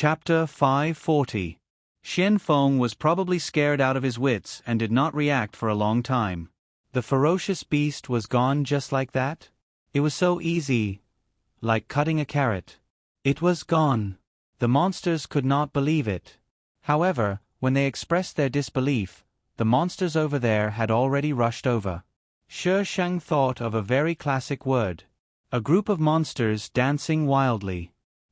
Chapter 540. Xian Feng was probably scared out of his wits and did not react for a long time. The ferocious beast was gone just like that? It was so easy, like cutting a carrot. It was gone. The monsters could not believe it. However, when they expressed their disbelief, the monsters over there had already rushed over. Shi Shang thought of a very classic word. A group of monsters dancing wildly.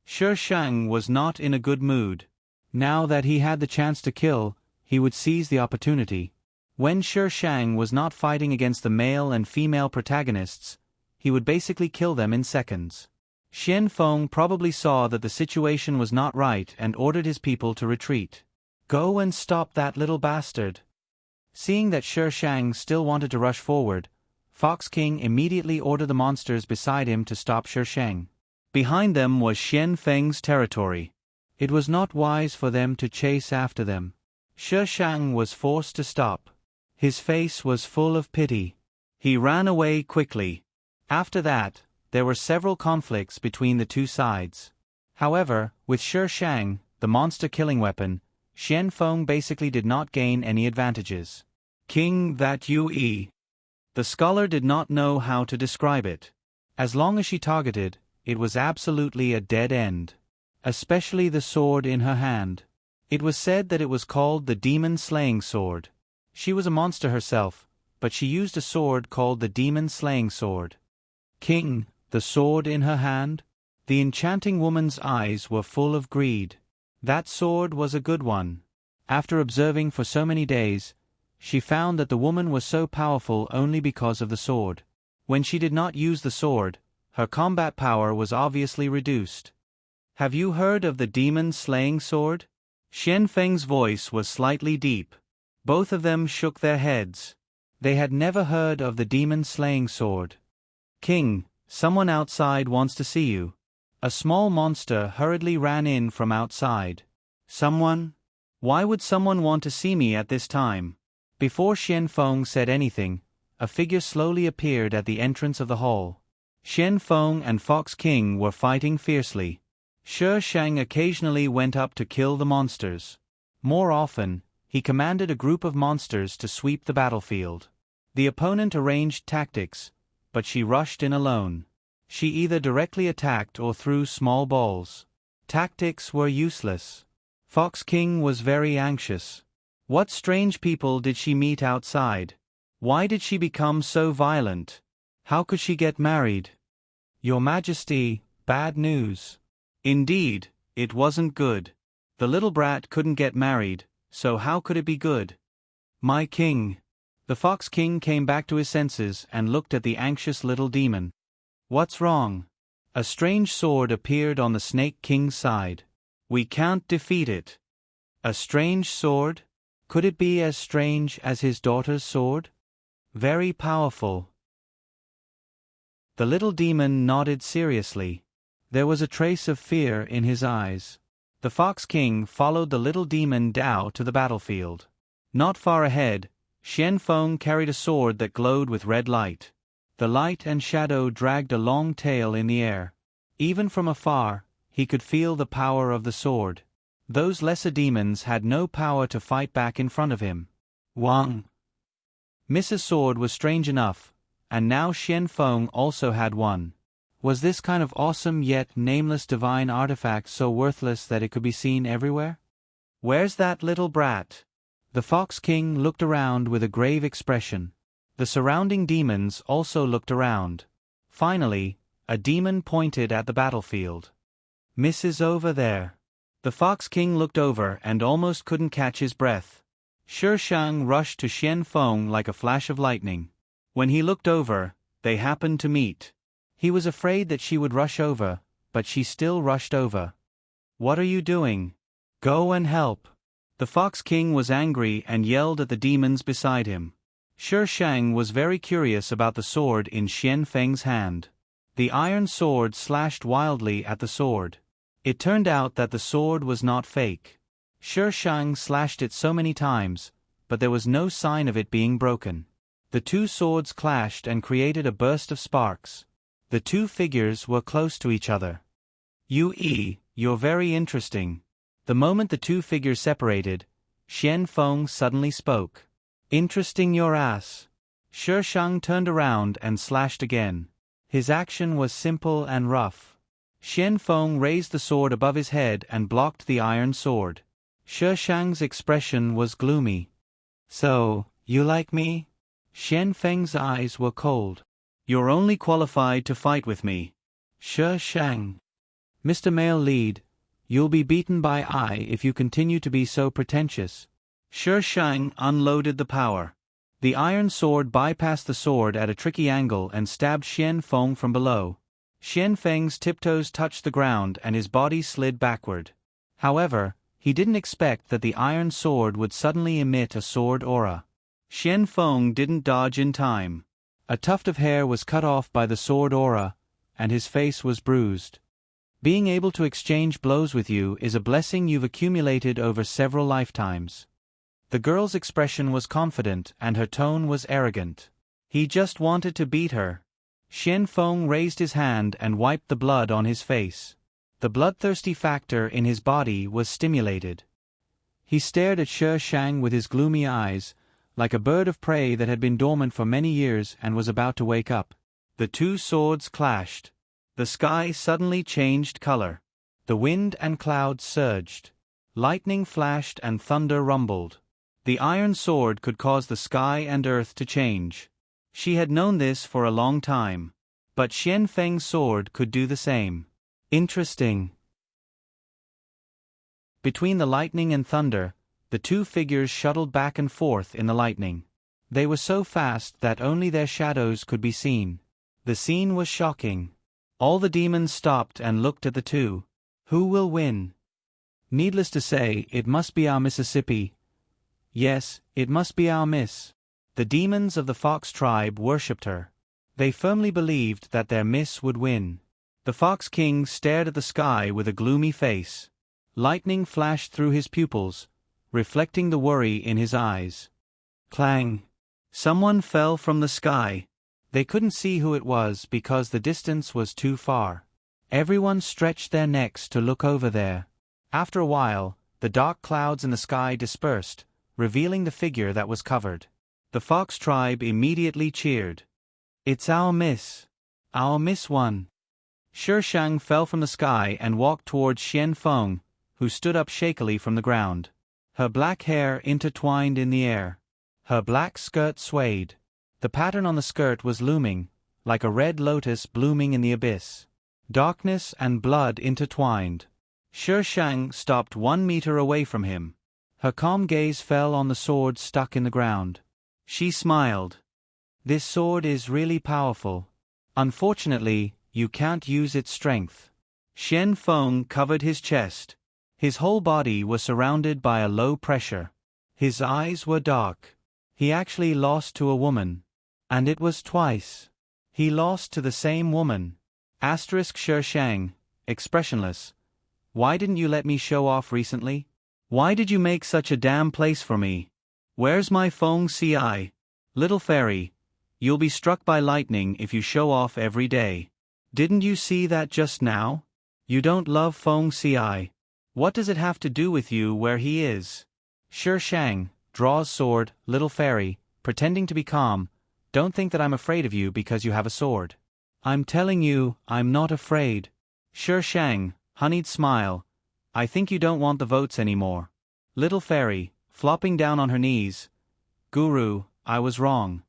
Shi Shang was not in a good mood. Now that he had the chance to kill, he would seize the opportunity. When Shi Shang was not fighting against the male and female protagonists, he would basically kill them in seconds. Xian Feng probably saw that the situation was not right and ordered his people to retreat. Go and stop that little bastard. Seeing that Shi Shang still wanted to rush forward, Fox King immediately ordered the monsters beside him to stop Shi Shang. Behind them was Xian Feng's territory. It was not wise for them to chase after them. Shi Shang was forced to stop. His face was full of pity. He ran away quickly. After that, there were several conflicts between the two sides. However, with Shi Shang, the monster-killing weapon, Xian Feng basically did not gain any advantages. King that Yue. The scholar did not know how to describe it. As long as she targeted, it was absolutely a dead end. Especially the sword in her hand. It was said that it was called the demon-slaying sword. She was a monster herself, but she used a sword called the demon-slaying sword. King, the sword in her hand? The enchanting woman's eyes were full of greed. That sword was a good one. After observing for so many days, she found that the woman was so powerful only because of the sword. When she did not use the sword, her combat power was obviously reduced. Have you heard of the demon-slaying sword? Xian Feng's voice was slightly deep. Both of them shook their heads. They had never heard of the demon-slaying sword. King, someone outside wants to see you. A small monster hurriedly ran in from outside. Someone? Why would someone want to see me at this time? Before Xian Feng said anything, a figure slowly appeared at the entrance of the hall. Xian Feng and Fox King were fighting fiercely. Shi Shang occasionally went up to kill the monsters. More often, he commanded a group of monsters to sweep the battlefield. The opponent arranged tactics, but she rushed in alone. She either directly attacked or threw small balls. Tactics were useless. Fox King was very anxious. What strange people did she meet outside? Why did she become so violent? How could she get married? Your Majesty, bad news. Indeed, it wasn't good. The little brat couldn't get married, so how could it be good? My king. The Fox King came back to his senses and looked at the anxious little demon. What's wrong? A strange sword appeared on the Snake King's side. We can't defeat it. A strange sword? Could it be as strange as his daughter's sword? Very powerful. The little demon nodded seriously. There was a trace of fear in his eyes. The Fox King followed the little demon Dao to the battlefield. Not far ahead, Xian Feng carried a sword that glowed with red light. The light and shadow dragged a long tail in the air. Even from afar, he could feel the power of the sword. Those lesser demons had no power to fight back in front of him. Wang. Mrs. Sword was strange enough, and now Xian Feng also had one. Was this kind of awesome yet nameless divine artifact so worthless that it could be seen everywhere? Where's that little brat? The Fox King looked around with a grave expression. The surrounding demons also looked around. Finally, a demon pointed at the battlefield. Mrs. over there. The Fox King looked over and almost couldn't catch his breath. Shi Shang rushed to Xian Feng like a flash of lightning. When he looked over, they happened to meet. He was afraid that she would rush over, but she still rushed over. What are you doing? Go and help. The Fox King was angry and yelled at the demons beside him. Shi Shang was very curious about the sword in Xian Feng's hand. The iron sword slashed wildly at the sword. It turned out that the sword was not fake. Shi Shang slashed it so many times, but there was no sign of it being broken. The two swords clashed and created a burst of sparks. The two figures were close to each other. Yue, you're very interesting. The moment the two figures separated, Xian Feng suddenly spoke. Interesting your ass. Shi Shang turned around and slashed again. His action was simple and rough. Xian Feng raised the sword above his head and blocked the iron sword. Shi Shang's expression was gloomy. So, you like me? Xian Feng's eyes were cold. You're only qualified to fight with me. Shi Shang. Mr. Male Lead, you'll be beaten by I if you continue to be so pretentious. Shi Shang unloaded the power. The iron sword bypassed the sword at a tricky angle and stabbed Xian Feng from below. Xian Feng's tiptoes touched the ground and his body slid backward. However, he didn't expect that the iron sword would suddenly emit a sword aura. Xian Feng didn't dodge in time. A tuft of hair was cut off by the sword aura, and his face was bruised. Being able to exchange blows with you is a blessing you've accumulated over several lifetimes. The girl's expression was confident and her tone was arrogant. He just wanted to beat her. Xian Feng raised his hand and wiped the blood on his face. The bloodthirsty factor in his body was stimulated. He stared at Shi Shang with his gloomy eyes, like a bird of prey that had been dormant for many years and was about to wake up. The two swords clashed. The sky suddenly changed color. The wind and clouds surged. Lightning flashed and thunder rumbled. The iron sword could cause the sky and earth to change. She had known this for a long time. But Xian Feng's sword could do the same. Interesting. Between the lightning and thunder, the two figures shuttled back and forth in the lightning. They were so fast that only their shadows could be seen. The scene was shocking. All the demons stopped and looked at the two. Who will win? Needless to say, it must be our Mississippi. Yes, it must be our Miss. The demons of the Fox tribe worshipped her. They firmly believed that their Miss would win. The Fox King stared at the sky with a gloomy face. Lightning flashed through his pupils, reflecting the worry in his eyes. Clang! Someone fell from the sky. They couldn't see who it was because the distance was too far. Everyone stretched their necks to look over there. After a while, the dark clouds in the sky dispersed, revealing the figure that was covered. The Fox tribe immediately cheered. It's our Miss. Our Miss won. Shi Shang fell from the sky and walked towards Xian Feng, who stood up shakily from the ground. Her black hair intertwined in the air. Her black skirt swayed. The pattern on the skirt was looming, like a red lotus blooming in the abyss. Darkness and blood intertwined. Shi Shang stopped 1 meter away from him. Her calm gaze fell on the sword stuck in the ground. She smiled. This sword is really powerful. Unfortunately, you can't use its strength. Xian Feng covered his chest. His whole body was surrounded by a low pressure. His eyes were dark. He actually lost to a woman. And it was twice. He lost to the same woman. Shi Shang, expressionless. Why didn't you let me show off recently? Why did you make such a damn place for me? Where's my Feng Ci? Little fairy, you'll be struck by lightning if you show off every day. Didn't you see that just now? You don't love Feng Ci. What does it have to do with you where he is? Shi Shang, draws sword, little fairy, pretending to be calm. Don't think that I'm afraid of you because you have a sword. I'm telling you, I'm not afraid. Shi Shang, honeyed smile. I think you don't want the votes anymore. Little fairy, flopping down on her knees. Guru, I was wrong.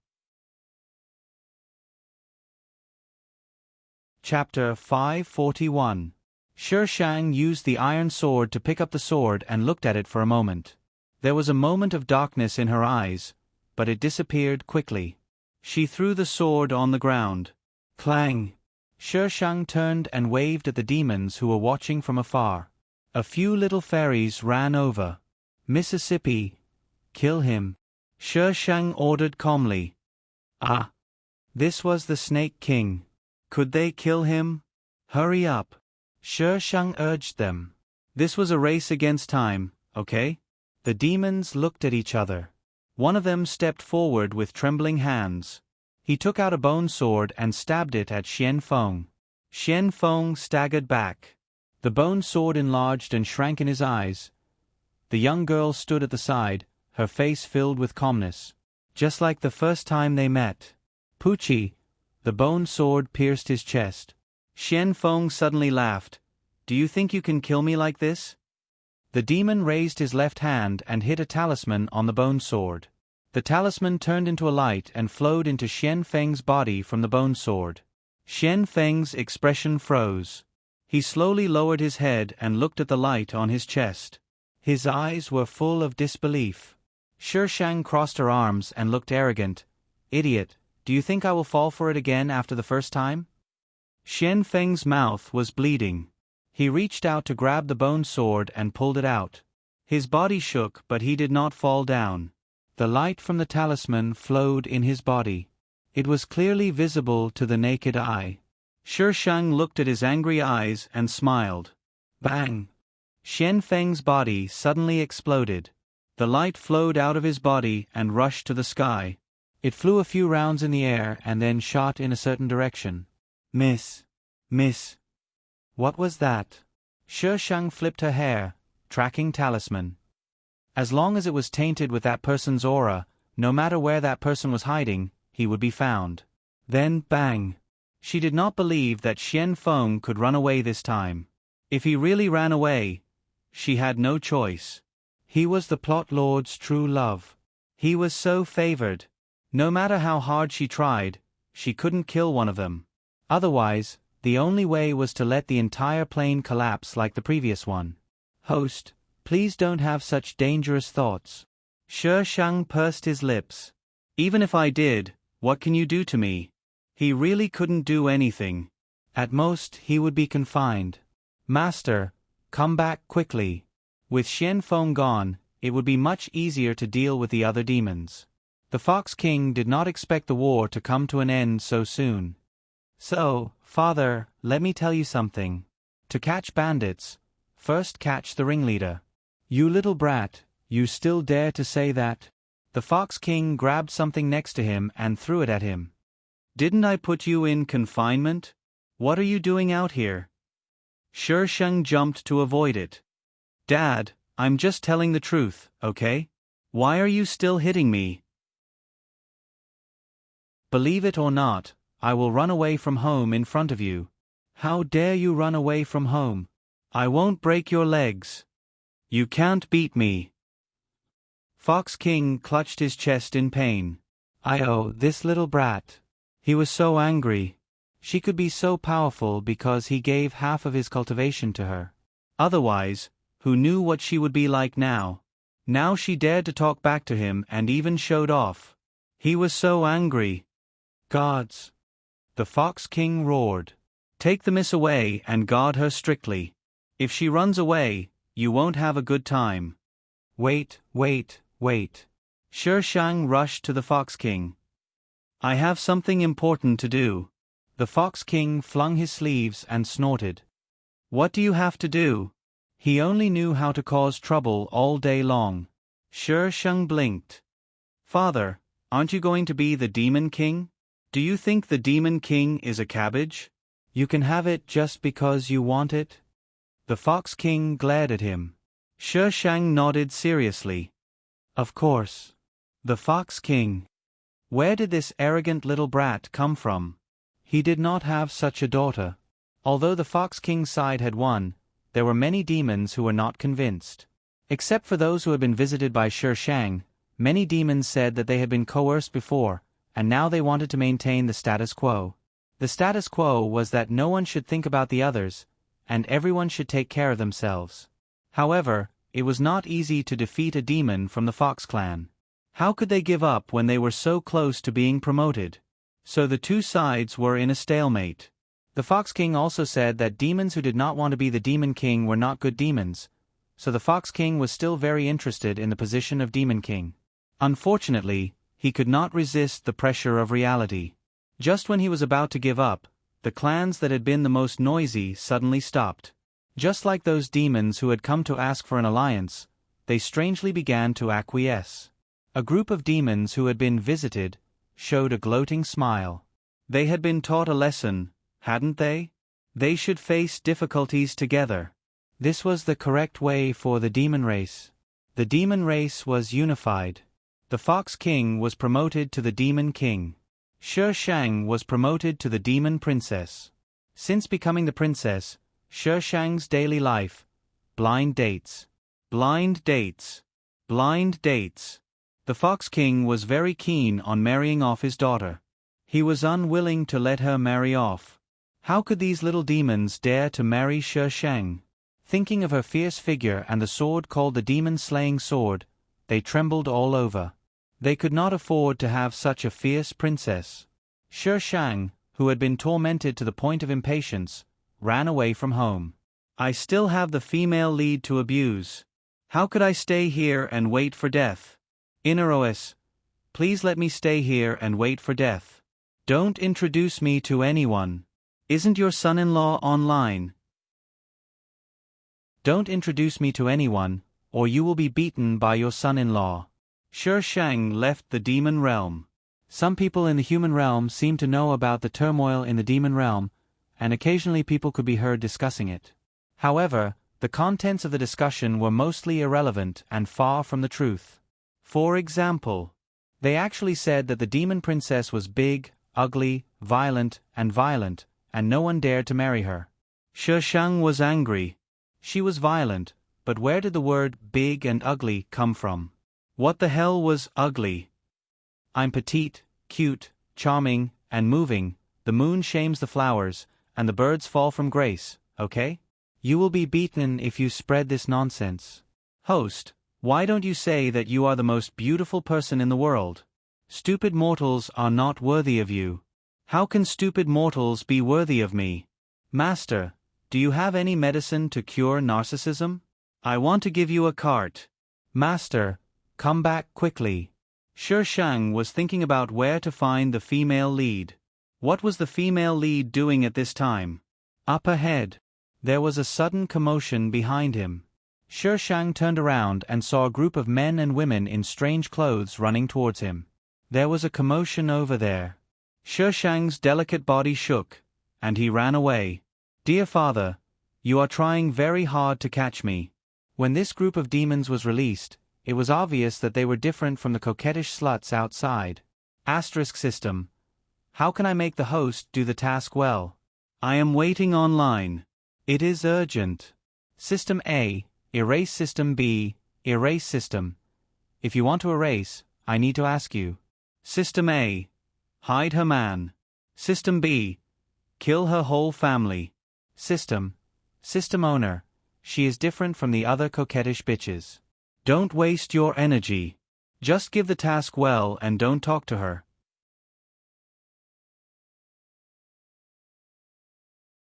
Chapter 541. Shi Shang used the iron sword to pick up the sword and looked at it for a moment. There was a moment of darkness in her eyes, but it disappeared quickly. She threw the sword on the ground. Clang! Shi Shang turned and waved at the demons who were watching from afar. A few little fairies ran over. Mississippi, kill him. Shi Shang ordered calmly. Ah! This was the Snake King. Could they kill him? Hurry up. Shi Shang urged them. This was a race against time, okay? The demons looked at each other. One of them stepped forward with trembling hands. He took out a bone sword and stabbed it at Xian Feng. Xian Feng staggered back. The bone sword enlarged and shrank in his eyes. The young girl stood at the side, her face filled with calmness. Just like the first time they met. Pucci, the bone sword pierced his chest. Xian Feng suddenly laughed. Do you think you can kill me like this? The demon raised his left hand and hit a talisman on the bone sword. The talisman turned into a light and flowed into Xian Feng's body from the bone sword. Xian Feng's expression froze. He slowly lowered his head and looked at the light on his chest. His eyes were full of disbelief. Shi Shang crossed her arms and looked arrogant. Idiot, do you think I will fall for it again after the first time? Xian Feng's mouth was bleeding. He reached out to grab the bone sword and pulled it out. His body shook, but he did not fall down. The light from the talisman flowed in his body. It was clearly visible to the naked eye. Shi Shang looked at his angry eyes and smiled. Bang! Xian Feng's body suddenly exploded. The light flowed out of his body and rushed to the sky. It flew a few rounds in the air and then shot in a certain direction. Miss. What was that? Shi Shang flipped her hair, tracking talisman. As long as it was tainted with that person's aura, no matter where that person was hiding, he would be found. Then, bang! She did not believe that Xian Feng could run away this time. If he really ran away, she had no choice. He was the plot lord's true love. He was so favored. No matter how hard she tried, she couldn't kill one of them. Otherwise, the only way was to let the entire plane collapse like the previous one. Host, please don't have such dangerous thoughts. Shi Shang pursed his lips. Even if I did, what can you do to me? He really couldn't do anything. At most, he would be confined. Master, come back quickly. With Xian Feng gone, it would be much easier to deal with the other demons. The Fox King did not expect the war to come to an end so soon. So, Father, let me tell you something. To catch bandits, first catch the ringleader. You little brat, you still dare to say that? The Fox King grabbed something next to him and threw it at him. Didn't I put you in confinement? What are you doing out here? Shi Shang jumped to avoid it. Dad, I'm just telling the truth, okay? Why are you still hitting me? Believe it or not, I will run away from home in front of you. How dare you run away from home? I won't break your legs. You can't beat me. Fox King clutched his chest in pain. This little brat. He was so angry. She could be so powerful because he gave half of his cultivation to her. Otherwise, who knew what she would be like now? Now she dared to talk back to him and even showed off. He was so angry. Guards! The Fox King roared. Take the miss away and guard her strictly. If she runs away, you won't have a good time. Wait. Shi Shang rushed to the Fox King. I have something important to do. The Fox King flung his sleeves and snorted. What do you have to do? He only knew how to cause trouble all day long. Shi Shang blinked. Father, aren't you going to be the Demon King? Do you think the Demon King is a cabbage? You can have it just because you want it? The Fox King glared at him. Shi Shang nodded seriously. Of course. The Fox King. Where did this arrogant little brat come from? He did not have such a daughter. Although the Fox King's side had won, there were many demons who were not convinced. Except for those who had been visited by Shi Shang, many demons said that they had been coerced before, and now they wanted to maintain the status quo. The status quo was that no one should think about the others, and everyone should take care of themselves. However, it was not easy to defeat a demon from the Fox clan. How could they give up when they were so close to being promoted? So the two sides were in a stalemate. The Fox King also said that demons who did not want to be the Demon King were not good demons, so the Fox King was still very interested in the position of Demon King. Unfortunately, he could not resist the pressure of reality. Just when he was about to give up, the clans that had been the most noisy suddenly stopped. Just like those demons who had come to ask for an alliance, they strangely began to acquiesce. A group of demons who had been visited showed a gloating smile. They had been taught a lesson, hadn't they? They should face difficulties together. This was the correct way for the demon race. The demon race was unified. The Fox King was promoted to the Demon King. Shi Shang was promoted to the Demon Princess. Since becoming the princess, Shi Shang's daily life, blind dates. Blind dates. Blind dates. The Fox King was very keen on marrying off his daughter. He was unwilling to let her marry off. How could these little demons dare to marry Shi Shang? Thinking of her fierce figure and the sword called the demon-slaying sword, they trembled all over. They could not afford to have such a fierce princess. Shi Shang, who had been tormented to the point of impatience, ran away from home. I still have the female lead to abuse. How could I stay here and wait for death? Inaros, please let me stay here and wait for death. Don't introduce me to anyone. Isn't your son-in-law online? Don't introduce me to anyone, or you will be beaten by your son-in-law. Shi Shang left the demon realm. Some people in the human realm seemed to know about the turmoil in the demon realm, and occasionally people could be heard discussing it. However, the contents of the discussion were mostly irrelevant and far from the truth. For example, they actually said that the demon princess was big, ugly, violent, and no one dared to marry her. Shi Shang was angry. She was violent, but where did the word big and ugly come from? What the hell was ugly? I'm petite, cute, charming, and moving, the moon shames the flowers, and the birds fall from grace, okay? You will be beaten if you spread this nonsense. Host, why don't you say that you are the most beautiful person in the world? Stupid mortals are not worthy of you. How can stupid mortals be worthy of me? Master, do you have any medicine to cure narcissism? I want to give you a cart. Master, come back quickly. Shi Shang was thinking about where to find the female lead. What was the female lead doing at this time? Up ahead. There was a sudden commotion behind him. Shi Shang turned around and saw a group of men and women in strange clothes running towards him. There was a commotion over there. Shi Shang's delicate body shook, and he ran away. Dear father, you are trying very hard to catch me. When this group of demons was released, it was obvious that they were different from the coquettish sluts outside. Asterisk system. How can I make the host do the task well? I am waiting online. It is urgent. System A, erase System B, erase system. If you want to erase, I need to ask you. System A, hide her man. System B, kill her whole family. System owner, she is different from the other coquettish bitches. Don't waste your energy. Just give the task well and don't talk to her.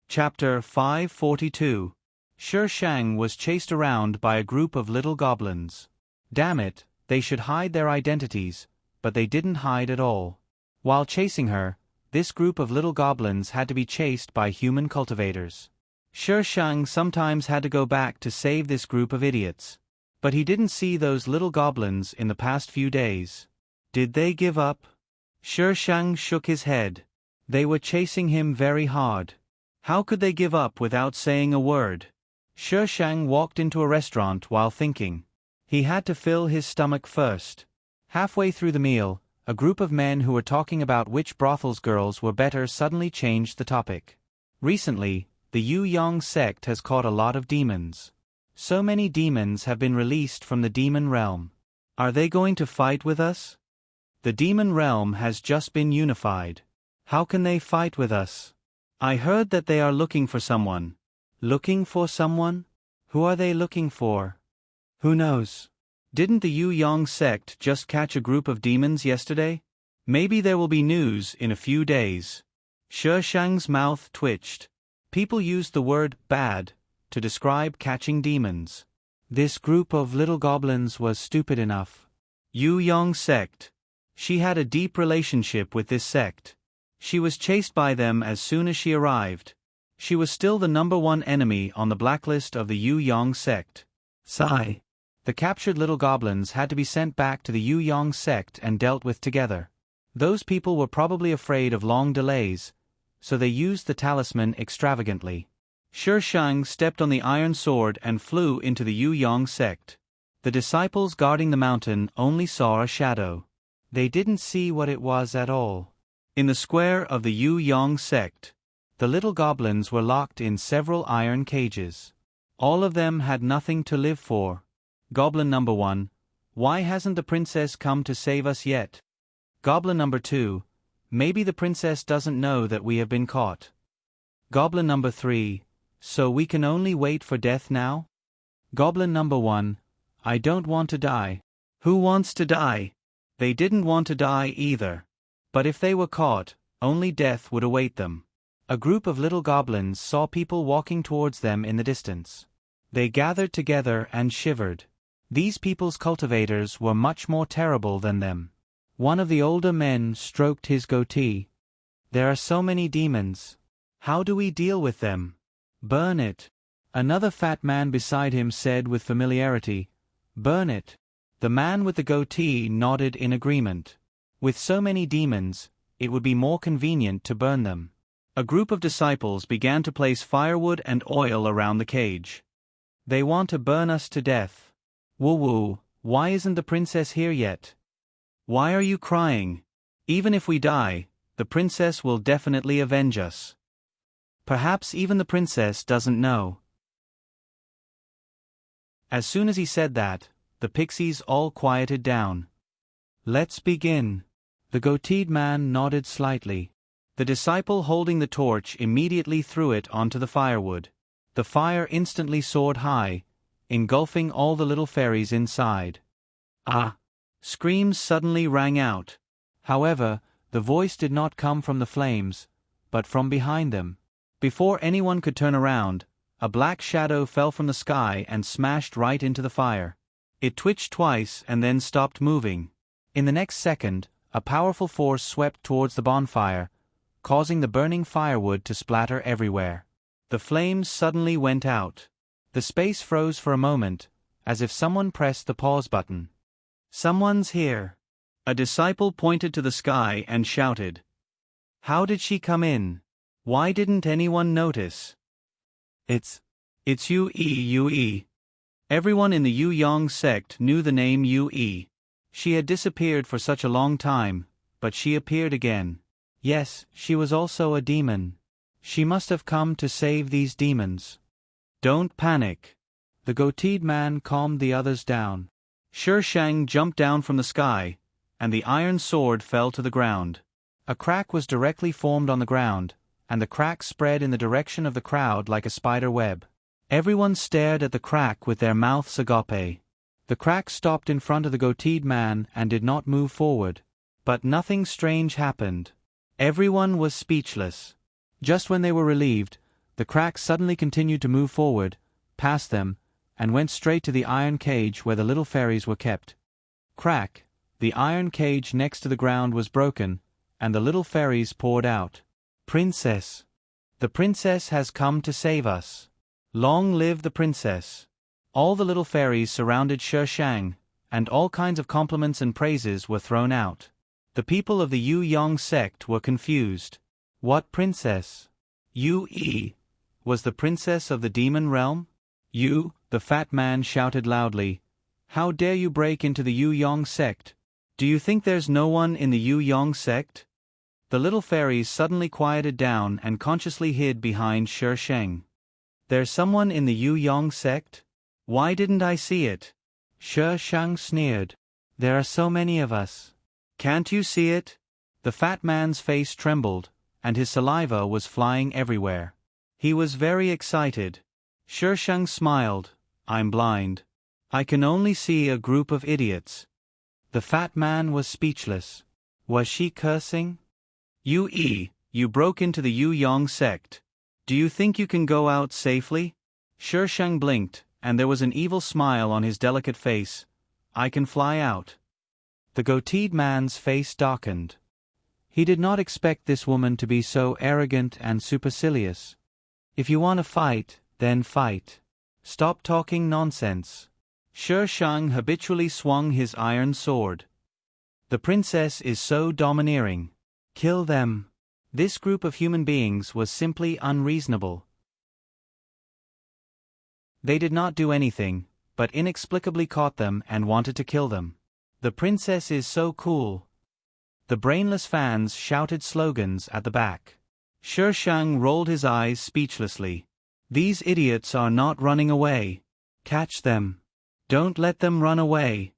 Chapter 542. Shi Shang was chased around by a group of little goblins. Damn it, they should hide their identities, but they didn't hide at all. While chasing her, this group of little goblins had to be chased by human cultivators. Shi Shang sometimes had to go back to save this group of idiots. But he didn't see those little goblins in the past few days. Did they give up? Shi Shang shook his head. They were chasing him very hard. How could they give up without saying a word? Shi Shang walked into a restaurant while thinking. He had to fill his stomach first. Halfway through the meal, a group of men who were talking about which brothels girls were better suddenly changed the topic. Recently, the Yu Yang sect has caught a lot of demons. So many demons have been released from the demon realm. Are they going to fight with us? The demon realm has just been unified. How can they fight with us? I heard that they are looking for someone. Looking for someone? Who are they looking for? Who knows? Didn't the Yu Yang sect just catch a group of demons yesterday? Maybe there will be news in a few days. Shi Shang's mouth twitched. People used the word bad to describe catching demons. This group of little goblins was stupid enough. Yu Yang sect. She had a deep relationship with this sect. She was chased by them as soon as she arrived. She was still the #1 enemy on the blacklist of the Yu Yang sect. Sigh. The captured little goblins had to be sent back to the Yu Yang sect and dealt with together. Those people were probably afraid of long delays, so they used the talisman extravagantly. Shi Shang stepped on the iron sword and flew into the Yu Yong sect. The disciples guarding the mountain only saw a shadow. They didn't see what it was at all. In the square of the Yu Yong sect, the little goblins were locked in several iron cages. All of them had nothing to live for. Goblin number 1, why hasn't the princess come to save us yet? Goblin number 2, maybe the princess doesn't know that we have been caught. Goblin number 3, so we can only wait for death now? Goblin number 1, I don't want to die. Who wants to die? They didn't want to die either. But if they were caught, only death would await them. A group of little goblins saw people walking towards them in the distance. They gathered together and shivered. These people's cultivators were much more terrible than them. One of the older men stroked his goatee. There are so many demons. How do we deal with them? Burn it. Another fat man beside him said with familiarity, burn it. The man with the goatee nodded in agreement. With so many demons, it would be more convenient to burn them. A group of disciples began to place firewood and oil around the cage. They want to burn us to death. Woo woo, why isn't the princess here yet? Why are you crying? Even if we die, the princess will definitely avenge us. Perhaps even the princess doesn't know. As soon as he said that, the pixies all quieted down. Let's begin. The goateed man nodded slightly. The disciple holding the torch immediately threw it onto the firewood. The fire instantly soared high, engulfing all the little fairies inside. Ah! Screams suddenly rang out. However, the voice did not come from the flames, but from behind them. Before anyone could turn around, a black shadow fell from the sky and smashed right into the fire. It twitched twice and then stopped moving. In the next second, a powerful force swept towards the bonfire, causing the burning firewood to splatter everywhere. The flames suddenly went out. The space froze for a moment, as if someone pressed the pause button. Someone's here. A disciple pointed to the sky and shouted. How did she come in? Why didn't anyone notice? It's Yue. Everyone in the Yu Yong sect knew the name Yue. She had disappeared for such a long time, but she appeared again. Yes, she was also a demon. She must have come to save these demons. Don't panic. The goateed man calmed the others down. Shi Shang jumped down from the sky, and the iron sword fell to the ground. A crack was directly formed on the ground, and the crack spread in the direction of the crowd like a spider web. Everyone stared at the crack with their mouths agape. The crack stopped in front of the goateed man and did not move forward. But nothing strange happened. Everyone was speechless. Just when they were relieved, the crack suddenly continued to move forward, past them, and went straight to the iron cage where the little fairies were kept. Crack, the iron cage next to the ground was broken, and the little fairies poured out. Princess! The princess has come to save us. Long live the princess! All the little fairies surrounded Shi Shang, and all kinds of compliments and praises were thrown out. The people of the Yu Yong sect were confused. What princess? Yue was the princess of the demon realm? You, the fat man shouted loudly. How dare you break into the Yu Yong sect? Do you think there's no one in the Yu Yong sect? The little fairies suddenly quieted down and consciously hid behind Shi Shang. There's someone in the Yu Yong sect? Why didn't I see it? Shi Shang sneered. There are so many of us. Can't you see it? The fat man's face trembled, and his saliva was flying everywhere. He was very excited. Shi Shang smiled. I'm blind. I can only see a group of idiots. The fat man was speechless. Was she cursing? Yue, you broke into the Yu Yong sect. Do you think you can go out safely? Shi Shang blinked, and there was an evil smile on his delicate face. I can fly out. The goateed man's face darkened. He did not expect this woman to be so arrogant and supercilious. If you want to fight, then fight. Stop talking nonsense. Shi Shang habitually swung his iron sword. The princess is so domineering. Kill them. This group of human beings was simply unreasonable. They did not do anything, but inexplicably caught them and wanted to kill them. The princess is so cool. The brainless fans shouted slogans at the back. Shi Shang rolled his eyes speechlessly. These idiots are not running away. Catch them. Don't let them run away.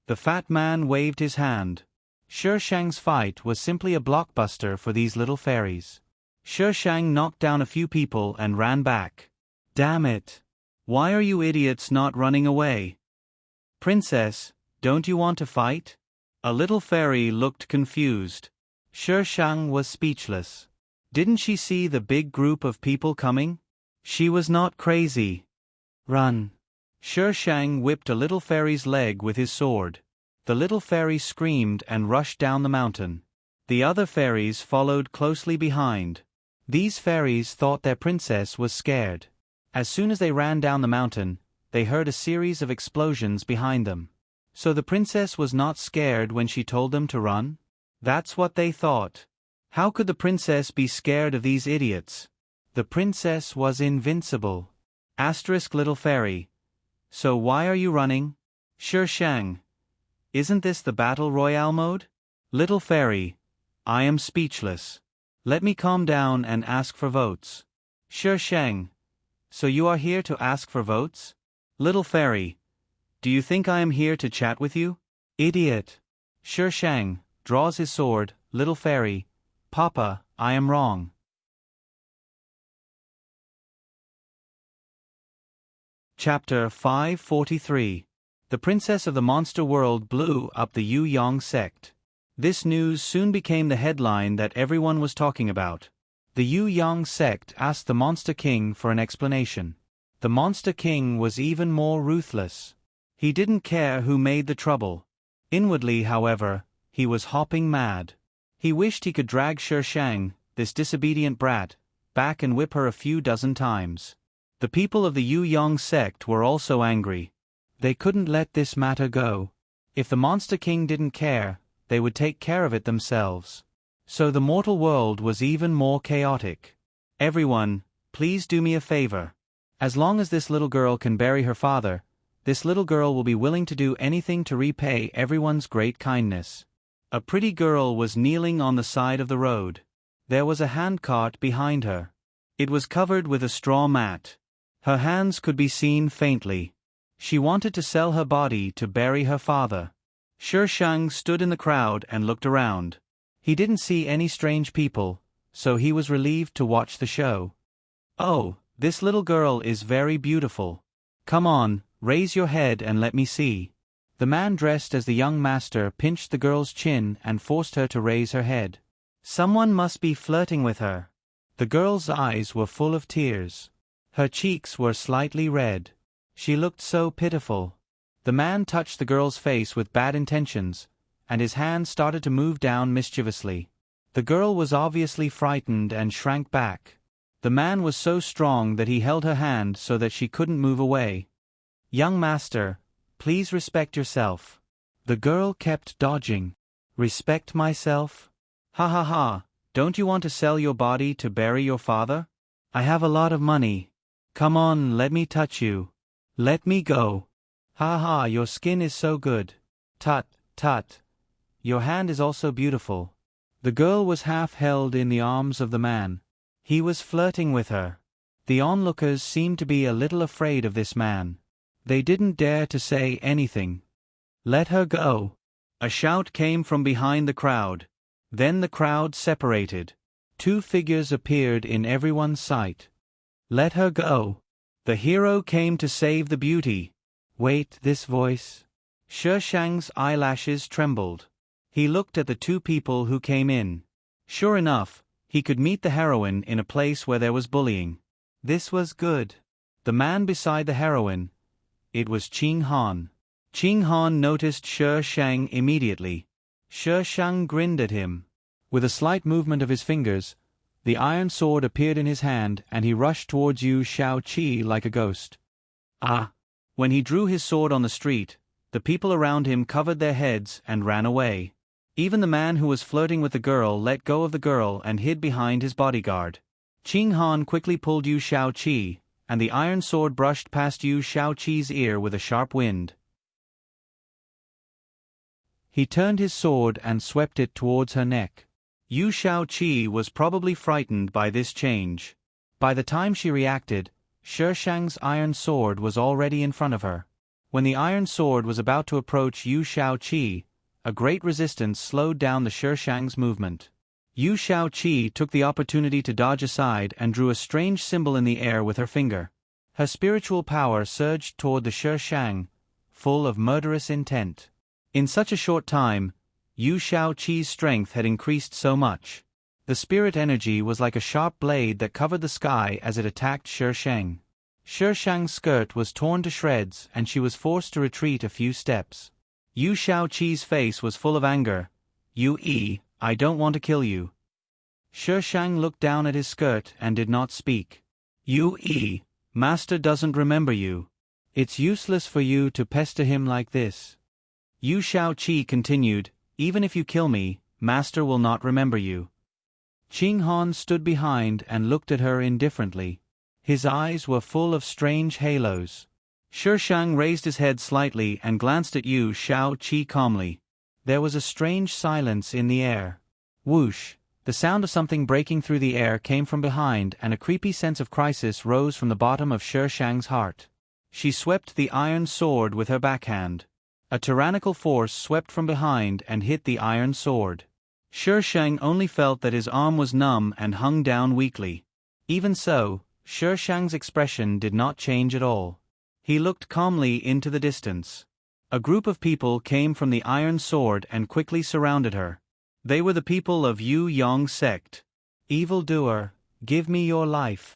The fat man waved his hand. Shi Shang's fight was simply a blockbuster for these little fairies. Shi Shang knocked down a few people and ran back. Damn it. Why are you idiots not running away? Princess, don't you want to fight? A little fairy looked confused. Shi Shang was speechless. Didn't she see the big group of people coming? She was not crazy. Run. Shi Shang whipped a little fairy's leg with his sword. The little fairy screamed and rushed down the mountain. The other fairies followed closely behind. These fairies thought their princess was scared. As soon as they ran down the mountain, they heard a series of explosions behind them. So the princess was not scared when she told them to run? That's what they thought. How could the princess be scared of these idiots? The princess was invincible. Asterisk little fairy. So why are you running? Shi Shang. Isn't this the Battle Royale mode? Little fairy. I am speechless. Let me calm down and ask for votes. Shi Shang. So you are here to ask for votes? Little fairy. Do you think I am here to chat with you? Idiot. Shi Shang draws his sword. Little fairy. Papa, I am wrong. Chapter 543. The Princess of the Monster World blew up the Yu Yang sect. This news soon became the headline that everyone was talking about. The Yu Yang sect asked the Monster King for an explanation. The Monster King was even more ruthless. He didn't care who made the trouble. Inwardly, however, he was hopping mad. He wished he could drag Shi Shang, this disobedient brat, back and whip her a few dozen times. The people of the Yu Yang sect were also angry. They couldn't let this matter go. If the Monster King didn't care, they would take care of it themselves. So the mortal world was even more chaotic. Everyone, please do me a favor. As long as this little girl can bury her father, this little girl will be willing to do anything to repay everyone's great kindness. A pretty girl was kneeling on the side of the road. There was a handcart behind her. It was covered with a straw mat. Her hands could be seen faintly. She wanted to sell her body to bury her father. Shi Shang stood in the crowd and looked around. He didn't see any strange people, so he was relieved to watch the show. Oh, this little girl is very beautiful. Come on, raise your head and let me see. The man dressed as the young master pinched the girl's chin and forced her to raise her head. Someone must be flirting with her. The girl's eyes were full of tears. Her cheeks were slightly red. She looked so pitiful. The man touched the girl's face with bad intentions, and his hand started to move down mischievously. The girl was obviously frightened and shrank back. The man was so strong that he held her hand so that she couldn't move away. Young master, please respect yourself. The girl kept dodging. Respect myself? Ha ha ha, don't you want to sell your body to bury your father? I have a lot of money. Come on, let me touch you. Let me go. Ha ha, your skin is so good. Tut, tut. Your hand is also beautiful. The girl was half held in the arms of the man. He was flirting with her. The onlookers seemed to be a little afraid of this man. They didn't dare to say anything. Let her go. A shout came from behind the crowd. Then the crowd separated. Two figures appeared in everyone's sight. Let her go. The hero came to save the beauty. Wait, this voice? Shi Shang's eyelashes trembled. He looked at the two people who came in. Sure enough, he could meet the heroine in a place where there was bullying. This was good. The man beside the heroine. It was Qing Han. Qing Han noticed Shi Shang immediately. Shi Shang grinned at him. With a slight movement of his fingers, the iron sword appeared in his hand and he rushed towards Yu Shaoqi like a ghost. Ah! When he drew his sword on the street, the people around him covered their heads and ran away. Even the man who was flirting with the girl let go of the girl and hid behind his bodyguard. Qing Han quickly pulled Yu Shaoqi, and the iron sword brushed past Yu Shaoqi's ear with a sharp wind. He turned his sword and swept it towards her neck. Yu Shaoqi was probably frightened by this change. By the time she reacted, Shishang's iron sword was already in front of her. When the iron sword was about to approach Yu Shaoqi, a great resistance slowed down the Shishang's movement. Yu Shaoqi took the opportunity to dodge aside and drew a strange symbol in the air with her finger. Her spiritual power surged toward the Shishang, full of murderous intent. In such a short time, Yu Shaoqi's strength had increased so much. The spirit energy was like a sharp blade that covered the sky as it attacked Shishang. Shishang's skirt was torn to shreds and she was forced to retreat a few steps. Yu Shaoqi's face was full of anger. I don't want to kill you. Shishang looked down at his skirt and did not speak. Master doesn't remember you. It's useless for you to pester him like this. Yu Shaoqi continued, even if you kill me, Master will not remember you. Qing Han stood behind and looked at her indifferently. His eyes were full of strange halos. Shishang raised his head slightly and glanced at Yu Shaoqi calmly. There was a strange silence in the air. Whoosh! The sound of something breaking through the air came from behind and a creepy sense of crisis rose from the bottom of Shishang's heart. She swept the iron sword with her backhand. A tyrannical force swept from behind and hit the iron sword. Shishang only felt that his arm was numb and hung down weakly. Even so, Shishang's expression did not change at all. He looked calmly into the distance. A group of people came from the iron sword and quickly surrounded her. They were the people of Yu Yong sect. Evildoer, give me your life.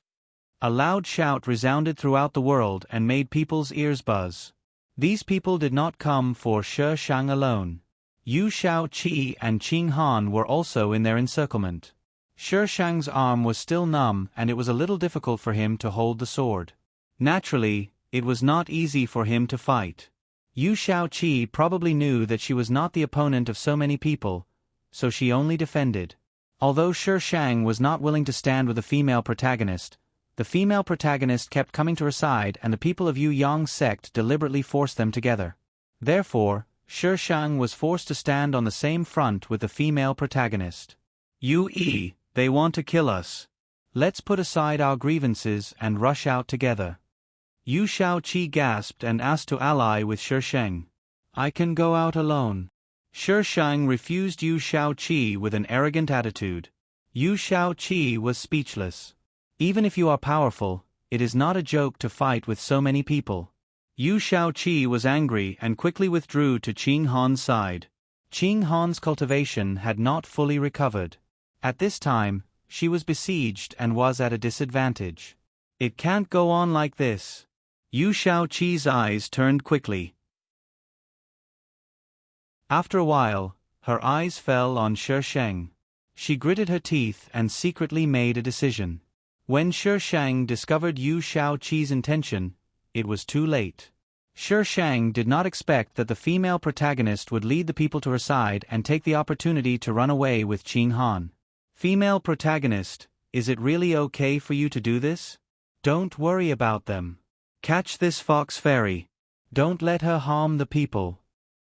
A loud shout resounded throughout the world and made people's ears buzz. These people did not come for Shishang alone. Yu Shaoqi and Qing Han were also in their encirclement. Shishang's arm was still numb and it was a little difficult for him to hold the sword. Naturally, it was not easy for him to fight. Yu Shaoqi probably knew that she was not the opponent of so many people, so she only defended. Although Shishang was not willing to stand with the female protagonist kept coming to her side and the people of Yu Yong's sect deliberately forced them together. Therefore, Shishang was forced to stand on the same front with the female protagonist. They want to kill us. Let's put aside our grievances and rush out together. Yu Shaoqi gasped and asked to ally with Shishang. I can go out alone. Shishang refused Yu Shaoqi with an arrogant attitude. Yu Shaoqi was speechless. Even if you are powerful, it is not a joke to fight with so many people. Yu Shaoqi was angry and quickly withdrew to Qing Han's side. Qing Han's cultivation had not fully recovered. At this time, she was besieged and was at a disadvantage. It can't go on like this. Yu Shaoqi's eyes turned quickly. After a while, her eyes fell on Shishang. She gritted her teeth and secretly made a decision. When Shishang discovered Yu Shaoqi's intention, it was too late. Shishang did not expect that the female protagonist would lead the people to her side and take the opportunity to run away with Qing Han. Female protagonist, is it really okay for you to do this? Don't worry about them. Catch this fox fairy. Don't let her harm the people.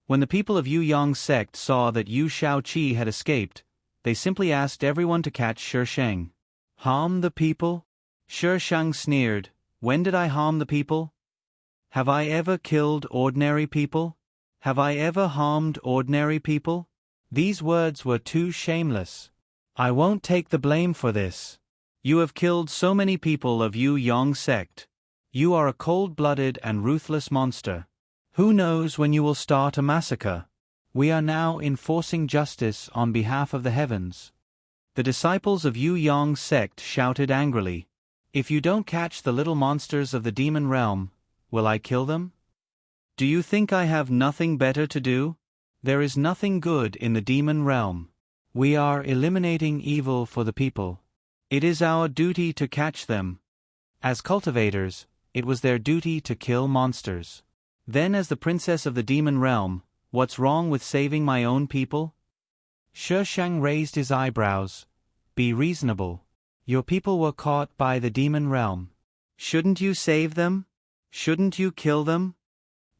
When the people of Yu Yong's sect saw that Yu Shaoqi had escaped, they simply asked everyone to catch Shishang. Harm the people? Shishang sneered. When did I harm the people? Have I ever killed ordinary people? Have I ever harmed ordinary people? These words were too shameless. I won't take the blame for this. You have killed so many people of Yu Yong sect. You are a cold-blooded and ruthless monster. Who knows when you will start a massacre? We are now enforcing justice on behalf of the heavens. The disciples of Yu Yong's sect shouted angrily. If you don't catch the little monsters of the demon realm, will I kill them? Do you think I have nothing better to do? There is nothing good in the demon realm. We are eliminating evil for the people. It is our duty to catch them. As cultivators, it was their duty to kill monsters. Then as the princess of the demon realm, what's wrong with saving my own people? Shishang raised his eyebrows. Be reasonable. Your people were caught by the demon realm. Shouldn't you save them? Shouldn't you kill them?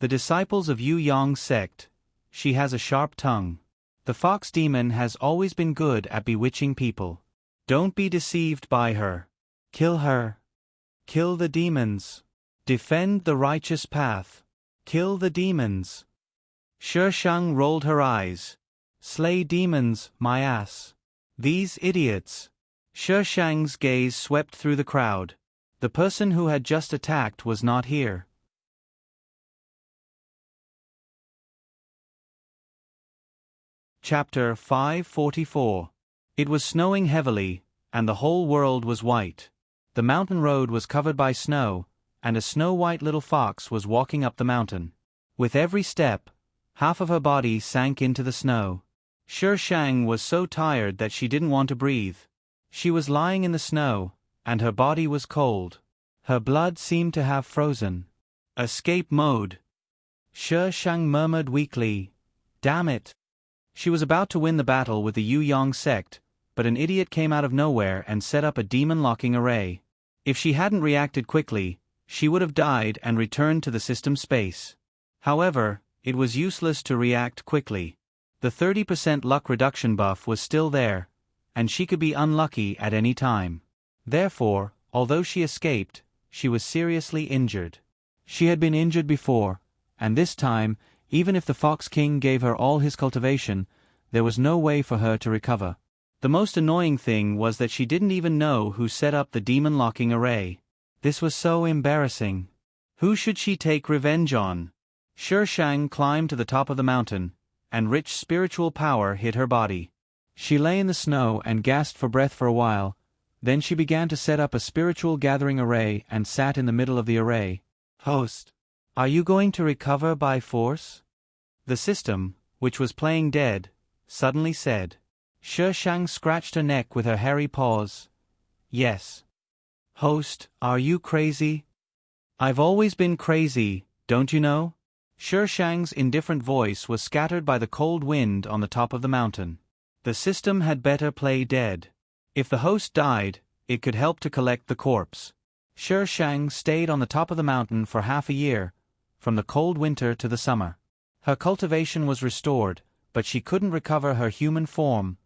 The disciples of Yu Yong's sect. She has a sharp tongue. The fox demon has always been good at bewitching people. Don't be deceived by her. Kill her. Kill the demons. Defend the righteous path. Kill the demons. Shishang rolled her eyes. Slay demons, my ass. These idiots. Shishang's gaze swept through the crowd. The person who had just attacked was not here. Chapter 544. It was snowing heavily, and the whole world was white. The mountain road was covered by snow, and a snow-white little fox was walking up the mountain. With every step, half of her body sank into the snow. Shishang was so tired that she didn't want to breathe. She was lying in the snow, and her body was cold. Her blood seemed to have frozen. Escape mode. Shishang murmured weakly, "Damn it." She was about to win the battle with the Yu Yong sect, but an idiot came out of nowhere and set up a demon-locking array. If she hadn't reacted quickly, she would have died and returned to the system space. However, it was useless to react quickly. The 30% luck reduction buff was still there, and she could be unlucky at any time. Therefore, although she escaped, she was seriously injured. She had been injured before, and this time, even if the Fox King gave her all his cultivation, there was no way for her to recover. The most annoying thing was that she didn't even know who set up the demon-locking array. This was so embarrassing. Who should she take revenge on? Shishang climbed to the top of the mountain, and rich spiritual power hit her body. She lay in the snow and gasped for breath for a while, then she began to set up a spiritual gathering array and sat in the middle of the array. "Host, are you going to recover by force?" The system, which was playing dead, suddenly said. Shishang scratched her neck with her hairy paws. "Yes." "Host, are you crazy?" "I've always been crazy, don't you know?" Shishang's indifferent voice was scattered by the cold wind on the top of the mountain. The system had better play dead. If the host died, it could help to collect the corpse. Shishang stayed on the top of the mountain for half a year, from the cold winter to the summer. Her cultivation was restored, but she couldn't recover her human form.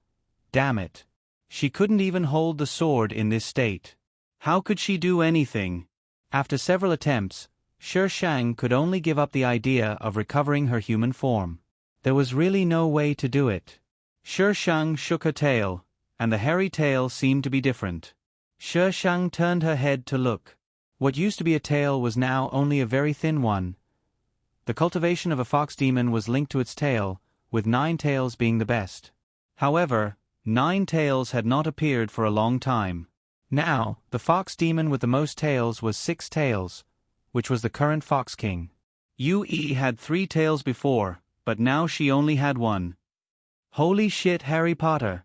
Damn it. She couldn't even hold the sword in this state. How could she do anything? After several attempts, Shishang could only give up the idea of recovering her human form. There was really no way to do it. Shishang shook her tail, and the hairy tail seemed to be different. Shishang turned her head to look. What used to be a tail was now only a very thin one. The cultivation of a fox demon was linked to its tail, with 9 tails being the best. However, 9 tails had not appeared for a long time. Now, the fox demon with the most tails was 6 tails, which was the current Fox King. Yue had 3 tails before, but now she only had 1. Holy shit, Harry Potter!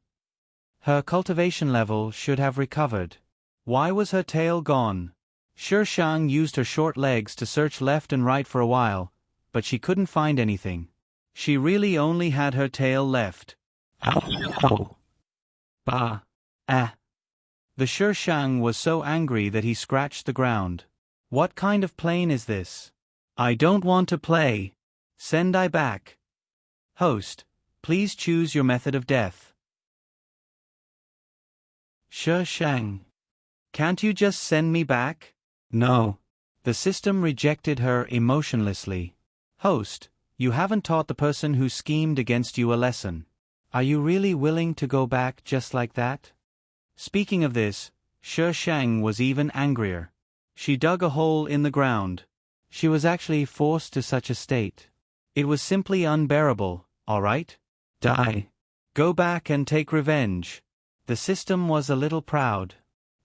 Her cultivation level should have recovered. Why was her tail gone? Shishang used her short legs to search left and right for a while, but she couldn't find anything. She really only had her tail left. Ow. Bah. Ah. The Shishang was so angry that he scratched the ground. What kind of plane is this? I don't want to play. Send I back. Host, please choose your method of death. Shishang. Can't you just send me back? No. The system rejected her emotionlessly. Host, you haven't taught the person who schemed against you a lesson. Are you really willing to go back just like that? Speaking of this, Shishang was even angrier. She dug a hole in the ground. She was actually forced to such a state. It was simply unbearable, all right? Die. Go back and take revenge. The system was a little proud.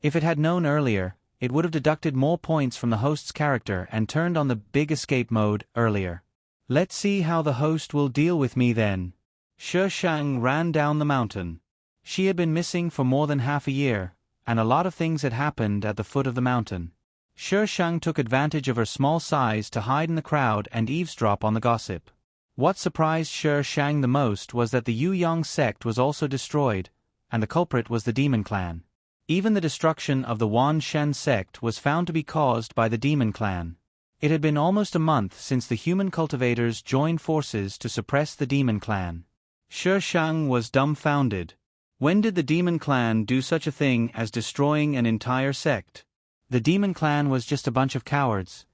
If it had known earlier, it would have deducted more points from the host's character and turned on the big escape mode earlier. Let's see how the host will deal with me then. Shishang ran down the mountain. She had been missing for more than half a year, and a lot of things had happened at the foot of the mountain. Shishang took advantage of her small size to hide in the crowd and eavesdrop on the gossip. What surprised Shishang the most was that the Yu Yong sect was also destroyed, and the culprit was the demon clan. Even the destruction of the Wan Shen sect was found to be caused by the demon clan. It had been almost a month since the human cultivators joined forces to suppress the demon clan. Shi Shang was dumbfounded. When did the demon clan do such a thing as destroying an entire sect? The demon clan was just a bunch of cowards.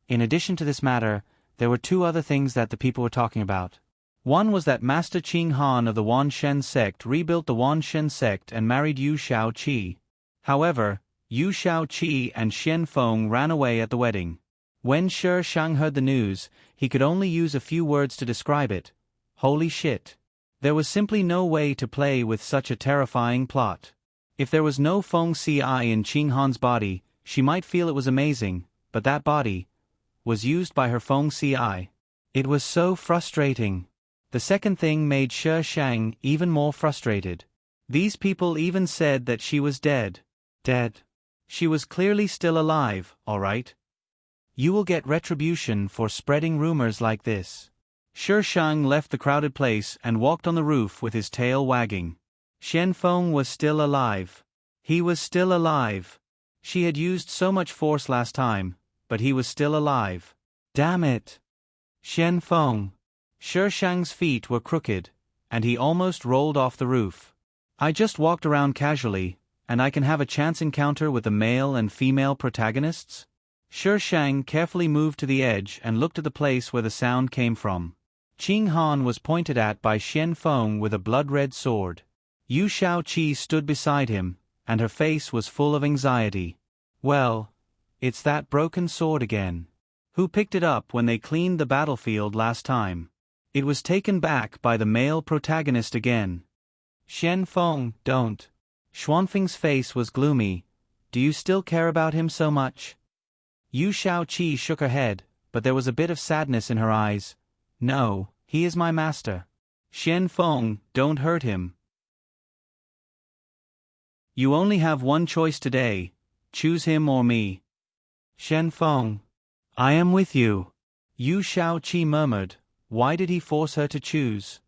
In addition to this matter, there were two other things that the people were talking about. One was that Master Qing Han of the Wan Shen sect rebuilt the Wan Shen sect and married Yu Shaoqi. However, Yu Shaoqi and Xian Feng ran away at the wedding. When Shi Shang heard the news, he could only use a few words to describe it. Holy shit. There was simply no way to play with such a terrifying plot. If there was no Feng Ci in Qing Han's body, she might feel it was amazing, but that body was used by her Feng Ci. It was so frustrating. The second thing made Shi Shang even more frustrated. These people even said that she was dead. Dead. She was clearly still alive, all right? You will get retribution for spreading rumors like this. Shi Shang left the crowded place and walked on the roof with his tail wagging. Xian Feng was still alive. He was still alive. She had used so much force last time, but he was still alive. Damn it. Xian Feng. Shi Shang's feet were crooked, and he almost rolled off the roof. I just walked around casually, and I can have a chance encounter with the male and female protagonists? Shi Shang carefully moved to the edge and looked at the place where the sound came from. Qing Han was pointed at by Xian Feng with a blood-red sword. Yu Shaoqi stood beside him, and her face was full of anxiety. Well, it's that broken sword again. Who picked it up when they cleaned the battlefield last time? It was taken back by the male protagonist again. Xian Feng, don't. Xuanfeng's face was gloomy. Do you still care about him so much? Yu Shaoqi shook her head, but there was a bit of sadness in her eyes. No, he is my master. Xian Feng, don't hurt him. You only have one choice today. Choose him or me. Xian Feng. I am with you. Yu Shaoqi murmured. Why did he force her to choose?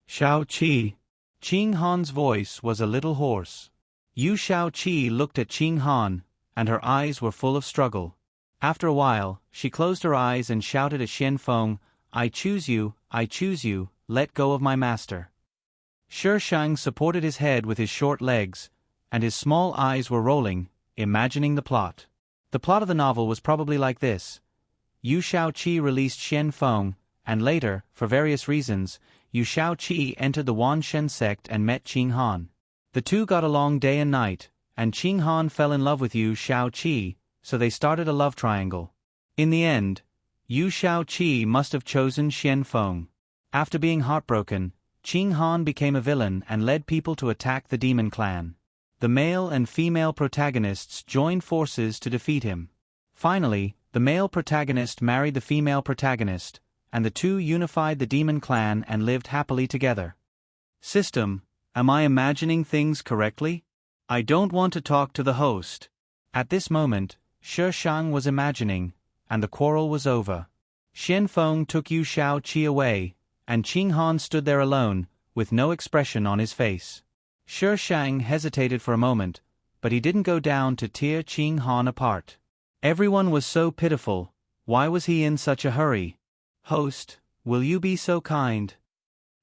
Shaoqi. Qing Han's voice was a little hoarse. Yu Shaoqi looked at Qing Han, and her eyes were full of struggle. After a while, she closed her eyes and shouted at Xian Feng, I choose you, let go of my master. Shi Shang supported his head with his short legs, and his small eyes were rolling, imagining the plot. The plot of the novel was probably like this. Yu Shaoqi released Xian Feng, and later, for various reasons, Yu Shaoqi entered the Wan Shen sect and met Qing Han. The two got along day and night, and Qing Han fell in love with Yu Shaoqi, so they started a love triangle. In the end, Yu Shaoqi must have chosen Xian Feng. After being heartbroken, Qing Han became a villain and led people to attack the demon clan. The male and female protagonists joined forces to defeat him. Finally, the male protagonist married the female protagonist, and the two unified the demon clan and lived happily together. System, am I imagining things correctly? I don't want to talk to the host. At this moment, Shi Shang was imagining, and the quarrel was over. Xian Feng took Yu Shaoqi away, and Qing Han stood there alone, with no expression on his face. Shi Shang hesitated for a moment, but he didn't go down to tear Qing Han apart. Everyone was so pitiful. Why was he in such a hurry? Host, will you be so kind?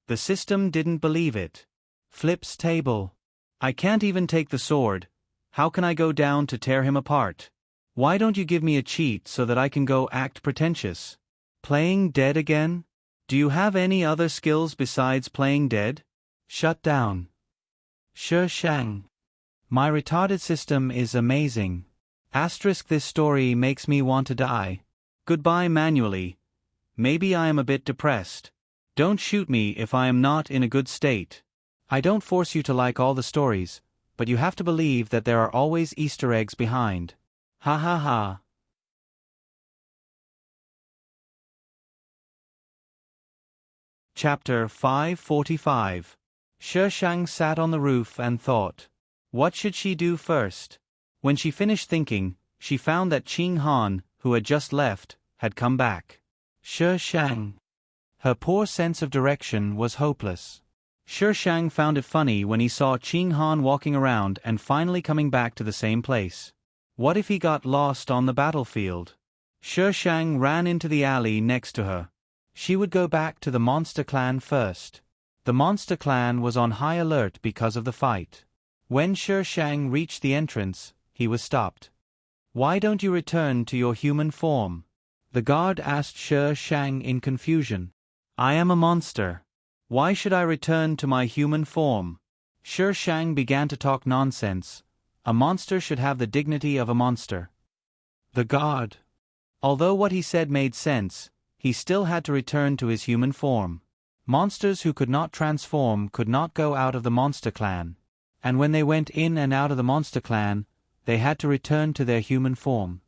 The system didn't believe it. Flips table. I can't even take the sword. How can I go down to tear him apart? Why don't you give me a cheat so that I can go act pretentious? Playing dead again? Do you have any other skills besides playing dead? Shut down. Shi Shang. My retarded system is amazing. This story makes me want to die. Goodbye manually. Maybe I am a bit depressed. Don't shoot me if I am not in a good state. I don't force you to like all the stories, but you have to believe that there are always Easter eggs behind. Ha ha ha. Chapter 545. Shi Shang sat on the roof and thought. What should she do first? When she finished thinking, she found that Qing Han, who had just left, had come back. Shi Shang. Her poor sense of direction was hopeless. Shi Shang found it funny when he saw Qing Han walking around and finally coming back to the same place. What if he got lost on the battlefield? Shi Shang ran into the alley next to her. She would go back to the monster clan first. The monster clan was on high alert because of the fight. When Shi Shang reached the entrance, he was stopped. "Why don't you return to your human form?" The guard asked Shi Shang in confusion. "I am a monster. Why should I return to my human form?" Shi Shang began to talk nonsense. A monster should have the dignity of a monster. The guard. Although what he said made sense, he still had to return to his human form. Monsters who could not transform could not go out of the monster clan. And when they went in and out of the monster clan, they had to return to their human form.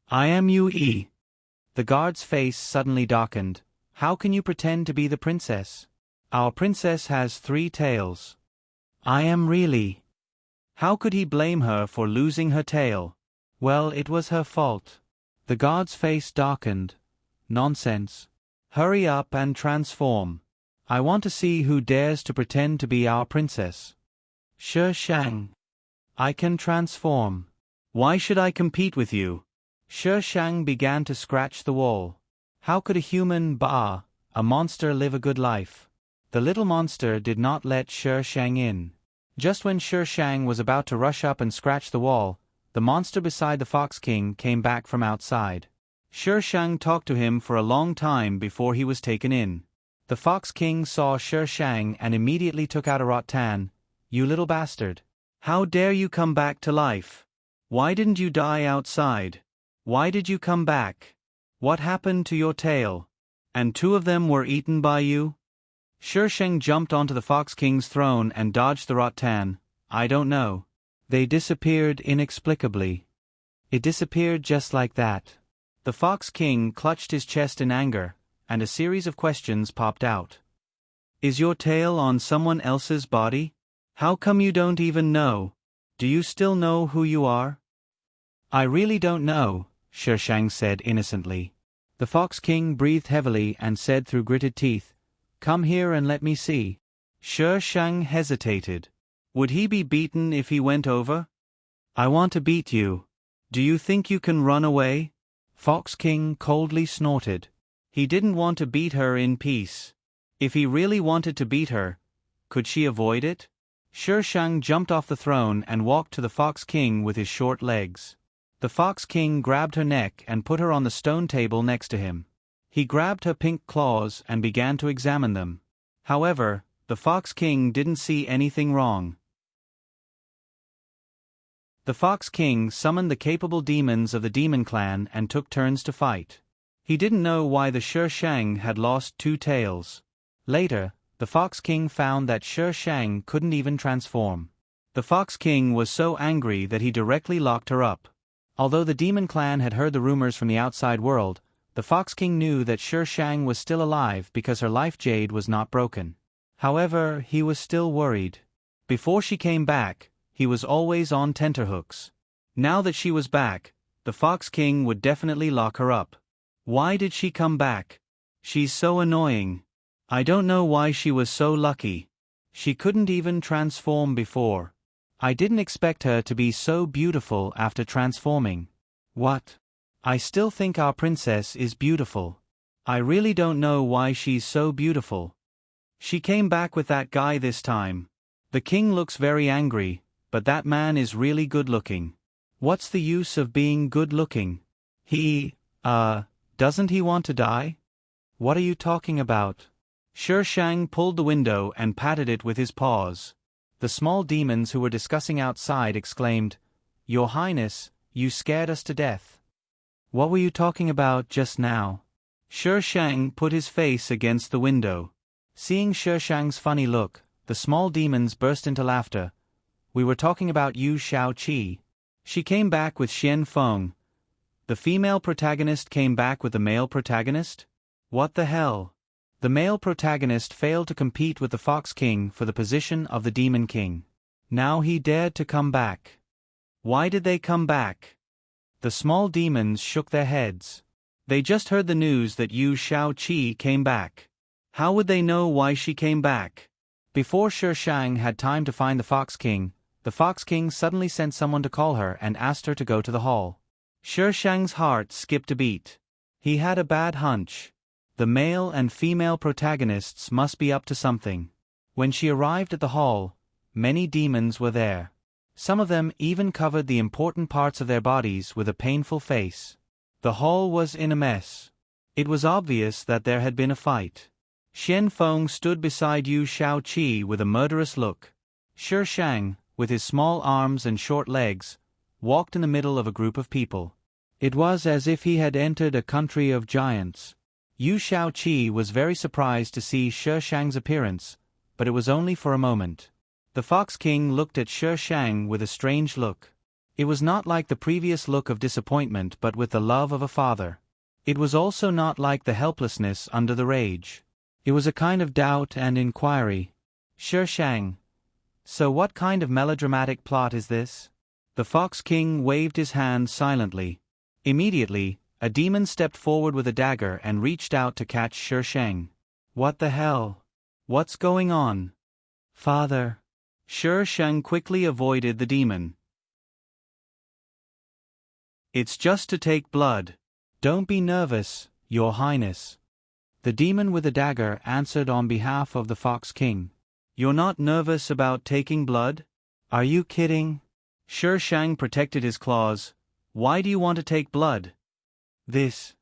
"I am Yue." The guard's face suddenly darkened. "How can you pretend to be the princess? Our princess has 3 tails." "I am really." How could he blame her for losing her tail? Well, it was her fault. The guard's face darkened. "Nonsense. Hurry up and transform. I want to see who dares to pretend to be our princess." "Shi Shang. I can transform. Why should I compete with you?" Shi Shang began to scratch the wall. How could a human, a monster, live a good life? The little monster did not let Shi Shang in. Just when Shi Shang was about to rush up and scratch the wall, the monster beside the Fox King came back from outside. Shi Shang talked to him for a long time before he was taken in. The Fox King saw Shi Shang and immediately took out a rattan. "You little bastard. How dare you come back to life? Why didn't you die outside? Why did you come back? What happened to your tail? And 2 of them were eaten by you?" Shi Shang jumped onto the Fox King's throne and dodged the rattan. "I don't know. They disappeared inexplicably." It disappeared just like that. The Fox King clutched his chest in anger, and a series of questions popped out. "Is your tail on someone else's body? How come you don't even know? Do you still know who you are?" "I really don't know," Shi Shang said innocently. The Fox King breathed heavily and said through gritted teeth, "Come here and let me see." Shi Shang hesitated. Would he be beaten if he went over? "I want to beat you. Do you think you can run away?" Fox King coldly snorted. He didn't want to beat her in peace. If he really wanted to beat her, could she avoid it? Shi Shang jumped off the throne and walked to the Fox King with his short legs. The Fox King grabbed her neck and put her on the stone table next to him. He grabbed her pink claws and began to examine them. However, the Fox King didn't see anything wrong. The Fox King summoned the capable demons of the Demon Clan and took turns to fight. He didn't know why the Shi Shang had lost 2 tails. Later, the Fox King found that Shi Shang couldn't even transform. The Fox King was so angry that he directly locked her up. Although the Demon Clan had heard the rumors from the outside world, the Fox King knew that Shi Shang was still alive because her life jade was not broken. However, he was still worried. Before she came back, he was always on tenterhooks. Now that she was back, the Fox King would definitely lock her up. Why did she come back? She's so annoying. I don't know why she was so lucky. She couldn't even transform before. I didn't expect her to be so beautiful after transforming. What? I still think our princess is beautiful. I really don't know why she's so beautiful. She came back with that guy this time. The king looks very angry, but that man is really good-looking. What's the use of being good-looking? Doesn't he want to die? What are you talking about? Shi Shang pulled the window and patted it with his paws. The small demons who were discussing outside exclaimed, "Your Highness, you scared us to death." What were you talking about just now? Shi Shang put his face against the window. Seeing Shi Shang's funny look, the small demons burst into laughter. "We were talking about Yu Shaoqi. She came back with Xian Feng. The female protagonist came back with the male protagonist? What the hell? The male protagonist failed to compete with the Fox King for the position of the Demon King. Now he dared to come back. Why did they come back?" The small demons shook their heads. They just heard the news that Yu Shaoqi came back. How would they know why she came back? before Shi Shang had time to find the Fox King suddenly sent someone to call her and asked her to go to the hall. Shi Shang's heart skipped a beat. He had a bad hunch. The male and female protagonists must be up to something. When she arrived at the hall, many demons were there. Some of them even covered the important parts of their bodies with a painful face. The hall was in a mess. It was obvious that there had been a fight. Xian Feng stood beside Yu Shaoqi with a murderous look. Shi Shang, with his small arms and short legs, walked in the middle of a group of people. It was as if he had entered a country of giants. Yu Shaoqi was very surprised to see Shi Shang's appearance, but it was only for a moment. The Fox King looked at Shi Shang with a strange look. It was not like the previous look of disappointment but with the love of a father. It was also not like the helplessness under the rage. It was a kind of doubt and inquiry. Shi Shang. So what kind of melodramatic plot is this? The Fox King waved his hand silently. Immediately, a demon stepped forward with a dagger and reached out to catch Shi Shang. What the hell? What's going on? Father. Shi Shang quickly avoided the demon. It's just to take blood. Don't be nervous, Your Highness. The demon with the dagger answered on behalf of the Fox King. You're not nervous about taking blood? Are you kidding? Shi Shang protected his claws. Why do you want to take blood? This.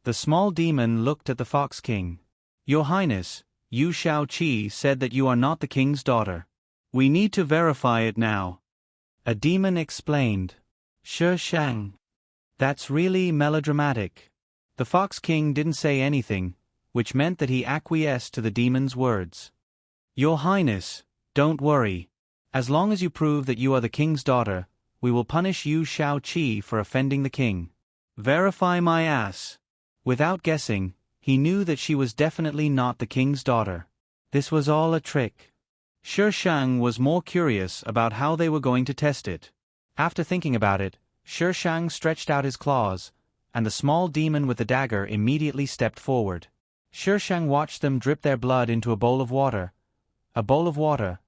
The small demon looked at the Fox King. Your Highness, Yu Shaoqi said that you are not the king's daughter. We need to verify it now. A demon explained. Shi Shang. That's really melodramatic. The Fox King didn't say anything, which meant that he acquiesced to the demon's words. Your Highness, don't worry. As long as you prove that you are the king's daughter, we will punish Yu Shaoqi for offending the king. Verify my ass. Without guessing, he knew that she was definitely not the king's daughter. This was all a trick. Shi Shang was more curious about how they were going to test it. After thinking about it, Shi Shang stretched out his claws, and the small demon with the dagger immediately stepped forward. Shi Shang watched them drip their blood into a bowl of water. A bowl of water.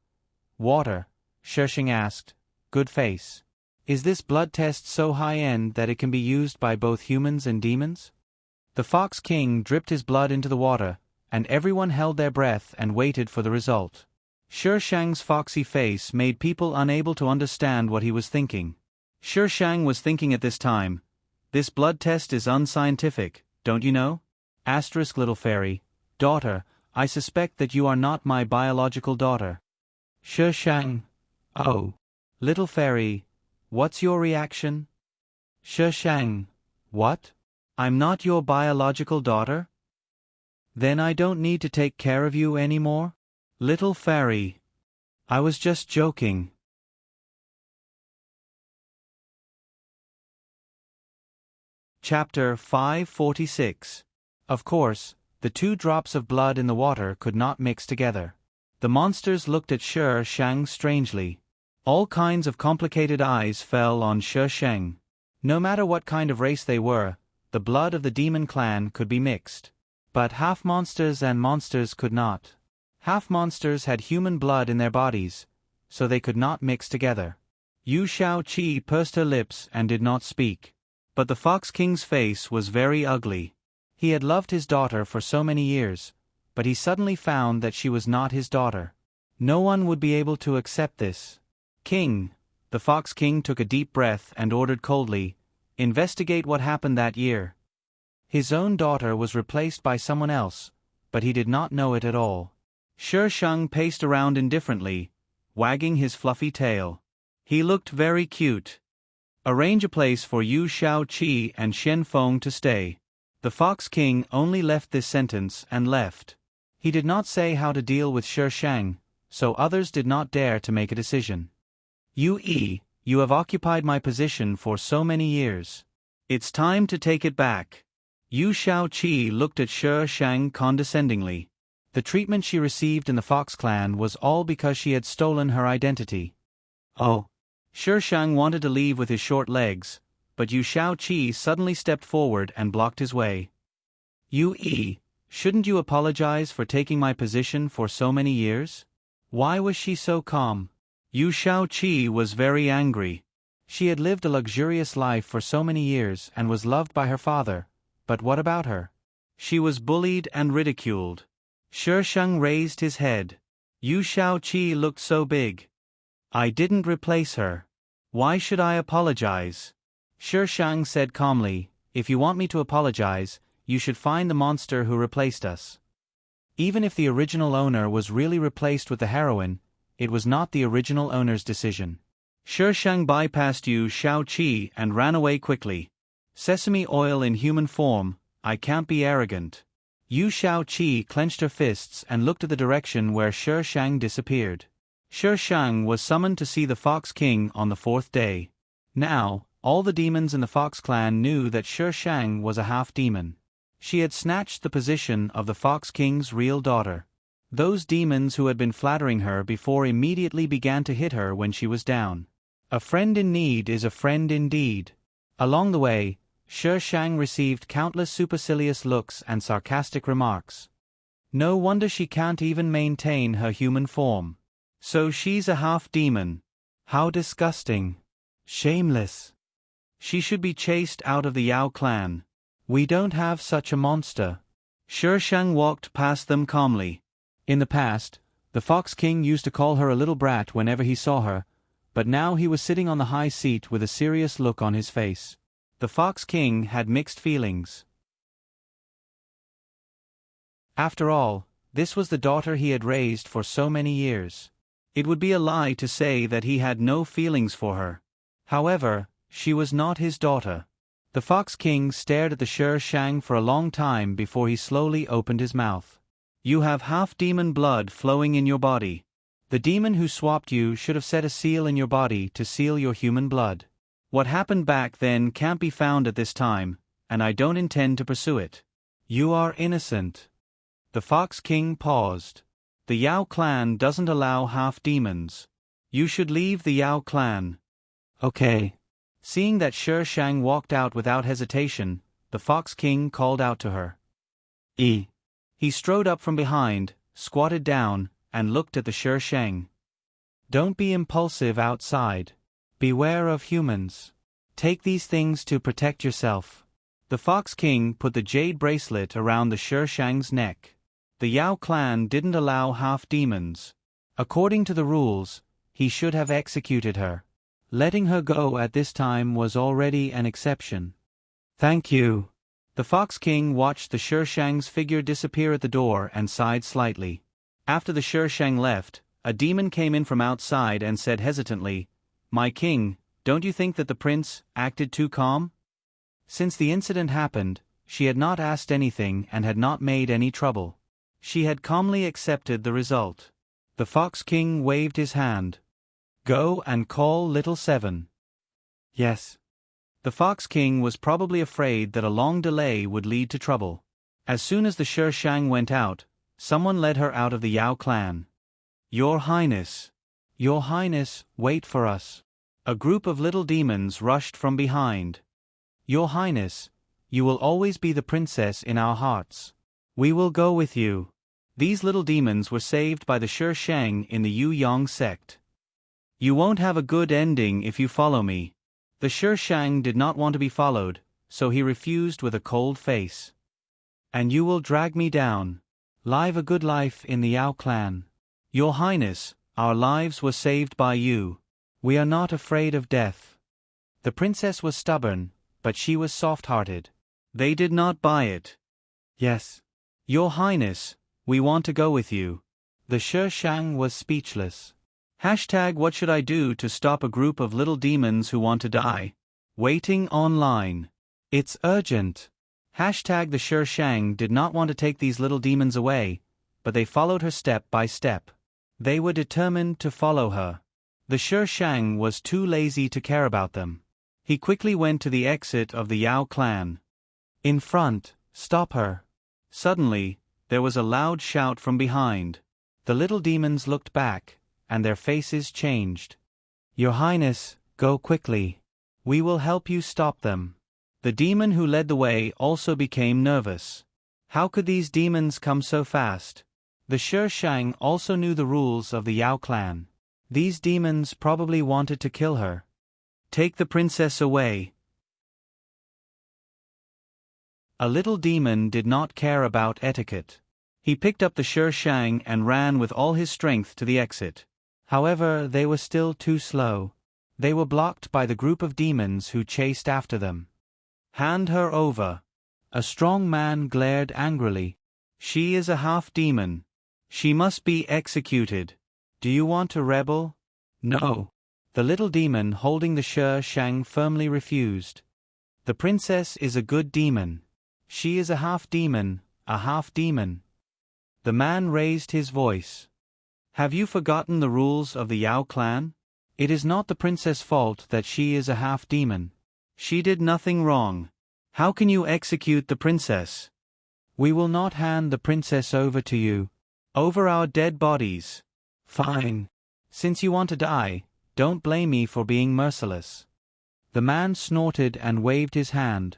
Water, Shi Shang asked. Good face. Is this blood test so high-end that it can be used by both humans and demons? The Fox King dripped his blood into the water, and everyone held their breath and waited for the result. Shi Shang's foxy face made people unable to understand what he was thinking. Shi Shang was thinking at this time, this blood test is unscientific, don't you know? Asterisk little fairy, daughter, I suspect that you are not my biological daughter. Shi Shang. Oh. Little fairy, what's your reaction? Shi Shang. What? I'm not your biological daughter? Then I don't need to take care of you anymore? Little fairy. I was just joking. Chapter 546. Of course, the 2 drops of blood in the water could not mix together. The monsters looked at Shi Shang strangely. All kinds of complicated eyes fell on Shi Shang. No matter what kind of race they were, the blood of the demon clan could be mixed. But half monsters and monsters could not. Half monsters had human blood in their bodies, so they could not mix together. Yu Shaoqi pursed her lips and did not speak. But the Fox King's face was very ugly. He had loved his daughter for so many years, but he suddenly found that she was not his daughter. No one would be able to accept this. King, the Fox King took a deep breath and ordered coldly, investigate what happened that year. His own daughter was replaced by someone else, but he did not know it at all. Shi Shang paced around indifferently, wagging his fluffy tail. He looked very cute. Arrange a place for Yu Shaoqi and Xian Feng to stay. The Fox King only left this sentence and left. He did not say how to deal with Shi Shang, so others did not dare to make a decision. You have occupied my position for so many years. It's time to take it back. Yu Shaoqi looked at Shi Shang condescendingly. The treatment she received in the Fox clan was all because she had stolen her identity. Oh. Shi Shang wanted to leave with his short legs, but Yu Shaoqi suddenly stepped forward and blocked his way. Shouldn't you apologize for taking my position for so many years? Why was she so calm? Yu Shaoqi was very angry. She had lived a luxurious life for so many years and was loved by her father, but what about her? She was bullied and ridiculed. Shi Sheng raised his head. Yu Shaoqi looked so big. I didn't replace her. Why should I apologize? Shi Sheng said calmly, if you want me to apologize, you should find the monster who replaced us. Even if the original owner was really replaced with the heroine, it was not the original owner's decision. Shi Sheng bypassed Yu Shaoqi and ran away quickly. Sesame oil in human form, I can't be arrogant. Yu Shaoqi clenched her fists and looked at the direction where Shi Sheng disappeared. Shi Sheng was summoned to see the Fox King on the 4th day. Now, all the demons in the Fox clan knew that Shi Sheng was a half-demon. She had snatched the position of the Fox King's real daughter. Those demons who had been flattering her before immediately began to hit her when she was down. A friend in need is a friend indeed. Along the way, Shi Sheng received countless supercilious looks and sarcastic remarks. No wonder she can't even maintain her human form. So she's a half-demon. How disgusting. Shameless. She should be chased out of the Yao clan. We don't have such a monster. Shi Sheng walked past them calmly. In the past, the Fox King used to call her a little brat whenever he saw her, but now he was sitting on the high seat with a serious look on his face. The Fox King had mixed feelings. After all, this was the daughter he had raised for so many years. It would be a lie to say that he had no feelings for her. However, she was not his daughter. The Fox King stared at the Shi Sheng for a long time before he slowly opened his mouth. You have half-demon blood flowing in your body. The demon who swapped you should have set a seal in your body to seal your human blood. What happened back then can't be found at this time, and I don't intend to pursue it. You are innocent. The Fox King paused. The Yao clan doesn't allow half-demons. You should leave the Yao clan. Okay. Seeing that Shi Sheng walked out without hesitation, the Fox King called out to her. He strode up from behind, squatted down, and looked at the Shi Sheng. Don't be impulsive outside. Beware of humans. Take these things to protect yourself. The Fox King put the jade bracelet around the Shi Sheng's neck. The Yao clan didn't allow half-demons. According to the rules, he should have executed her. Letting her go at this time was already an exception. Thank you. The Fox King watched the Shi Sheng's figure disappear at the door and sighed slightly. After the Shi Sheng left, a demon came in from outside and said hesitantly, My king, don't you think that the prince acted too calm? Since the incident happened, she had not asked anything and had not made any trouble. She had calmly accepted the result. The Fox King waved his hand. Go and call Little Seven. Yes. The Fox King was probably afraid that a long delay would lead to trouble. As soon as the Shi Sheng went out, someone led her out of the Yao clan. Your Highness. Your Highness, wait for us. A group of little demons rushed from behind. Your Highness, you will always be the princess in our hearts. We will go with you. These little demons were saved by the Shi Sheng in the Yu Yang sect. You won't have a good ending if you follow me. The Shi Sheng did not want to be followed, so he refused with a cold face. And you will drag me down. Live a good life in the Yao clan. Your Highness, our lives were saved by you. We are not afraid of death. The princess was stubborn, but she was soft-hearted. They did not buy it. Yes. Your Highness, we want to go with you. The Shi Sheng was speechless. What should I do to stop a group of little demons who want to die? Waiting online. It's urgent. The Shi Sheng did not want to take these little demons away, but they followed her step by step. They were determined to follow her. The Shi Sheng was too lazy to care about them. He quickly went to the exit of the Yao clan. In front, stop her. Suddenly, there was a loud shout from behind. The little demons looked back, and their faces changed. Your Highness, go quickly. We will help you stop them. The demon who led the way also became nervous. How could these demons come so fast? The Shi Shang also knew the rules of the Yao clan. These demons probably wanted to kill her. Take the princess away. A little demon did not care about etiquette. He picked up the Shi Shang and ran with all his strength to the exit. However, they were still too slow. They were blocked by the group of demons who chased after them. Hand her over. A strong man glared angrily. She is a half-demon. She must be executed. Do you want to rebel? No. The little demon holding the Shi Shang firmly refused. The princess is a good demon. She is a half-demon, a half-demon. The man raised his voice. Have you forgotten the rules of the Yao clan? It is not the princess' fault that she is a half-demon. She did nothing wrong. How can you execute the princess? We will not hand the princess over to you. Over our dead bodies. Fine. Since you want to die, don't blame me for being merciless. The man snorted and waved his hand.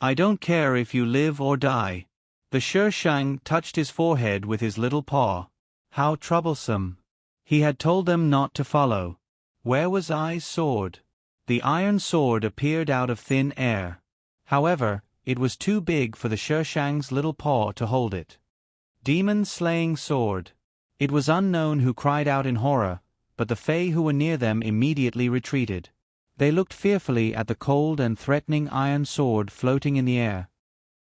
I don't care if you live or die. The Shi Shang touched his forehead with his little paw. How troublesome. He had told them not to follow. Where was Ai's sword? The iron sword appeared out of thin air. However, it was too big for the Shi Shang's little paw to hold it. Demon-slaying sword. It was unknown who cried out in horror, but the Fae who were near them immediately retreated. They looked fearfully at the cold and threatening iron sword floating in the air.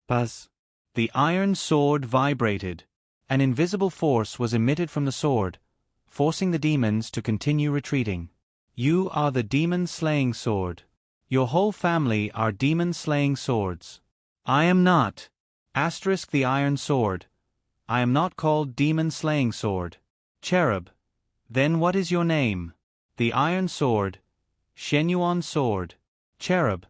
Buzz. The iron sword vibrated. An invisible force was emitted from the sword, forcing the demons to continue retreating. You are the demon-slaying sword. Your whole family are demon-slaying swords. I am not. Asterisk the iron sword. I am not called demon-slaying sword. Cherub. Then what is your name? The iron sword. Shenyuan sword. Cherub.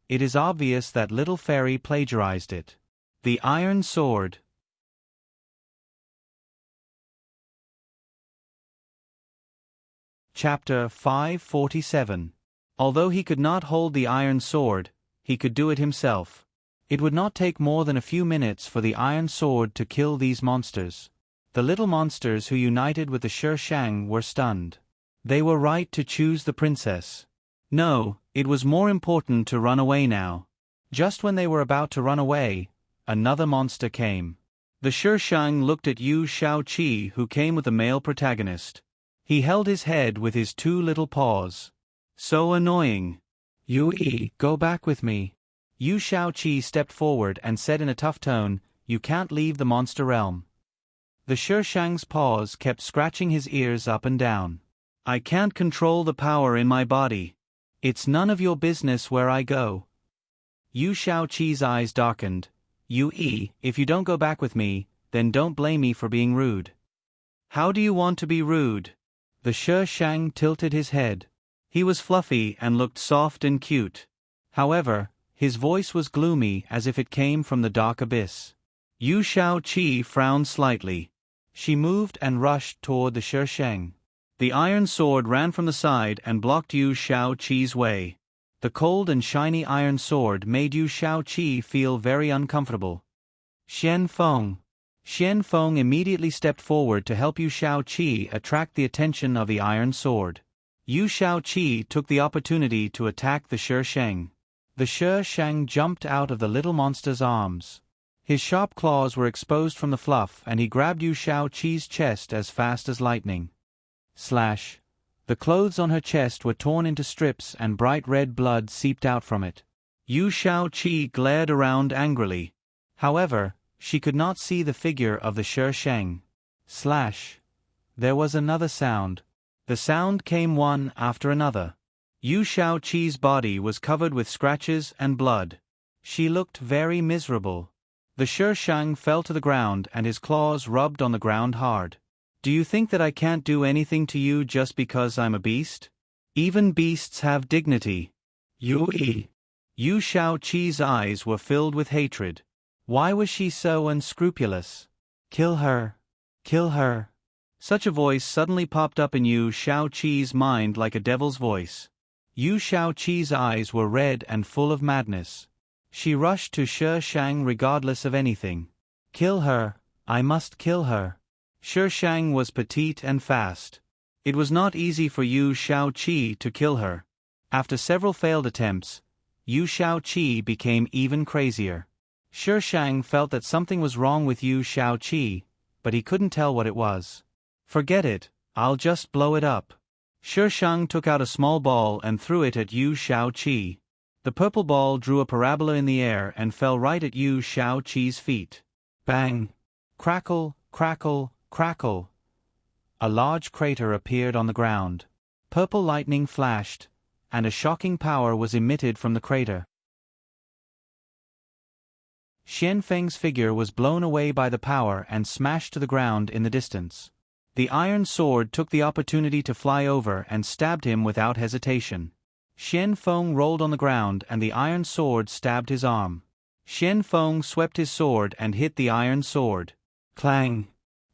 It is obvious that little fairy plagiarized it. The iron sword. Chapter 547. Although he could not hold the iron sword, he could do it himself. It would not take more than a few minutes for the iron sword to kill these monsters. The little monsters who united with the Shi Shang were stunned. They were right to choose the princess. No, it was more important to run away now. Just when they were about to run away, another monster came. The Shi Shang looked at Yu Shaoqi, who came with the male protagonist. He held his head with his two little paws. So annoying. Yui, go back with me. Yu Shaoqi stepped forward and said in a tough tone, You can't leave the monster realm. The Shi Shang's paws kept scratching his ears up and down. I can't control the power in my body. It's none of your business where I go. Yu Shaoqi's eyes darkened. Yui, if you don't go back with me, then don't blame me for being rude. How do you want to be rude? The Shi Shang tilted his head. He was fluffy and looked soft and cute. However, his voice was gloomy as if it came from the dark abyss. Yu Shaoqi frowned slightly. She moved and rushed toward the Shi Shang. The iron sword ran from the side and blocked Yu Shaoqi's way. The cold and shiny iron sword made Yu Shaoqi feel very uncomfortable. Xian Feng. Xian Feng immediately stepped forward to help Yu Shaoqi attract the attention of the iron sword. Yu Shaoqi took the opportunity to attack the Shi Shang. The Shi Shang jumped out of the little monster's arms. His sharp claws were exposed from the fluff and he grabbed Yu Shaoqi's chest as fast as lightning. Slash. The clothes on her chest were torn into strips and bright red blood seeped out from it. Yu Shaoqi glared around angrily. However, she could not see the figure of the Shi Shang. Slash. There was another sound. The sound came one after another. Yu Shaoqi's body was covered with scratches and blood. She looked very miserable. The Shi Shang fell to the ground and his claws rubbed on the ground hard. Do you think that I can't do anything to you just because I'm a beast? Even beasts have dignity. Yui. Yu Shaoqi's eyes were filled with hatred. Why was she so unscrupulous? Kill her. Kill her. Such a voice suddenly popped up in Yu Shaoqi's mind like a devil's voice. Yu Shaoqi's eyes were red and full of madness. She rushed to Shi Shang regardless of anything. Kill her. I must kill her. Shi Shang was petite and fast. It was not easy for Yu Shaoqi to kill her. After several failed attempts, Yu Shaoqi became even crazier. Shi Shang felt that something was wrong with Yu Shaoqi, but he couldn't tell what it was. Forget it, I'll just blow it up. Shi Shang took out a small ball and threw it at Yu Shaoqi. The purple ball drew a parabola in the air and fell right at Yu Shaoqi's feet. Bang! Crackle, crackle, crackle. A large crater appeared on the ground. Purple lightning flashed, and a shocking power was emitted from the crater. Xian Feng's figure was blown away by the power and smashed to the ground in the distance. The iron sword took the opportunity to fly over and stabbed him without hesitation. Xian Feng rolled on the ground and the iron sword stabbed his arm. Xian Feng swept his sword and hit the iron sword. Clang!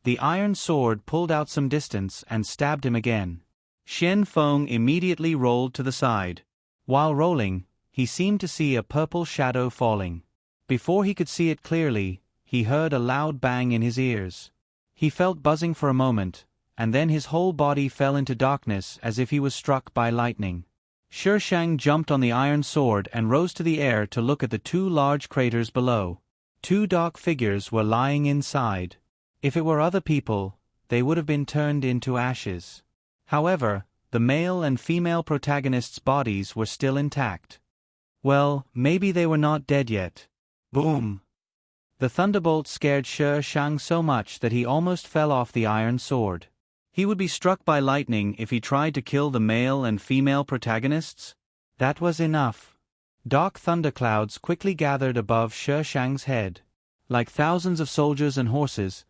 The iron sword pulled out some distance and stabbed him again. Xian Feng immediately rolled to the side. While rolling, he seemed to see a purple shadow falling. Before he could see it clearly, he heard a loud bang in his ears. He felt buzzing for a moment, and then his whole body fell into darkness as if he was struck by lightning. Shi Shang jumped on the iron sword and rose to the air to look at the two large craters below. Two dark figures were lying inside. If it were other people, they would have been turned into ashes. However, the male and female protagonists' bodies were still intact. Well, maybe they were not dead yet. Boom! The thunderbolt scared Shi Shang so much that he almost fell off the iron sword. He would be struck by lightning if he tried to kill the male and female protagonists. That was enough. Dark thunderclouds quickly gathered above Shi Shang's head. Like thousands of soldiers and horses,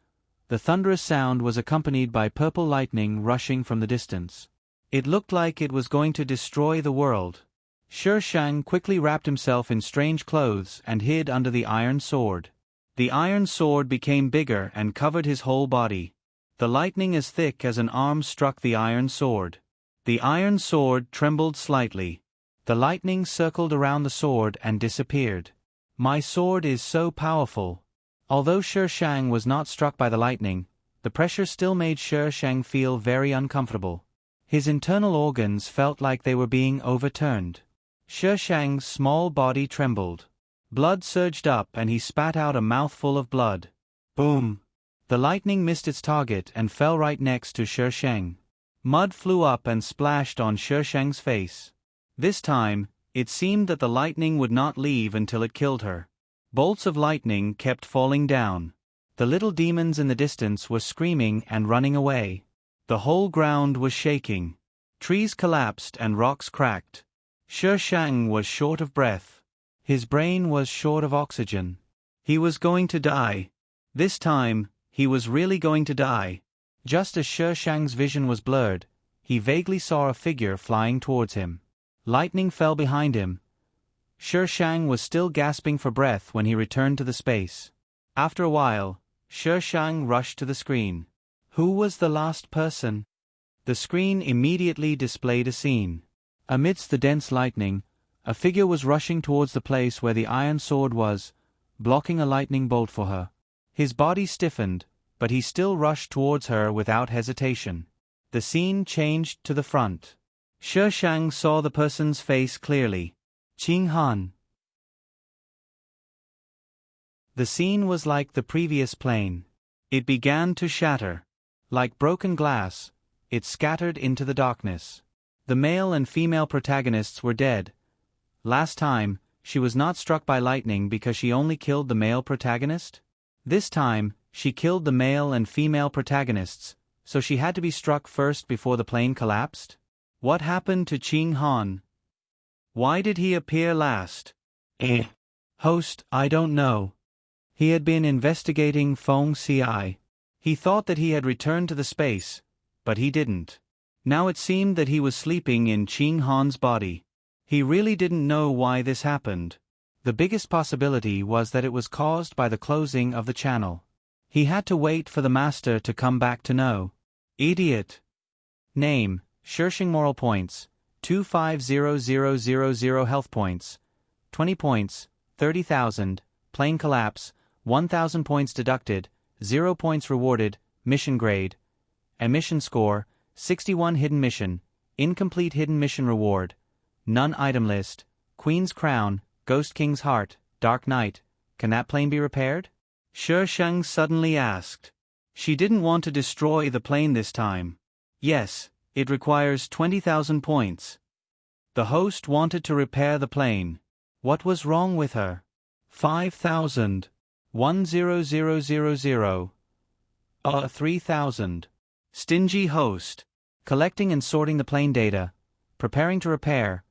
the thunderous sound was accompanied by purple lightning rushing from the distance. It looked like it was going to destroy the world. Shi Shang quickly wrapped himself in strange clothes and hid under the iron sword. The iron sword became bigger and covered his whole body. The lightning as thick as an arm struck the iron sword. The iron sword trembled slightly. The lightning circled around the sword and disappeared. My sword is so powerful. Although Shi Shang was not struck by the lightning, the pressure still made Shi Shang feel very uncomfortable. His internal organs felt like they were being overturned. Shi Shang's small body trembled. Blood surged up and he spat out a mouthful of blood. Boom! The lightning missed its target and fell right next to Shi Shang. Mud flew up and splashed on Shi Shang's face. This time, it seemed that the lightning would not leave until it killed her. Bolts of lightning kept falling down. The little demons in the distance were screaming and running away. The whole ground was shaking. Trees collapsed and rocks cracked. Shi Shang was short of breath. His brain was short of oxygen. He was going to die. This time, he was really going to die. Just as Shi Shang's vision was blurred, he vaguely saw a figure flying towards him. Lightning fell behind him. Shi Shang was still gasping for breath when he returned to the space. After a while, Shi Shang rushed to the screen. Who was the last person? The screen immediately displayed a scene. Amidst the dense lightning, a figure was rushing towards the place where the iron sword was, blocking a lightning bolt for her. His body stiffened, but he still rushed towards her without hesitation. The scene changed to the front. Shi Shang saw the person's face clearly. Qing Han. The scene was like the previous plane. It began to shatter. Like broken glass, it scattered into the darkness. The male and female protagonists were dead. Last time, she was not struck by lightning because she only killed the male protagonist. This time, she killed the male and female protagonists, so she had to be struck first before the plane collapsed. What happened to Qing Han? Why did he appear last? Host, I don't know. He had been investigating Feng Ci. He thought that he had returned to the space, but he didn't. Now it seemed that he was sleeping in Qing Han's body. He really didn't know why this happened. The biggest possibility was that it was caused by the closing of the channel. He had to wait for the master to come back to know. Idiot. Name, Shirshing Moral Points, 250000 Health Points, 20 points, 30,000, Plane Collapse, 1,000 points deducted, 0 points rewarded, mission grade, emission score, 61 hidden mission, incomplete hidden mission reward, none item list, Queen's Crown, Ghost King's Heart, Dark Knight. Can that plane be repaired? Shi Sheng suddenly asked. She didn't want to destroy the plane this time. Yes, it requires 20,000 points. The host wanted to repair the plane. What was wrong with her? 5,000. 10000. 3,000. Stingy host. Collecting and sorting the plane data. Preparing to repair.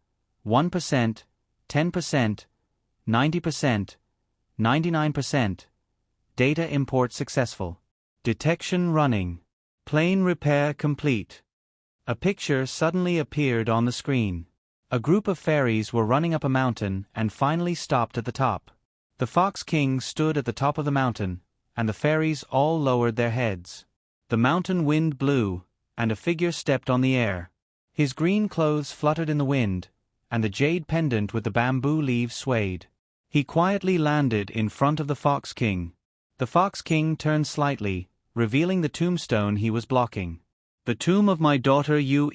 1%, 10%, 90%, 99%. Data import successful. Detection running. Plane repair complete. A picture suddenly appeared on the screen. A group of fairies were running up a mountain and finally stopped at the top. The Fox King stood at the top of the mountain, and the fairies all lowered their heads. The mountain wind blew, and a figure stepped on the air. His green clothes fluttered in the wind, and the jade pendant with the bamboo leaves swayed. He quietly landed in front of the Fox King. The Fox King turned slightly, revealing the tombstone he was blocking. The tomb of my daughter Yue.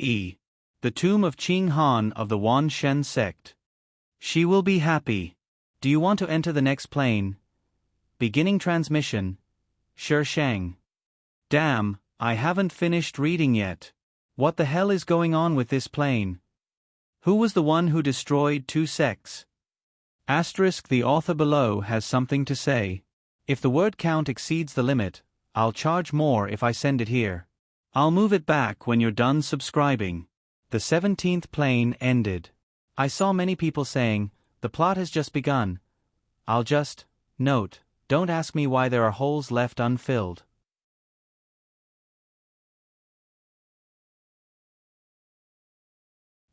The tomb of Qing Han of the Wan Shen sect. She will be happy. Do you want to enter the next plane? Beginning transmission. Shi Sheng. Damn, I haven't finished reading yet. What the hell is going on with this plane? Who was the one who destroyed 2 sects? Asterisk, the author below has something to say. If the word count exceeds the limit, I'll charge more if I send it here. I'll move it back when you're done subscribing. The 17th plane ended. I saw many people saying, the plot has just begun. I'll just note, don't ask me why there are holes left unfilled.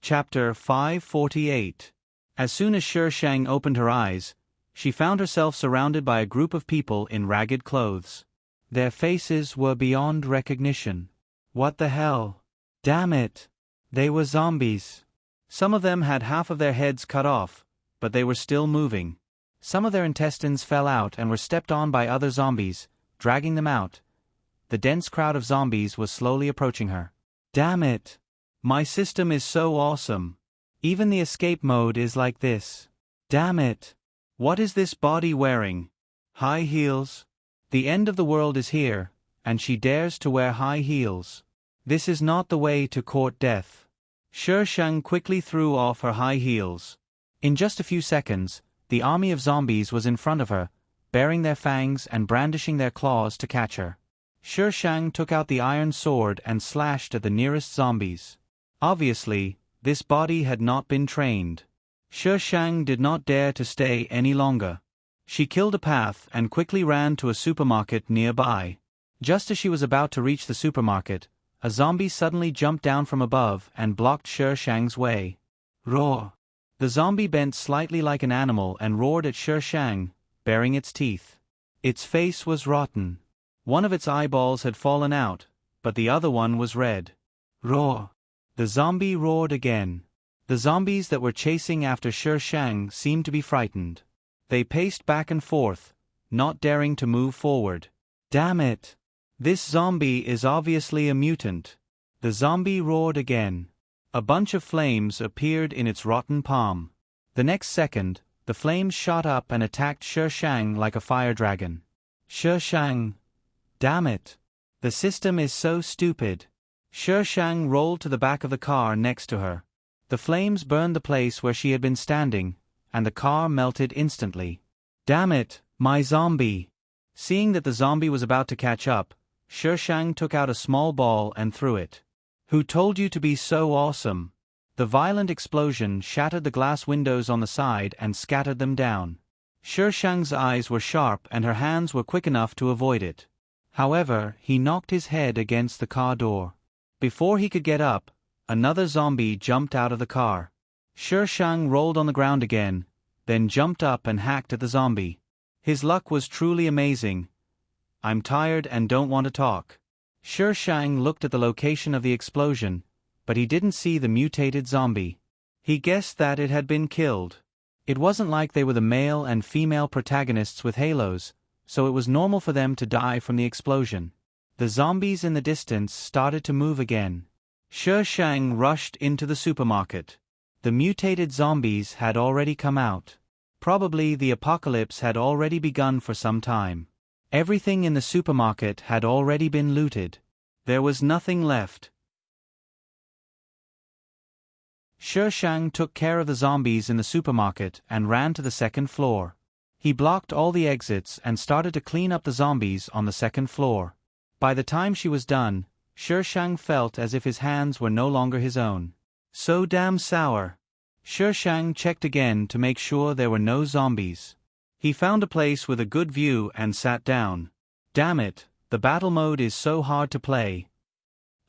Chapter 548. As soon as Shi Sheng opened her eyes, she found herself surrounded by a group of people in ragged clothes. Their faces were beyond recognition. What the hell? Damn it! They were zombies. Some of them had half of their heads cut off, but they were still moving. Some of their intestines fell out and were stepped on by other zombies, dragging them out. The dense crowd of zombies was slowly approaching her. Damn it! My system is so awesome. Even the escape mode is like this. Damn it! What is this body wearing? High heels? The end of the world is here, and she dares to wear high heels. This is not the way to court death. Shi Sheng quickly threw off her high heels. In just a few seconds, the army of zombies was in front of her, baring their fangs and brandishing their claws to catch her. Shi Sheng took out the iron sword and slashed at the nearest zombies. Obviously, this body had not been trained. Shi Sheng did not dare to stay any longer. She killed a path and quickly ran to a supermarket nearby. Just as she was about to reach the supermarket, a zombie suddenly jumped down from above and blocked Shi Sheng's way. Roar! The zombie bent slightly like an animal and roared at Shi Sheng, baring its teeth. Its face was rotten. One of its eyeballs had fallen out, but the other one was red. Roar! The zombie roared again. The zombies that were chasing after Shi Sheng seemed to be frightened. They paced back and forth, not daring to move forward. Damn it! This zombie is obviously a mutant. The zombie roared again. A bunch of flames appeared in its rotten palm. The next second, the flames shot up and attacked Shi Sheng like a fire dragon. Shi Sheng! Damn it! The system is so stupid. Shi Sheng rolled to the back of the car next to her. The flames burned the place where she had been standing, and the car melted instantly. Damn it, my zombie! Seeing that the zombie was about to catch up, Shi Sheng took out a small ball and threw it. Who told you to be so awesome? The violent explosion shattered the glass windows on the side and scattered them down. Shi Sheng's eyes were sharp and her hands were quick enough to avoid it. However, he knocked his head against the car door. Before he could get up, another zombie jumped out of the car. Shi Sheng rolled on the ground again, then jumped up and hacked at the zombie. His luck was truly amazing. I'm tired and don't want to talk. Shi Sheng looked at the location of the explosion, but he didn't see the mutated zombie. He guessed that it had been killed. It wasn't like they were the male and female protagonists with halos, so it was normal for them to die from the explosion. The zombies in the distance started to move again. Shi Shang rushed into the supermarket. The mutated zombies had already come out. Probably the apocalypse had already begun for some time. Everything in the supermarket had already been looted. There was nothing left. Shi Shang took care of the zombies in the supermarket and ran to the second floor. He blocked all the exits and started to clean up the zombies on the second floor. By the time she was done, Shi Shang felt as if his hands were no longer his own. So damn sour. Shi Shang checked again to make sure there were no zombies. He found a place with a good view and sat down. Damn it, the battle mode is so hard to play.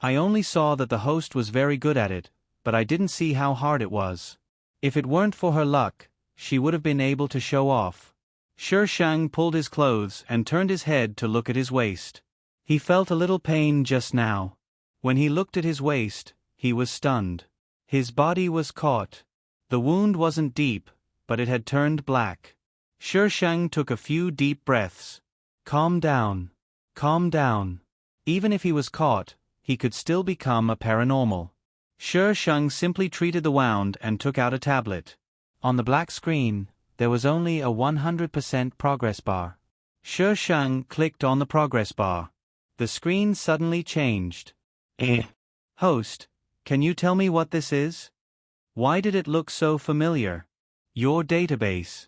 I only saw that the host was very good at it, but I didn't see how hard it was. If it weren't for her luck, she would have been able to show off. Shi Shang pulled his clothes and turned his head to look at his waist. He felt a little pain just now. When he looked at his waist, he was stunned. His body was caught. The wound wasn't deep, but it had turned black. Shi Shang took a few deep breaths. Calm down. Calm down. Even if he was caught, he could still become a paranormal. Shi Shang simply treated the wound and took out a tablet. On the black screen, there was only a 100% progress bar. Shi Shang clicked on the progress bar. The screen suddenly changed. Host, can you tell me what this is? Why did it look so familiar? Your database.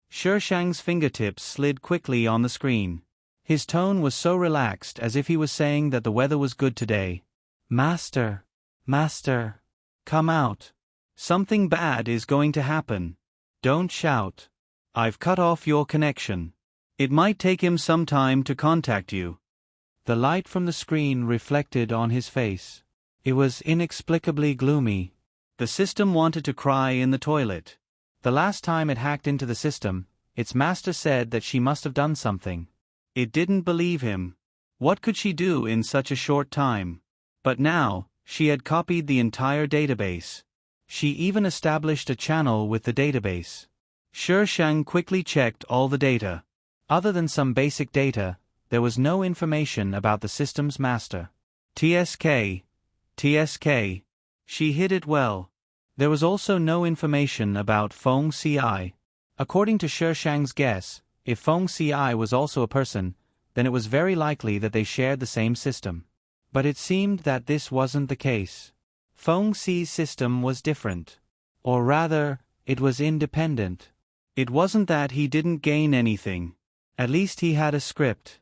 Shi Shang's fingertips slid quickly on the screen. His tone was so relaxed as if he was saying that the weather was good today. Master. Master. Come out. Something bad is going to happen. Don't shout. I've cut off your connection. It might take him some time to contact you. The light from the screen reflected on his face. It was inexplicably gloomy. The system wanted to cry in the toilet. The last time it hacked into the system, its master said that she must have done something. It didn't believe him. What could she do in such a short time? But now, she had copied the entire database. She even established a channel with the database. Shi Shang quickly checked all the data. Other than some basic data, there was no information about the system's master. TSK. TSK. She hid it well. There was also no information about Feng Ci. According to Shi Shang's guess, if Feng Ci was also a person, then it was very likely that they shared the same system. But it seemed that this wasn't the case. Feng Ci's system was different. Or rather, it was independent. It wasn't that he didn't gain anything. At least he had a script.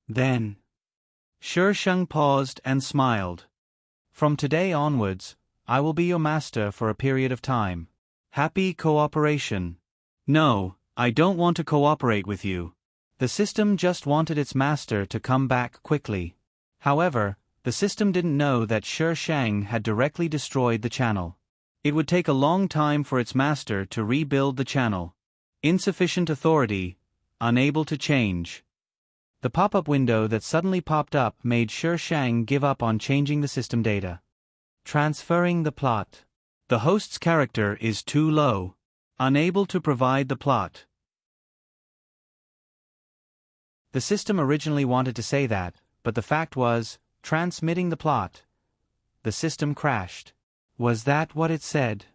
Then, Shi Shang paused and smiled. From today onwards, I will be your master for a period of time. Happy cooperation. No, I don't want to cooperate with you. The system just wanted its master to come back quickly. However, the system didn't know that Shi Shang had directly destroyed the channel. It would take a long time for its master to rebuild the channel. Insufficient authority, unable to change. The pop-up window that suddenly popped up made Shi Shang give up on changing the system data. Transferring the plot. The host's character is too low. Unable to provide the plot. The system originally wanted to say that, but the fact was, transmitting the plot. The system crashed. Was that what it said?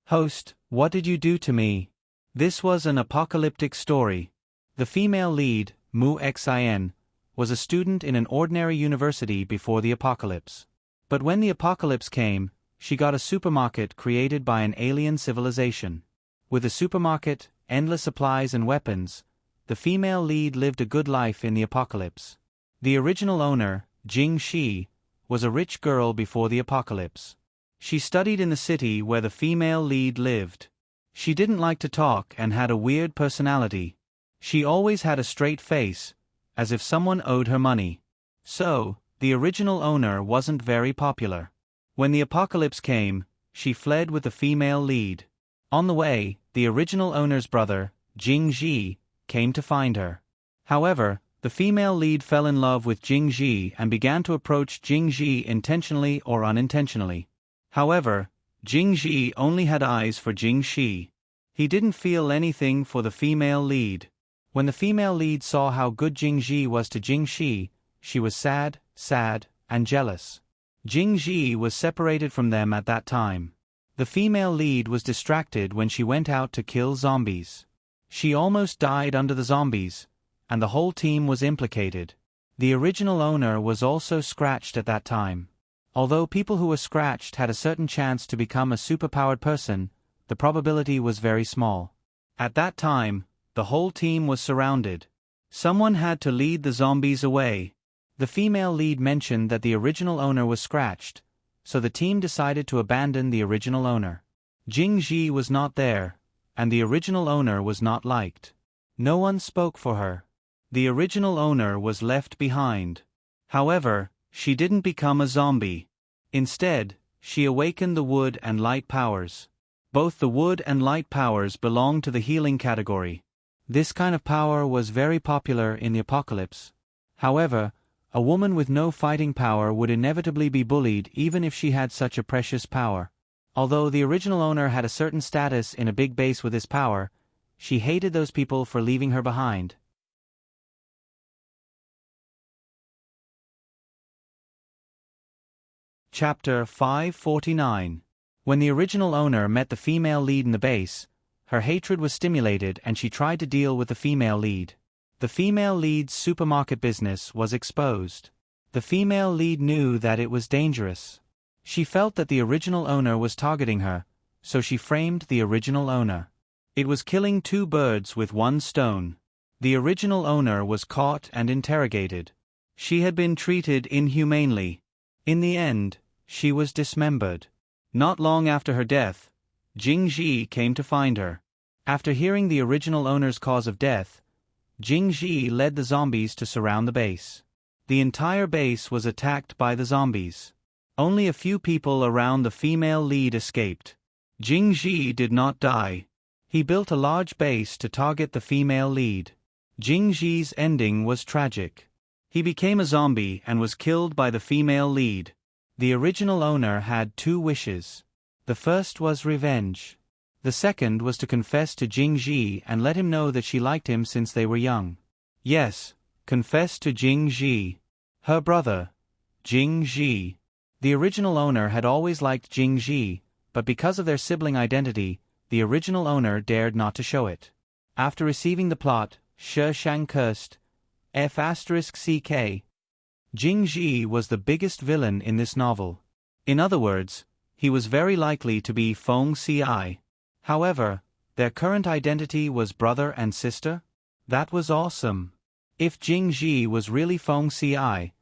Host, what did you do to me? This was an apocalyptic story. The female lead, Mu Xin, was a student in an ordinary university before the apocalypse. But when the apocalypse came, she got a supermarket created by an alien civilization. With a supermarket, endless supplies and weapons, the female lead lived a good life in the apocalypse. The original owner, Jing Shi, was a rich girl before the apocalypse. She studied in the city where the female lead lived. She didn't like to talk and had a weird personality. She always had a straight face, as if someone owed her money. So, the original owner wasn't very popular. When the apocalypse came, she fled with the female lead. On the way, the original owner's brother, Jing Ji, came to find her. However, the female lead fell in love with Jing Ji and began to approach Jing Ji intentionally or unintentionally. However, Jing Ji only had eyes for Jing Shi. He didn't feel anything for the female lead. When the female lead saw how good Jing Ji was to Jing Shi, she was sad sad, and jealous. Jing Ji was separated from them at that time. The female lead was distracted when she went out to kill zombies. She almost died under the zombies, and the whole team was implicated. The original owner was also scratched at that time. Although people who were scratched had a certain chance to become a superpowered person, the probability was very small. At that time, the whole team was surrounded. Someone had to lead the zombies away. The female lead mentioned that the original owner was scratched, so the team decided to abandon the original owner. Jing Ji was not there, and the original owner was not liked. No one spoke for her. The original owner was left behind. However, she didn't become a zombie. Instead, she awakened the wood and light powers. Both the wood and light powers belong to the healing category. This kind of power was very popular in the apocalypse. However, a woman with no fighting power would inevitably be bullied even if she had such a precious power. Although the original owner had a certain status in a big base with his power, she hated those people for leaving her behind. Chapter 549. When the original owner met the female lead in the base, her hatred was stimulated and she tried to deal with the female lead. The female lead's supermarket business was exposed. The female lead knew that it was dangerous. She felt that the original owner was targeting her, so she framed the original owner. It was killing two birds with one stone. The original owner was caught and interrogated. She had been treated inhumanely. In the end, she was dismembered. Not long after her death, Jing Ji came to find her. After hearing the original owner's cause of death, Jing Ji led the zombies to surround the base. The entire base was attacked by the zombies. Only a few people around the female lead escaped. Jing Ji did not die. He built a large base to target the female lead. Jing Ji's ending was tragic. He became a zombie and was killed by the female lead. The original owner had two wishes. The first was revenge. The second was to confess to Jing Ji and let him know that she liked him since they were young. Yes, confess to Jing Ji. Her brother, Jing Ji. The original owner had always liked Jing Ji, but because of their sibling identity, the original owner dared not to show it. After receiving the plot, Shi Shang cursed, F***ck. Jing Ji was the biggest villain in this novel. In other words, he was very likely to be Feng Ci. However, their current identity was brother and sister? That was awesome. If Jing Ji was really Feng Ci,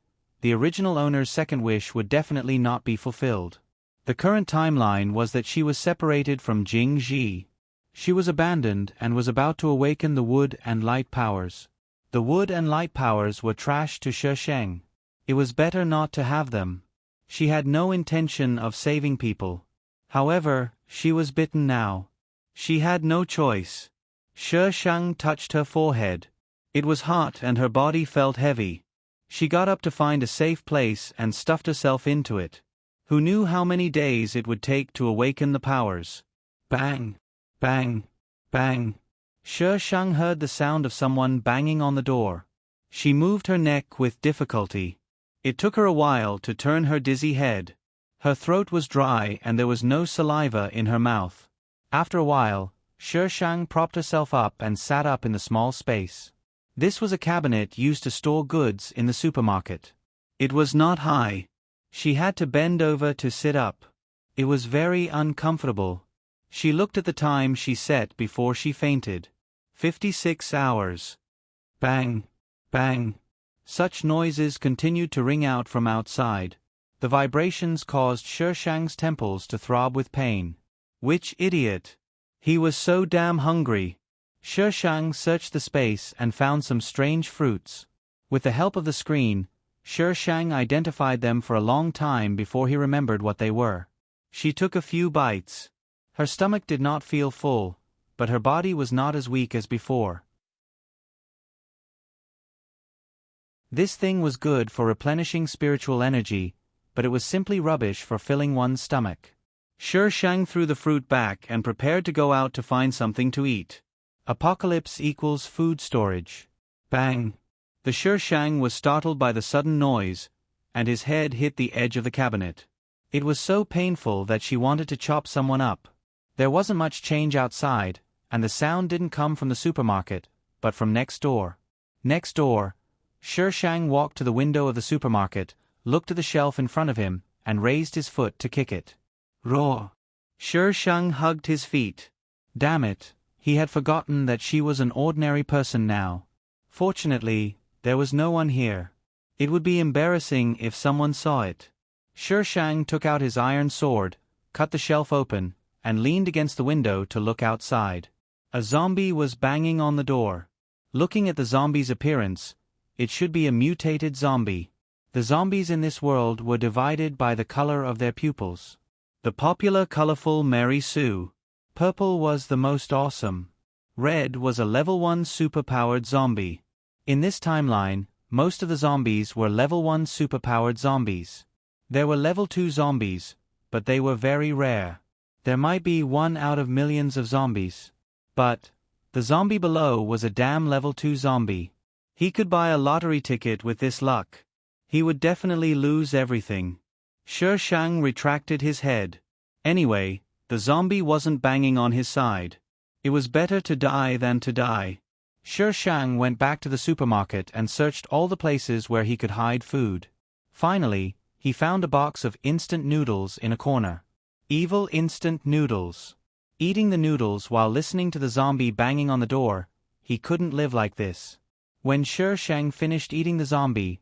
the original owner's second wish would definitely not be fulfilled. The current timeline was that she was separated from Jing Ji. She was abandoned and was about to awaken the wood and light powers. The wood and light powers were trash to Shi Shang. It was better not to have them. She had no intention of saving people. However, she was bitten now. She had no choice. Shi Shang touched her forehead. It was hot and her body felt heavy. She got up to find a safe place and stuffed herself into it. Who knew how many days it would take to awaken the powers? Bang! Bang! Bang! Shi Shang heard the sound of someone banging on the door. She moved her neck with difficulty. It took her a while to turn her dizzy head. Her throat was dry and there was no saliva in her mouth. After a while, Shi Shang propped herself up and sat up in the small space. This was a cabinet used to store goods in the supermarket. It was not high. She had to bend over to sit up. It was very uncomfortable. She looked at the time she set before she fainted. 56 hours. Bang! Bang! Such noises continued to ring out from outside. The vibrations caused Shi Shang's temples to throb with pain. Which idiot! He was so damn hungry. Shi Shang searched the space and found some strange fruits. With the help of the screen, Shi Shang identified them for a long time before he remembered what they were. She took a few bites. Her stomach did not feel full, but her body was not as weak as before. This thing was good for replenishing spiritual energy, but it was simply rubbish for filling one's stomach. Shi Shang threw the fruit back and prepared to go out to find something to eat. Apocalypse equals food storage. Bang! The Shi Shang was startled by the sudden noise, and his head hit the edge of the cabinet. It was so painful that she wanted to chop someone up. There wasn't much change outside, and the sound didn't come from the supermarket, but from next door. Next door, Shang walked to the window of the supermarket, looked at the shelf in front of him, and raised his foot to kick it. Roar! Shang hugged his feet. Damn it, he had forgotten that she was an ordinary person now. Fortunately, there was no one here. It would be embarrassing if someone saw it. Shang took out his iron sword, cut the shelf open, and leaned against the window to look outside. A zombie was banging on the door. Looking at the zombie's appearance, it should be a mutated zombie. The zombies in this world were divided by the color of their pupils. The popular colorful Mary Sue. Purple was the most awesome. Red was a level 1 superpowered zombie. In this timeline, most of the zombies were level 1 superpowered zombies. There were level 2 zombies, but they were very rare. There might be one out of millions of zombies. But the zombie below was a damn level 2 zombie. He could buy a lottery ticket with this luck. He would definitely lose everything. Shang retracted his head. Anyway, the zombie wasn't banging on his side. It was better to die than to die. Shang went back to the supermarket and searched all the places where he could hide food. Finally, he found a box of instant noodles in a corner. Evil instant noodles. Eating the noodles while listening to the zombie banging on the door, he couldn't live like this. When Shang finished eating the zombie,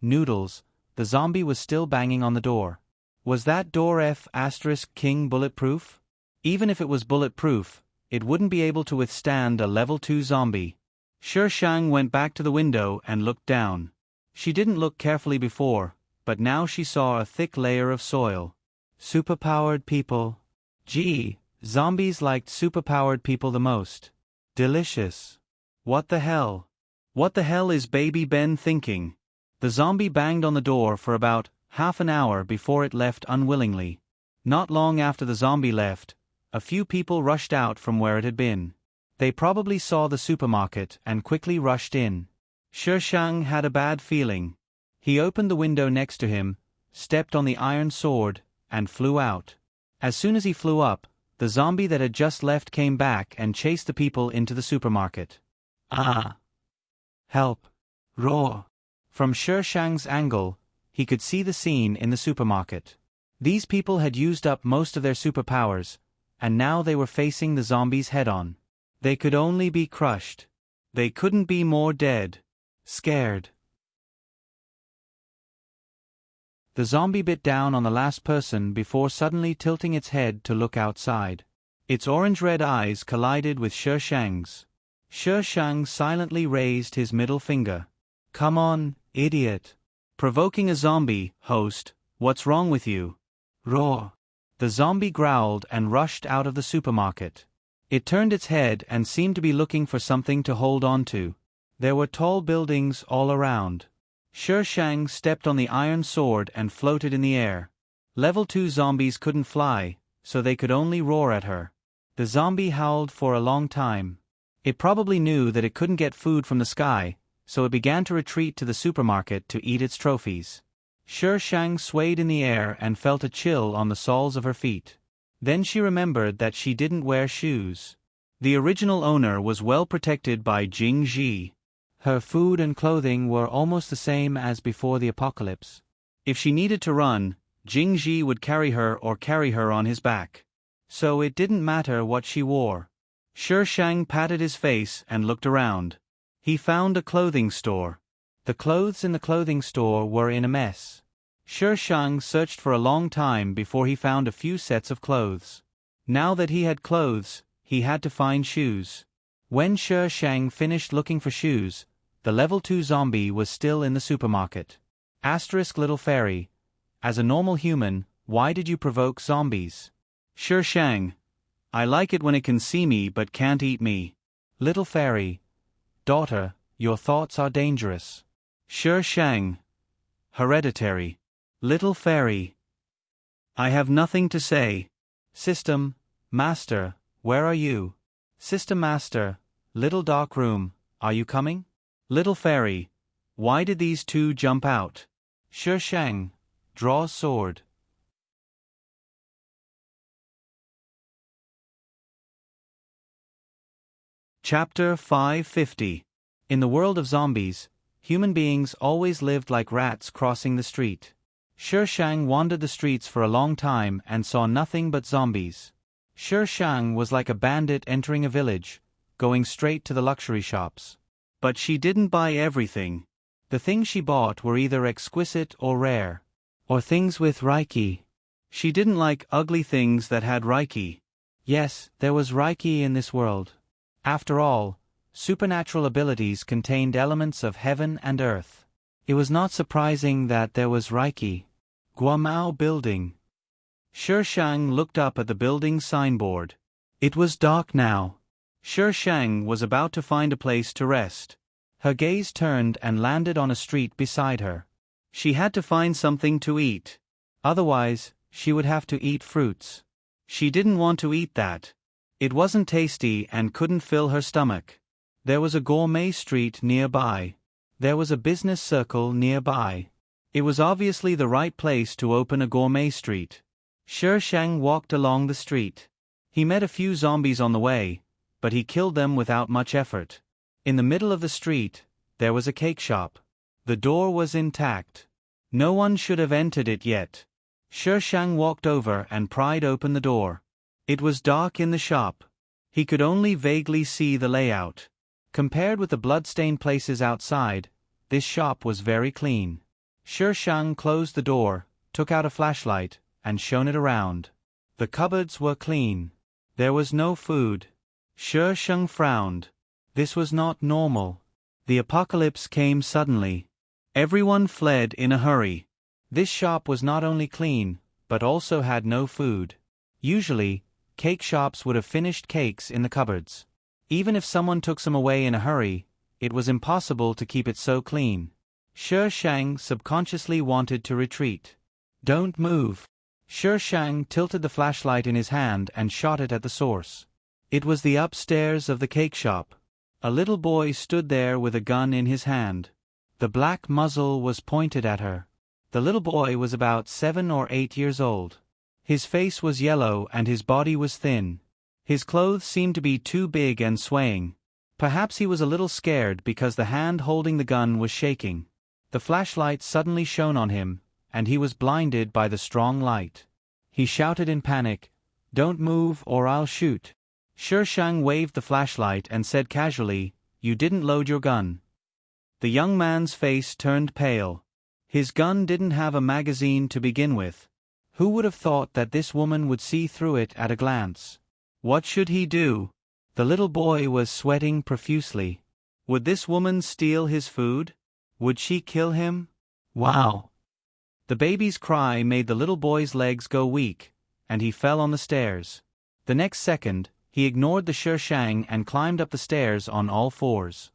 noodles, the zombie was still banging on the door. Was that door F*King bulletproof? Even if it was bulletproof, it wouldn't be able to withstand a level 2 zombie. Shang went back to the window and looked down. She didn't look carefully before, but now she saw a thick layer of soil. Superpowered people. Gee, zombies liked superpowered people the most. Delicious. What the hell? What the hell is Baby Ben thinking? The zombie banged on the door for about half an hour before it left unwillingly. Not long after the zombie left, a few people rushed out from where it had been. They probably saw the supermarket and quickly rushed in. Shang had a bad feeling. He opened the window next to him, stepped on the iron sword, and flew out. As soon as he flew up, the zombie that had just left came back and chased the people into the supermarket. Ah! Help! Roar! From Shang's angle, he could see the scene in the supermarket. These people had used up most of their superpowers, and now they were facing the zombies head-on. They could only be crushed. They couldn't be more dead. Scared. The zombie bit down on the last person before suddenly tilting its head to look outside. Its orange-red eyes collided with Shang's. Shang silently raised his middle finger. Come on, idiot. Provoking a zombie, host, what's wrong with you? Roar. The zombie growled and rushed out of the supermarket. It turned its head and seemed to be looking for something to hold on to. There were tall buildings all around. Shang stepped on the iron sword and floated in the air. Level 2 zombies couldn't fly, so they could only roar at her. The zombie howled for a long time. It probably knew that it couldn't get food from the sky, so it began to retreat to the supermarket to eat its trophies. Shang swayed in the air and felt a chill on the soles of her feet. Then she remembered that she didn't wear shoes. The original owner was well protected by Jing Ji. Her food and clothing were almost the same as before the apocalypse. If she needed to run, Jing Ji would carry her or carry her on his back. So it didn't matter what she wore. Shang patted his face and looked around. He found a clothing store. The clothes in the clothing store were in a mess. Shang searched for a long time before he found a few sets of clothes. Now that he had clothes, he had to find shoes. When Shang finished looking for shoes, the level 2 zombie was still in the supermarket. Little fairy. As a normal human, why did you provoke zombies? Shang. I like it when it can see me but can't eat me. Little fairy. Daughter, your thoughts are dangerous. Shang. Hereditary. Little fairy. I have nothing to say. System Master, where are you? System Master, little dark room, are you coming? Little fairy. Why did these two jump out? Shi Shang, draw sword. Chapter 550. In the world of zombies, human beings always lived like rats crossing the street. Shi Shang wandered the streets for a long time and saw nothing but zombies. Shi Shang was like a bandit entering a village, going straight to the luxury shops. But she didn't buy everything. The things she bought were either exquisite or rare, or things with Reiki. She didn't like ugly things that had Reiki. Yes, there was Reiki in this world. After all, supernatural abilities contained elements of heaven and earth. It was not surprising that there was Reiki. Guamao Building. Shi Shang looked up at the building's signboard. It was dark now. Shi Shang was about to find a place to rest. Her gaze turned and landed on a street beside her. She had to find something to eat. Otherwise, she would have to eat fruits. She didn't want to eat that. It wasn't tasty and couldn't fill her stomach. There was a gourmet street nearby. There was a business circle nearby. It was obviously the right place to open a gourmet street. Shi Shang walked along the street. He met a few zombies on the way, but he killed them without much effort. In the middle of the street, there was a cake shop. The door was intact. No one should have entered it yet. Shi Shang walked over and pried open the door. It was dark in the shop. He could only vaguely see the layout. Compared with the blood-stained places outside, this shop was very clean. Shi Shang closed the door, took out a flashlight, and shone it around. The cupboards were clean. There was no food. Shi Shang frowned. This was not normal. The apocalypse came suddenly. Everyone fled in a hurry. This shop was not only clean, but also had no food. Usually, cake shops would have finished cakes in the cupboards. Even if someone took some away in a hurry, it was impossible to keep it so clean. Shi Shang subconsciously wanted to retreat. Don't move. Shi Shang tilted the flashlight in his hand and shot it at the source. It was the upstairs of the cake shop. A little boy stood there with a gun in his hand. The black muzzle was pointed at her. The little boy was about 7 or 8 years old. His face was yellow and his body was thin. His clothes seemed to be too big and swaying. Perhaps he was a little scared because the hand holding the gun was shaking. The flashlight suddenly shone on him, and he was blinded by the strong light. He shouted in panic, "Don't move or I'll shoot." Shi Shang waved the flashlight and said casually, "You didn't load your gun." The young man's face turned pale. His gun didn't have a magazine to begin with. Who would have thought that this woman would see through it at a glance? What should he do? The little boy was sweating profusely. Would this woman steal his food? Would she kill him? Wow! The baby's cry made the little boy's legs go weak, and he fell on the stairs. The next second, he ignored the Shi Shang and climbed up the stairs on all fours.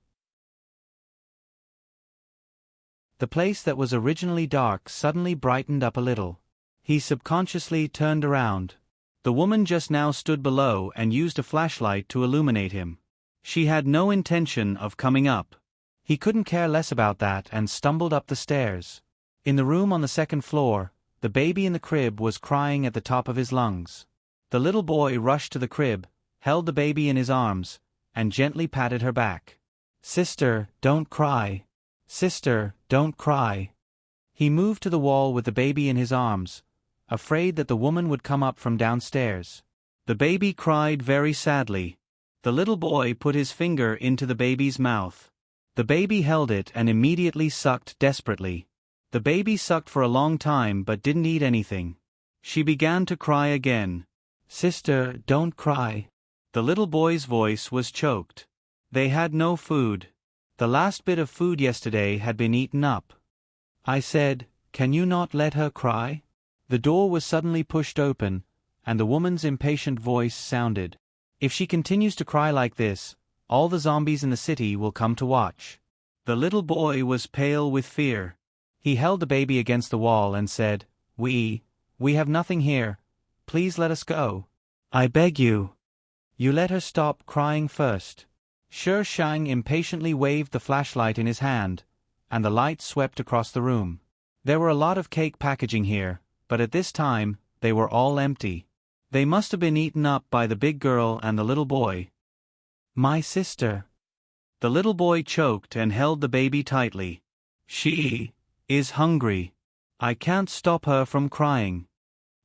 The place that was originally dark suddenly brightened up a little. He subconsciously turned around. The woman just now stood below and used a flashlight to illuminate him. She had no intention of coming up. He couldn't care less about that and stumbled up the stairs. In the room on the second floor, the baby in the crib was crying at the top of his lungs. The little boy rushed to the crib, held the baby in his arms, and gently patted her back. "Sister, don't cry. Sister, don't cry." He moved to the wall with the baby in his arms, afraid that the woman would come up from downstairs. The baby cried very sadly. The little boy put his finger into the baby's mouth. The baby held it and immediately sucked desperately. The baby sucked for a long time but didn't eat anything. She began to cry again. "Sister, don't cry." The little boy's voice was choked. They had no food. The last bit of food yesterday had been eaten up. I said, "Can you not let her cry?" The door was suddenly pushed open, and the woman's impatient voice sounded. "If she continues to cry like this, all the zombies in the city will come to watch." The little boy was pale with fear. He held the baby against the wall and said, We have nothing here. Please let us go. I beg you." "You let her stop crying first." Shi Shang impatiently waved the flashlight in his hand, and the light swept across the room. There were a lot of cake packaging here, but at this time, they were all empty. They must have been eaten up by the big girl and the little boy. My sister. The little boy choked and held the baby tightly. She is hungry. I can't stop her from crying.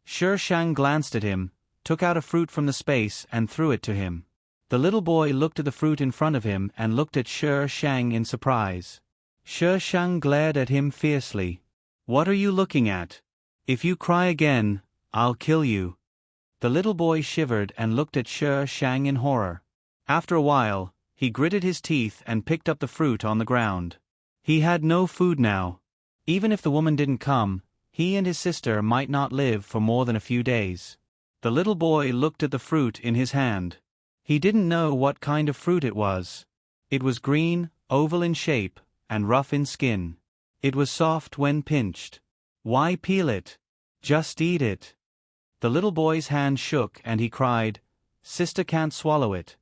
Shi Shang glanced at him, took out a fruit from the space and threw it to him. The little boy looked at the fruit in front of him and looked at Shi Shang in surprise. Shi Shang glared at him fiercely. What are you looking at? If you cry again, I'll kill you. The little boy shivered and looked at Shi Shang in horror. After a while, he gritted his teeth and picked up the fruit on the ground. He had no food now. Even if the woman didn't come, he and his sister might not live for more than a few days. The little boy looked at the fruit in his hand. He didn't know what kind of fruit it was. It was green, oval in shape, and rough in skin. It was soft when pinched. Why peel it? Just eat it. The little boy's hand shook and he cried, Sister can't swallow it.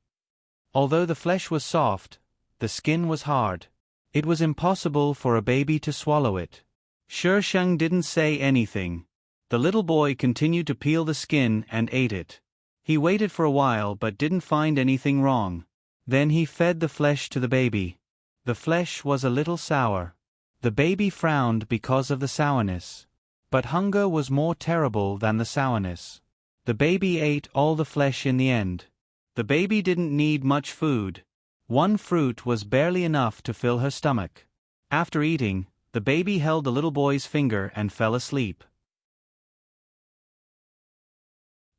Although the flesh was soft, the skin was hard. It was impossible for a baby to swallow it. Shi Shang didn't say anything. The little boy continued to peel the skin and ate it. He waited for a while but didn't find anything wrong. Then he fed the flesh to the baby. The flesh was a little sour. The baby frowned because of the sourness. But hunger was more terrible than the sourness. The baby ate all the flesh in the end. The baby didn't need much food. One fruit was barely enough to fill her stomach. After eating, the baby held the little boy's finger and fell asleep.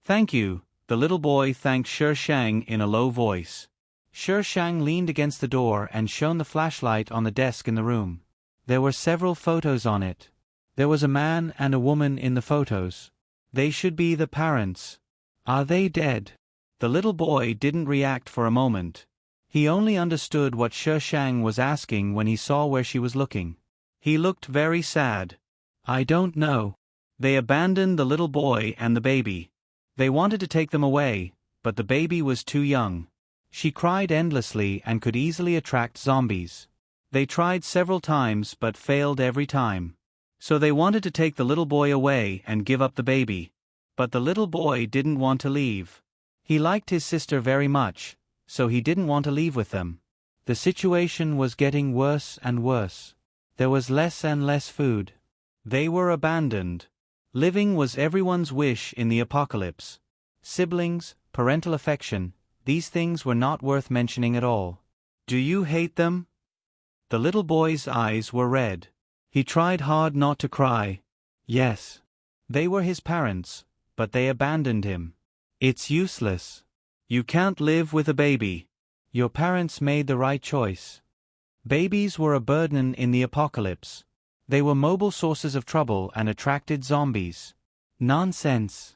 Thank you, the little boy thanked Shi Shang in a low voice. Shi Shang leaned against the door and shone the flashlight on the desk in the room. There were several photos on it. There was a man and a woman in the photos. They should be the parents. Are they dead? The little boy didn't react for a moment. He only understood what Shi Shang was asking when he saw where she was looking. He looked very sad. I don't know. They abandoned the little boy and the baby. They wanted to take them away, but the baby was too young. She cried endlessly and could easily attract zombies. They tried several times but failed every time. So they wanted to take the little boy away and give up the baby. But the little boy didn't want to leave. He liked his sister very much, so he didn't want to leave with them. The situation was getting worse and worse. There was less and less food. They were abandoned. Living was everyone's wish in the apocalypse. Siblings, parental affection, these things were not worth mentioning at all. Do you hate them? The little boy's eyes were red. He tried hard not to cry. Yes. They were his parents, but they abandoned him. It's useless. You can't live with a baby. Your parents made the right choice. Babies were a burden in the apocalypse. They were mobile sources of trouble and attracted zombies. Nonsense.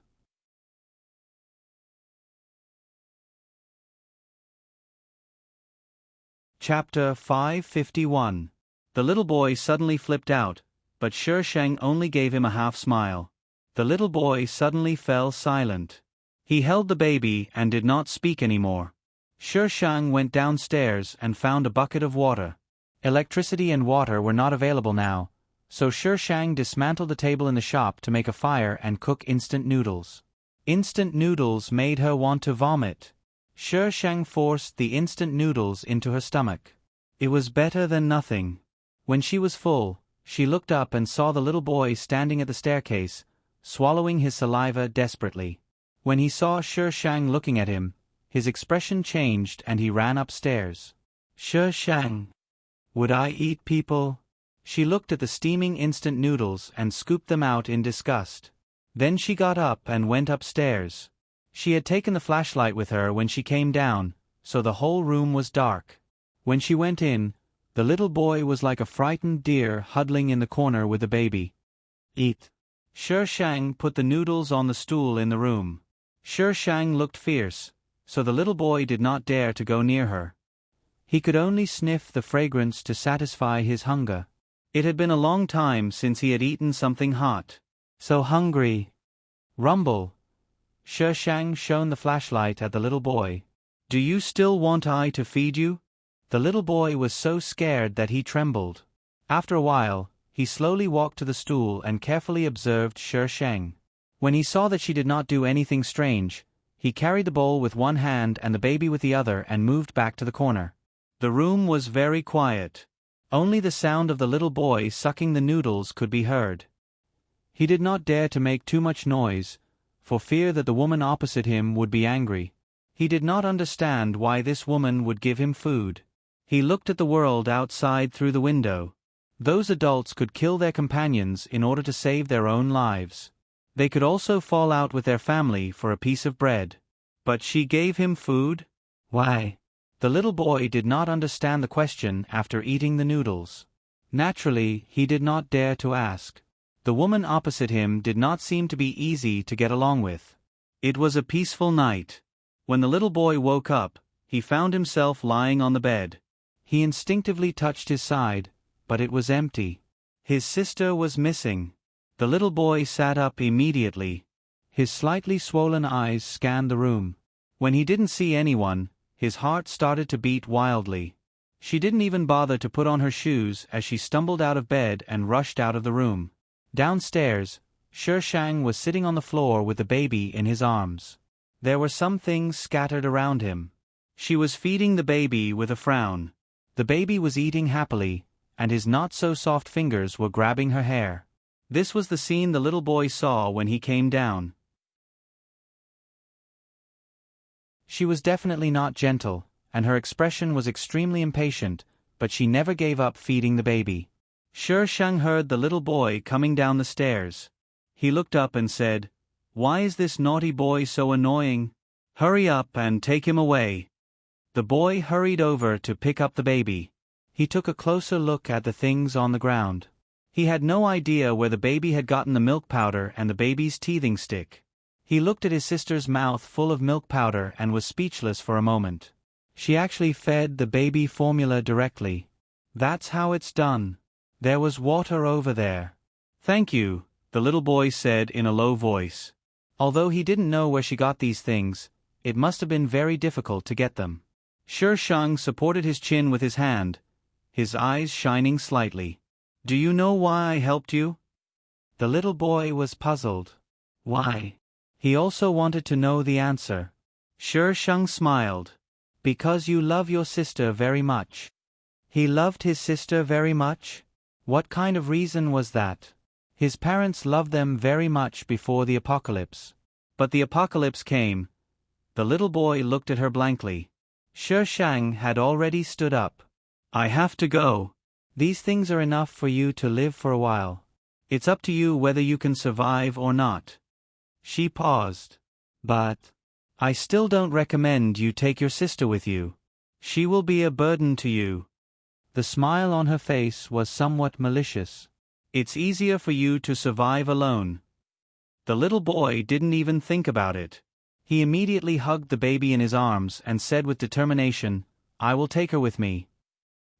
Chapter 551. The little boy suddenly flipped out, but Shi Shang only gave him a half smile. The little boy suddenly fell silent. He held the baby and did not speak anymore. Shi Shang went downstairs and found a bucket of water. Electricity and water were not available now, so Shi Shang dismantled the table in the shop to make a fire and cook instant noodles. Instant noodles made her want to vomit. Shi Shang forced the instant noodles into her stomach. It was better than nothing. When she was full, she looked up and saw the little boy standing at the staircase, swallowing his saliva desperately. When he saw Shi Shang looking at him, his expression changed and he ran upstairs. Shi Shang. Would I eat people? She looked at the steaming instant noodles and scooped them out in disgust. Then she got up and went upstairs. She had taken the flashlight with her when she came down, so the whole room was dark. When she went in, the little boy was like a frightened deer huddling in the corner with the baby. Eat. Shi Shang put the noodles on the stool in the room. Shi Shang looked fierce, so the little boy did not dare to go near her. He could only sniff the fragrance to satisfy his hunger. It had been a long time since he had eaten something hot. So hungry. Rumble. Shi Shang shone the flashlight at the little boy. Do you still want I to feed you? The little boy was so scared that he trembled. After a while, he slowly walked to the stool and carefully observed Shi Sheng. When he saw that she did not do anything strange, he carried the bowl with one hand and the baby with the other and moved back to the corner. The room was very quiet. Only the sound of the little boy sucking the noodles could be heard. He did not dare to make too much noise, for fear that the woman opposite him would be angry. He did not understand why this woman would give him food. He looked at the world outside through the window. Those adults could kill their companions in order to save their own lives. They could also fall out with their family for a piece of bread. But she gave him food? Why? The little boy did not understand the question after eating the noodles. Naturally, he did not dare to ask. The woman opposite him did not seem to be easy to get along with. It was a peaceful night. When the little boy woke up, he found himself lying on the bed. He instinctively touched his side, but it was empty. His sister was missing. The little boy sat up immediately. His slightly swollen eyes scanned the room. When he didn't see anyone, his heart started to beat wildly. She didn't even bother to put on her shoes as she stumbled out of bed and rushed out of the room. Downstairs, Shi Sheng was sitting on the floor with the baby in his arms. There were some things scattered around him. She was feeding the baby with a frown. The baby was eating happily, and his not-so-soft fingers were grabbing her hair. This was the scene the little boy saw when he came down. She was definitely not gentle, and her expression was extremely impatient, but she never gave up feeding the baby. Shi Sheng heard the little boy coming down the stairs. He looked up and said, "Why is this naughty boy so annoying? Hurry up and take him away." The boy hurried over to pick up the baby. He took a closer look at the things on the ground. He had no idea where the baby had gotten the milk powder and the baby's teething stick. He looked at his sister's mouth full of milk powder and was speechless for a moment. She actually fed the baby formula directly. That's how it's done. There was water over there. "Thank you," the little boy said in a low voice. Although he didn't know where she got these things, it must have been very difficult to get them. Shi Sheng supported his chin with his hand, his eyes shining slightly. "Do you know why I helped you?" The little boy was puzzled. Why? He also wanted to know the answer. Shi Sheng smiled. "Because you love your sister very much." He loved his sister very much? What kind of reason was that? His parents loved them very much before the apocalypse. But the apocalypse came. The little boy looked at her blankly. Shi Sheng had already stood up. "I have to go. These things are enough for you to live for a while. It's up to you whether you can survive or not." She paused. "But I still don't recommend you take your sister with you. She will be a burden to you." The smile on her face was somewhat malicious. "It's easier for you to survive alone." The little boy didn't even think about it. He immediately hugged the baby in his arms and said with determination, "I will take her with me."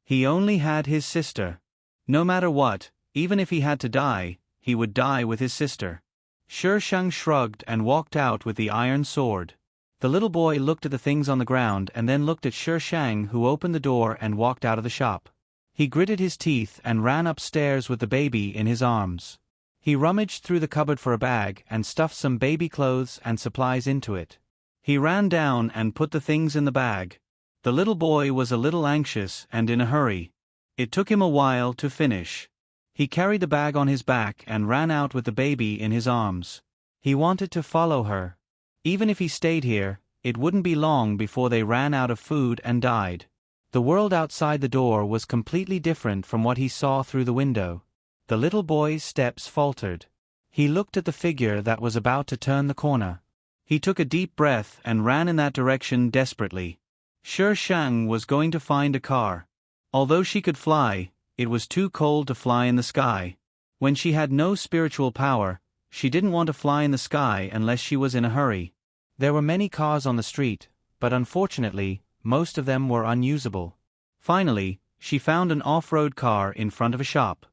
He only had his sister. No matter what, even if he had to die, he would die with his sister. Shi Sheng shrugged and walked out with the iron sword. The little boy looked at the things on the ground and then looked at Shi Sheng, who opened the door and walked out of the shop. He gritted his teeth and ran upstairs with the baby in his arms. He rummaged through the cupboard for a bag and stuffed some baby clothes and supplies into it. He ran down and put the things in the bag. The little boy was a little anxious and in a hurry. It took him a while to finish. He carried the bag on his back and ran out with the baby in his arms. He wanted to follow her. Even if he stayed here, it wouldn't be long before they ran out of food and died. The world outside the door was completely different from what he saw through the window. The little boy's steps faltered. He looked at the figure that was about to turn the corner. He took a deep breath and ran in that direction desperately. Shi Sheng was going to find a car. Although she could fly, it was too cold to fly in the sky. When she had no spiritual power, she didn't want to fly in the sky unless she was in a hurry. There were many cars on the street, but unfortunately, most of them were unusable. Finally, she found an off-road car in front of a shop.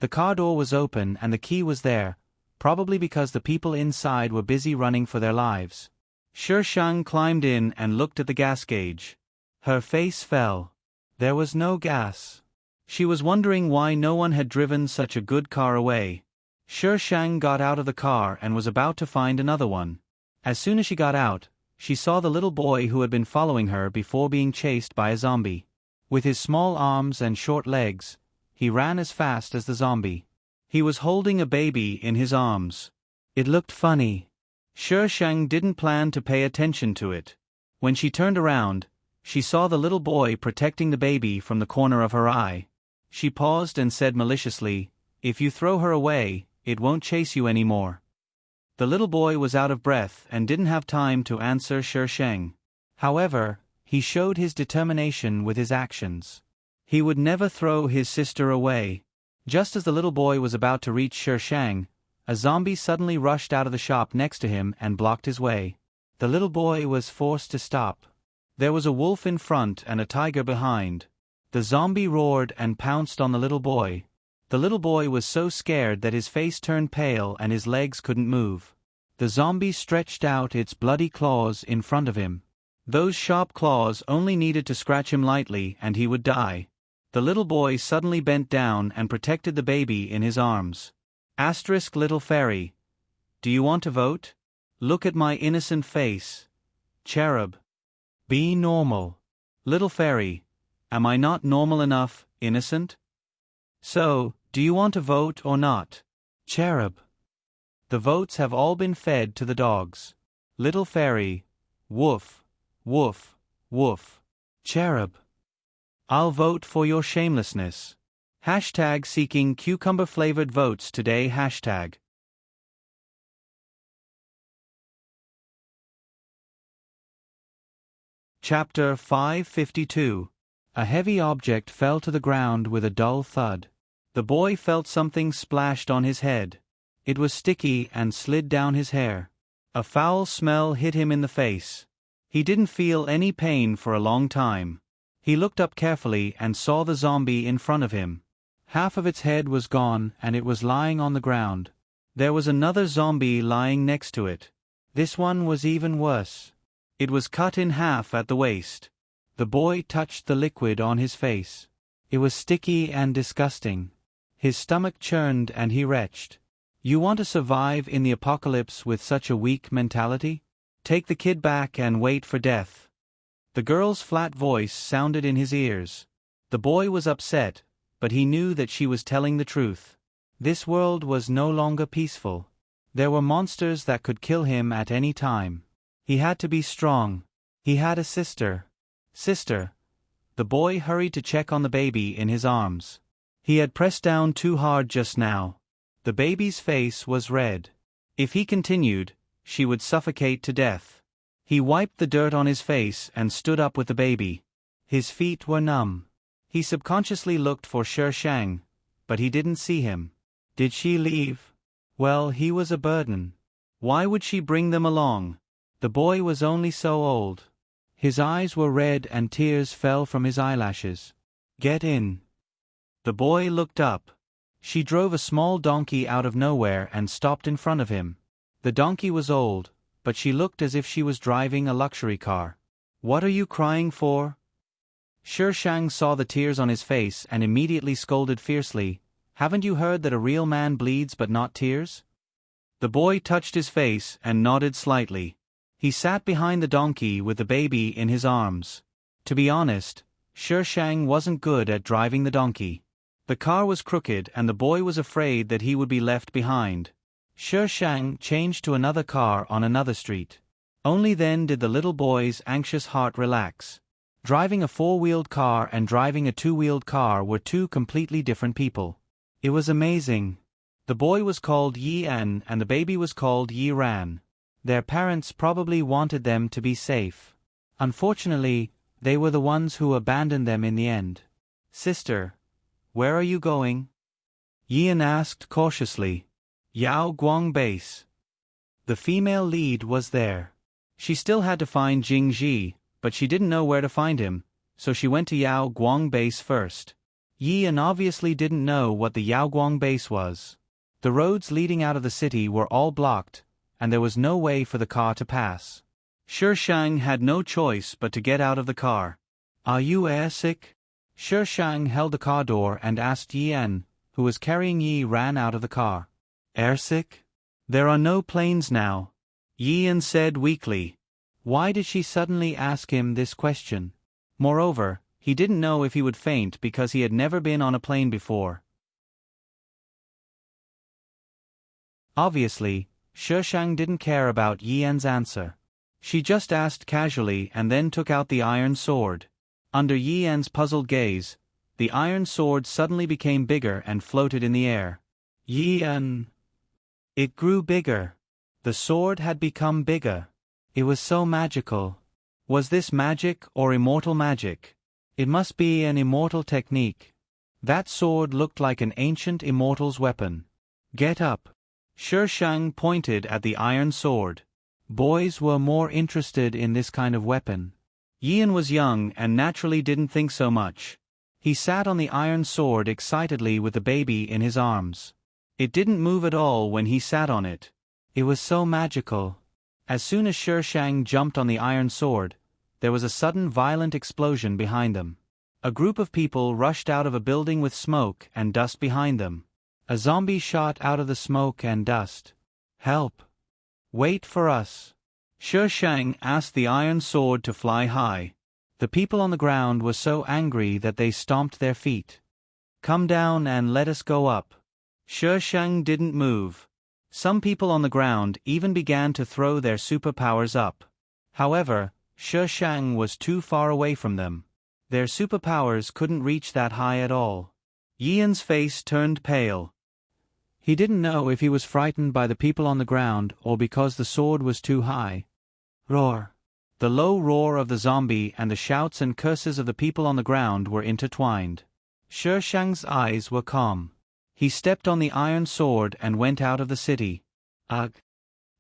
The car door was open and the key was there, probably because the people inside were busy running for their lives. Shi Sheng climbed in and looked at the gas gauge. Her face fell. There was no gas. She was wondering why no one had driven such a good car away. Shi Shang got out of the car and was about to find another one. As soon as she got out, she saw the little boy who had been following her before being chased by a zombie. With his small arms and short legs, he ran as fast as the zombie. He was holding a baby in his arms. It looked funny. Shi Shang didn't plan to pay attention to it. When she turned around, she saw the little boy protecting the baby from the corner of her eye. She paused and said maliciously, "If you throw her away, it won't chase you anymore." The little boy was out of breath and didn't have time to answer Shi Shang. However, he showed his determination with his actions. He would never throw his sister away. Just as the little boy was about to reach Shi Shang, a zombie suddenly rushed out of the shop next to him and blocked his way. The little boy was forced to stop. There was a wolf in front and a tiger behind. The zombie roared and pounced on the little boy. The little boy was so scared that his face turned pale and his legs couldn't move. The zombie stretched out its bloody claws in front of him. Those sharp claws only needed to scratch him lightly and he would die. The little boy suddenly bent down and protected the baby in his arms. Asterisk little fairy. Do you want to vote? Look at my innocent face. Cherub. Be normal. Little fairy. Am I not normal enough, innocent? So, do you want to vote or not? Cherub. The votes have all been fed to the dogs. Little fairy. Woof, woof, woof. Cherub. I'll vote for your shamelessness. Hashtag seeking cucumber-flavored votes today. Hashtag. Chapter 552. A heavy object fell to the ground with a dull thud. The boy felt something splashed on his head. It was sticky and slid down his hair. A foul smell hit him in the face. He didn't feel any pain for a long time. He looked up carefully and saw the zombie in front of him. Half of its head was gone and it was lying on the ground. There was another zombie lying next to it. This one was even worse. It was cut in half at the waist. The boy touched the liquid on his face. It was sticky and disgusting. His stomach churned and he retched. You want to survive in the apocalypse with such a weak mentality? Take the kid back and wait for death. The girl's flat voice sounded in his ears. The boy was upset, but he knew that she was telling the truth. This world was no longer peaceful. There were monsters that could kill him at any time. He had to be strong. He had a sister. Sister. The boy hurried to check on the baby in his arms. He had pressed down too hard just now. The baby's face was red. If he continued, she would suffocate to death. He wiped the dirt on his face and stood up with the baby. His feet were numb. He subconsciously looked for Shi Shang, but he didn't see him. Did she leave? Well, he was a burden. Why would she bring them along? The boy was only so old. His eyes were red and tears fell from his eyelashes. Get in. The boy looked up. She drove a small donkey out of nowhere and stopped in front of him. The donkey was old, but she looked as if she was driving a luxury car. What are you crying for? Shi Shang saw the tears on his face and immediately scolded fiercely, Haven't you heard that a real man bleeds but not tears? The boy touched his face and nodded slightly. He sat behind the donkey with the baby in his arms. To be honest, Shi Shang wasn't good at driving the donkey. The car was crooked and the boy was afraid that he would be left behind. Shi Shang changed to another car on another street. Only then did the little boy's anxious heart relax. Driving a four-wheeled car and driving a two-wheeled car were two completely different people. It was amazing. The boy was called Yi En and the baby was called Yi Ran. Their parents probably wanted them to be safe. Unfortunately, they were the ones who abandoned them in the end. Sister, where are you going? Yian asked cautiously. Yao Guang Base. The female lead was there. She still had to find Jing Ji, but she didn't know where to find him, so she went to Yao Guang Base first. Yian obviously didn't know what the Yao Guang Base was. The roads leading out of the city were all blocked, and there was no way for the car to pass. Shi Shang had no choice but to get out of the car. Are you airsick? Shi Shang held the car door and asked Yan, who was carrying Yi Ran out of the car. Airsick? There are no planes now, Yan said weakly. Why did she suddenly ask him this question? Moreover, he didn't know if he would faint because he had never been on a plane before. Obviously, Shi Shang didn't care about Yan's answer. She just asked casually and then took out the iron sword. Under Yan's puzzled gaze, the iron sword suddenly became bigger and floated in the air. Yan. It grew bigger. The sword had become bigger. It was so magical. Was this magic or immortal magic? It must be an immortal technique. That sword looked like an ancient immortal's weapon. Get up. Shi Shang pointed at the iron sword. Boys were more interested in this kind of weapon. Yan was young and naturally didn't think so much. He sat on the iron sword excitedly with the baby in his arms. It didn't move at all when he sat on it. It was so magical. As soon as Shi Shang jumped on the iron sword, there was a sudden violent explosion behind them. A group of people rushed out of a building with smoke and dust behind them. A zombie shot out of the smoke and dust. Help! Wait for us! Shi Shang asked the iron sword to fly high. The people on the ground were so angry that they stomped their feet. Come down and let us go up. Shi Shang didn't move. Some people on the ground even began to throw their superpowers up. However, Shi Shang was too far away from them. Their superpowers couldn't reach that high at all. Yan's face turned pale. He didn't know if he was frightened by the people on the ground or because the sword was too high. Roar! The low roar of the zombie and the shouts and curses of the people on the ground were intertwined. Shi Shang's eyes were calm. He stepped on the iron sword and went out of the city. Ugh!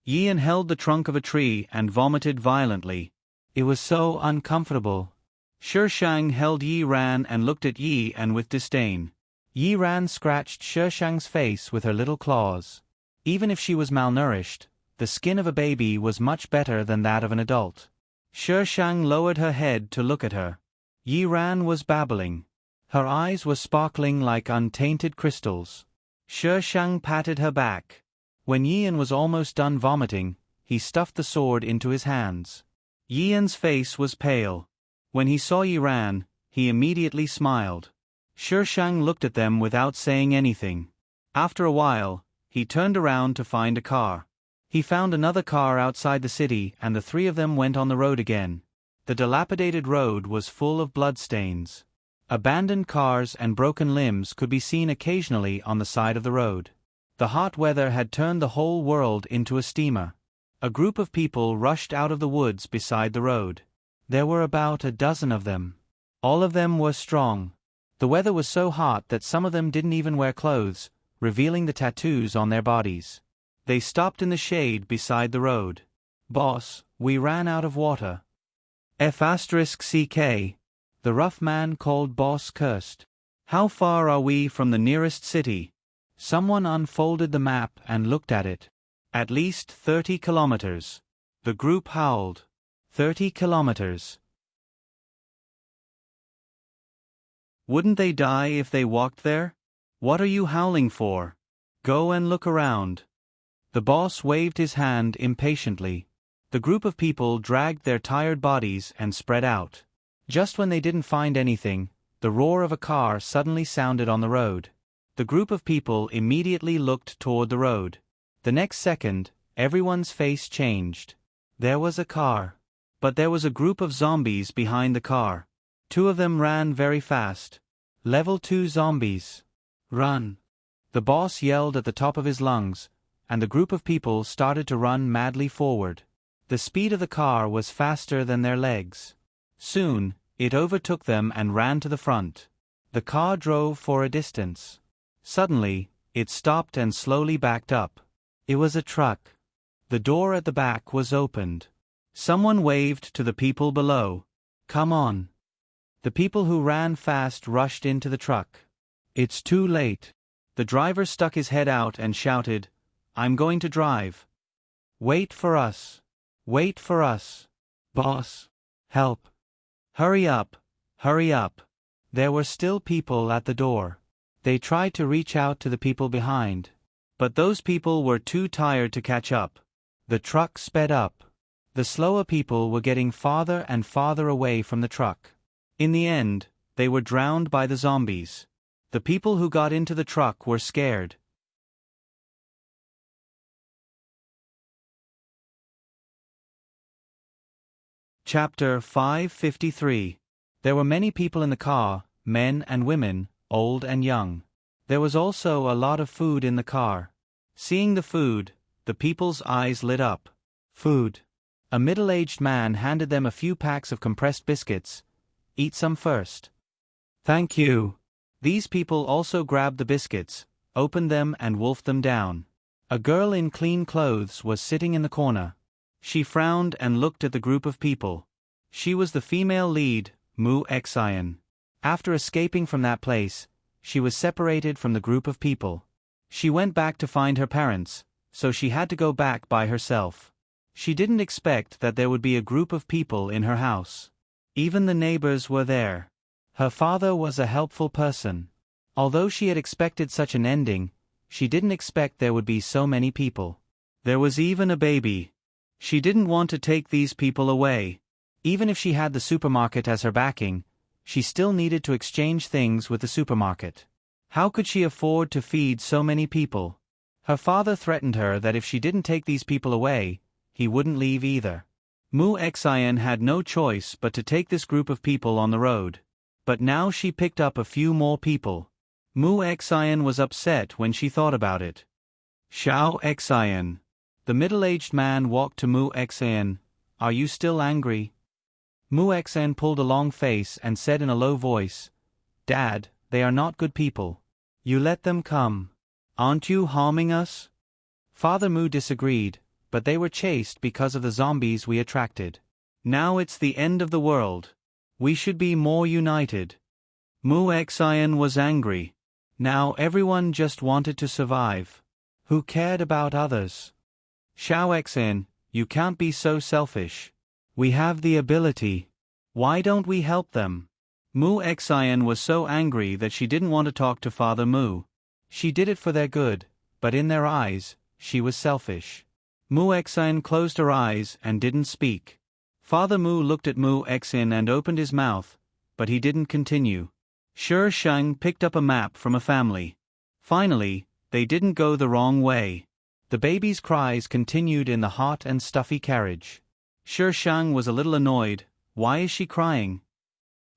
Yan held the trunk of a tree and vomited violently. It was so uncomfortable. Shi Shang held Yi Ran and looked at Yan with disdain. Yi Ran scratched Shi Shang's face with her little claws. Even if she was malnourished, the skin of a baby was much better than that of an adult. Shi Shang lowered her head to look at her. Yi Ran was babbling. Her eyes were sparkling like untainted crystals. Shi Shang patted her back. When Yan was almost done vomiting, he stuffed the sword into his hands. Yan's face was pale. When he saw Yi Ran, he immediately smiled. Shi Shang looked at them without saying anything. After a while, he turned around to find a car. He found another car outside the city and the three of them went on the road again. The dilapidated road was full of bloodstains. Abandoned cars and broken limbs could be seen occasionally on the side of the road. The hot weather had turned the whole world into a steamer. A group of people rushed out of the woods beside the road. There were about a dozen of them. All of them were strong. The weather was so hot that some of them didn't even wear clothes, revealing the tattoos on their bodies. They stopped in the shade beside the road. Boss, we ran out of water. F***ck. The rough man called Boss cursed. How far are we from the nearest city? Someone unfolded the map and looked at it. At least 30 kilometers. The group howled. 30 kilometers. Wouldn't they die if they walked there? What are you howling for? Go and look around. The boss waved his hand impatiently. The group of people dragged their tired bodies and spread out. Just when they didn't find anything, the roar of a car suddenly sounded on the road. The group of people immediately looked toward the road. The next second, everyone's face changed. There was a car. But there was a group of zombies behind the car. Two of them ran very fast. Level 2 zombies. Run! The boss yelled at the top of his lungs, and the group of people started to run madly forward. The speed of the car was faster than their legs. Soon, it overtook them and ran to the front. The car drove for a distance. Suddenly, it stopped and slowly backed up. It was a truck. The door at the back was opened. Someone waved to the people below. Come on. The people who ran fast rushed into the truck. It's too late. The driver stuck his head out and shouted, I'm going to drive. Wait for us. Wait for us. Boss. Help. Hurry up. Hurry up. There were still people at the door. They tried to reach out to the people behind. But those people were too tired to catch up. The truck sped up. The slower people were getting farther and farther away from the truck. In the end, they were drowned by the zombies. The people who got into the truck were scared. Chapter 553. There were many people in the car, men and women, old and young. There was also a lot of food in the car. Seeing the food, the people's eyes lit up. Food. A middle-aged man handed them a few packs of compressed biscuits. Eat some first. Thank you. These people also grabbed the biscuits, opened them and wolfed them down. A girl in clean clothes was sitting in the corner. She frowned and looked at the group of people. She was the female lead, Mu Xian. After escaping from that place, she was separated from the group of people. She went back to find her parents, so she had to go back by herself. She didn't expect that there would be a group of people in her house. Even the neighbors were there. Her father was a helpful person. Although she had expected such an ending, she didn't expect there would be so many people. There was even a baby. She didn't want to take these people away. Even if she had the supermarket as her backing, she still needed to exchange things with the supermarket. How could she afford to feed so many people? Her father threatened her that if she didn't take these people away, he wouldn't leave either. Mu Xian had no choice but to take this group of people on the road. But now she picked up a few more people. Mu Xian was upset when she thought about it. Xiao Xian. The middle-aged man walked to Mu Xian. Are you still angry? Mu Xian pulled a long face and said in a low voice, Dad, they are not good people. You let them come. Aren't you harming us? Father Mu disagreed, but they were chased because of the zombies we attracted. Now it's the end of the world. We should be more united. Mu Xian was angry. Now everyone just wanted to survive. Who cared about others? Xiao Xian, you can't be so selfish. We have the ability. Why don't we help them? Mu Xian was so angry that she didn't want to talk to Father Mu. She did it for their good, but in their eyes, she was selfish. Mu Xian closed her eyes and didn't speak. Father Mu looked at Mu Xian and opened his mouth, but he didn't continue. Shi Sheng picked up a map from a family. Finally, they didn't go the wrong way. The baby's cries continued in the hot and stuffy carriage. Shi Sheng was a little annoyed. Why is she crying?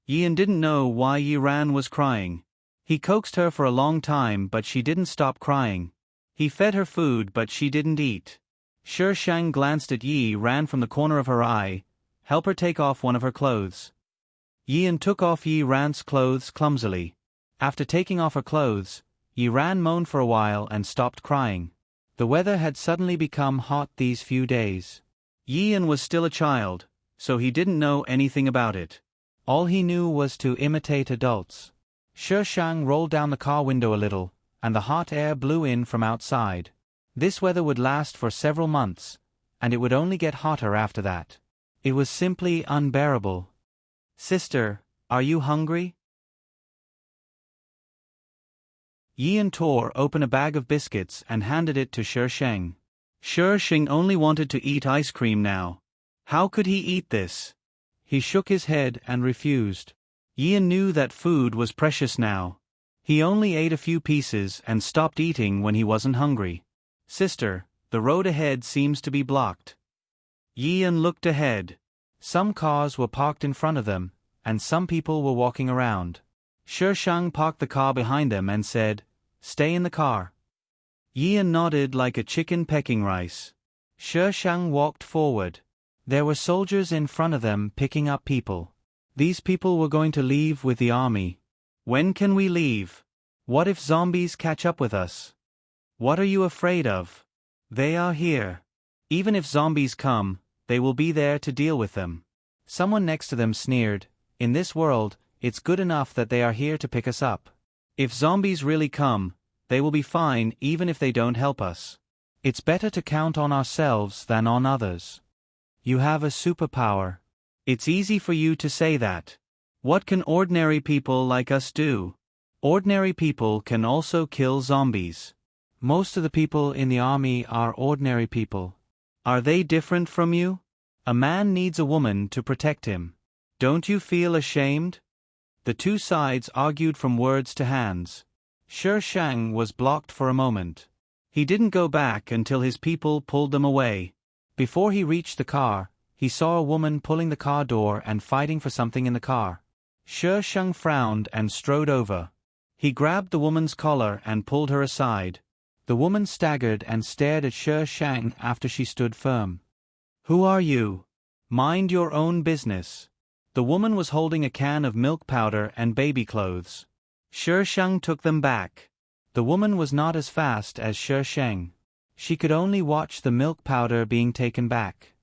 Yian didn't know why Yiran was crying. He coaxed her for a long time but she didn't stop crying. He fed her food but she didn't eat. Shi Sheng glanced at Yi Ran from the corner of her eye. Help her take off one of her clothes. Yian took off Yi Ran's clothes clumsily. After taking off her clothes, Yi Ran moaned for a while and stopped crying. The weather had suddenly become hot these few days. Yian was still a child, so he didn't know anything about it. All he knew was to imitate adults. Shi Sheng rolled down the car window a little, and the hot air blew in from outside. This weather would last for several months, and it would only get hotter after that. It was simply unbearable. Sister, are you hungry? Yian tore open a bag of biscuits and handed it to Shi Sheng. Shi Sheng only wanted to eat ice cream now. How could he eat this? He shook his head and refused. Yian knew that food was precious now. He only ate a few pieces and stopped eating when he wasn't hungry. Sister, the road ahead seems to be blocked. Yian looked ahead. Some cars were parked in front of them, and some people were walking around. Shi Sheng parked the car behind them and said, Stay in the car. Yian nodded like a chicken pecking rice. Shi Sheng walked forward. There were soldiers in front of them picking up people. These people were going to leave with the army. When can we leave? What if zombies catch up with us? What are you afraid of? They are here. Even if zombies come, they will be there to deal with them. Someone next to them sneered, In this world, it's good enough that they are here to pick us up. If zombies really come, they will be fine even if they don't help us. It's better to count on ourselves than on others. You have a superpower. It's easy for you to say that. What can ordinary people like us do? Ordinary people can also kill zombies. Most of the people in the army are ordinary people. Are they different from you? A man needs a woman to protect him. Don't you feel ashamed? The two sides argued from words to hands. Shi Shang was blocked for a moment. He didn't go back until his people pulled them away. Before he reached the car, he saw a woman pulling the car door and fighting for something in the car. Shi Shang frowned and strode over. He grabbed the woman's collar and pulled her aside. The woman staggered and stared at Shi Shang after she stood firm. Who are you? Mind your own business. The woman was holding a can of milk powder and baby clothes. Shi Shang took them back. The woman was not as fast as Shi Shang. She could only watch the milk powder being taken back.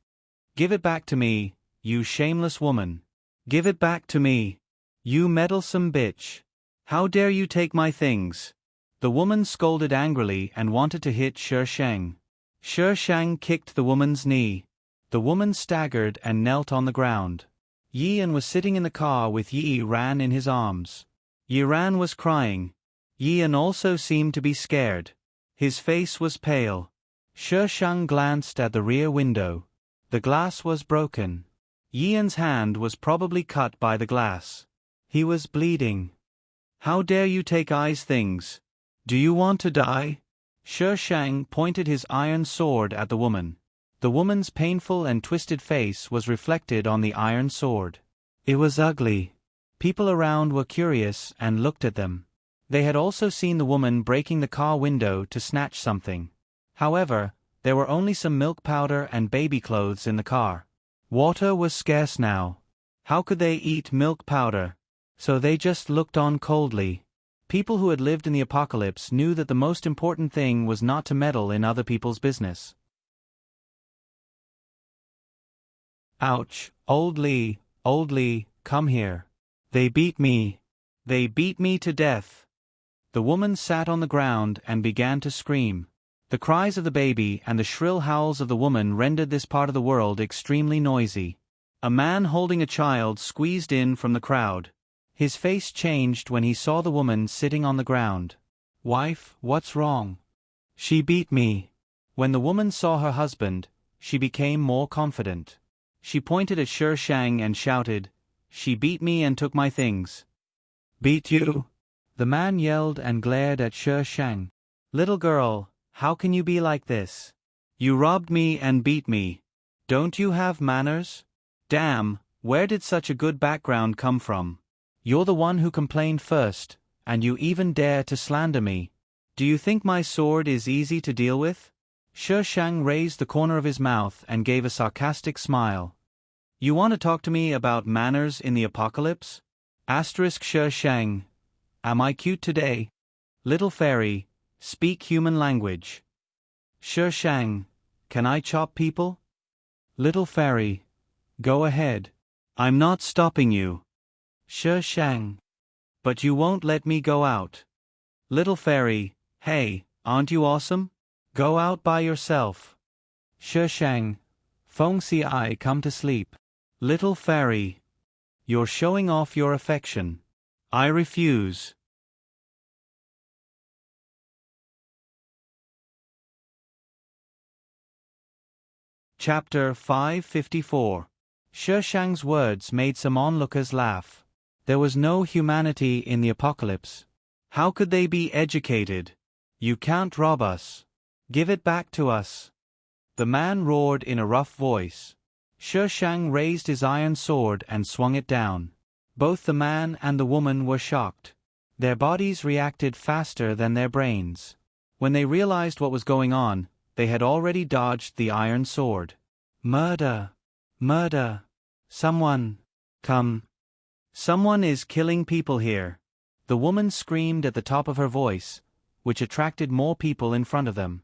Give it back to me, you shameless woman. Give it back to me. You meddlesome bitch. How dare you take my things? The woman scolded angrily and wanted to hit Shi Shang. Shi Shang kicked the woman's knee. The woman staggered and knelt on the ground. Yian was sitting in the car with Yi Ran in his arms. Yi Ran was crying. Yian also seemed to be scared. His face was pale. Shi Shang glanced at the rear window. The glass was broken. Yian's hand was probably cut by the glass. He was bleeding. How dare you take I's things? Do you want to die? Shi Shang pointed his iron sword at the woman. The woman's painful and twisted face was reflected on the iron sword. It was ugly. People around were curious and looked at them. They had also seen the woman breaking the car window to snatch something. However, there were only some milk powder and baby clothes in the car. Water was scarce now. How could they eat milk powder? So they just looked on coldly. People who had lived in the apocalypse knew that the most important thing was not to meddle in other people's business. Ouch, old Lee, come here. They beat me. They beat me to death. The woman sat on the ground and began to scream. The cries of the baby and the shrill howls of the woman rendered this part of the world extremely noisy. A man holding a child squeezed in from the crowd. His face changed when he saw the woman sitting on the ground. Wife, what's wrong? She beat me. When the woman saw her husband, she became more confident. She pointed at Shi Shang and shouted, She beat me and took my things. Beat you? The man yelled and glared at Shi Shang. Little girl, how can you be like this? You robbed me and beat me. Don't you have manners? Damn, where did such a good background come from? You're the one who complained first, and you even dare to slander me. Do you think my sword is easy to deal with? Shi Shang raised the corner of his mouth and gave a sarcastic smile. You want to talk to me about manners in the apocalypse? Shi Shang. Am I cute today? Little fairy, speak human language. Shi Shang. Can I chop people? Little fairy. Go ahead. I'm not stopping you. Shi Shang. But you won't let me go out. Little fairy, hey, aren't you awesome? Go out by yourself. Shi Shang. Feng Si I come to sleep. Little fairy. You're showing off your affection. I refuse. Chapter 554. Shi Shang's words made some onlookers laugh. There was no humanity in the apocalypse. How could they be educated? You can't rob us. Give it back to us. The man roared in a rough voice. Shi Shang raised his iron sword and swung it down. Both the man and the woman were shocked. Their bodies reacted faster than their brains. When they realized what was going on, they had already dodged the iron sword. Murder! Murder! Someone! Come! Someone is killing people here. The woman screamed at the top of her voice, which attracted more people in front of them.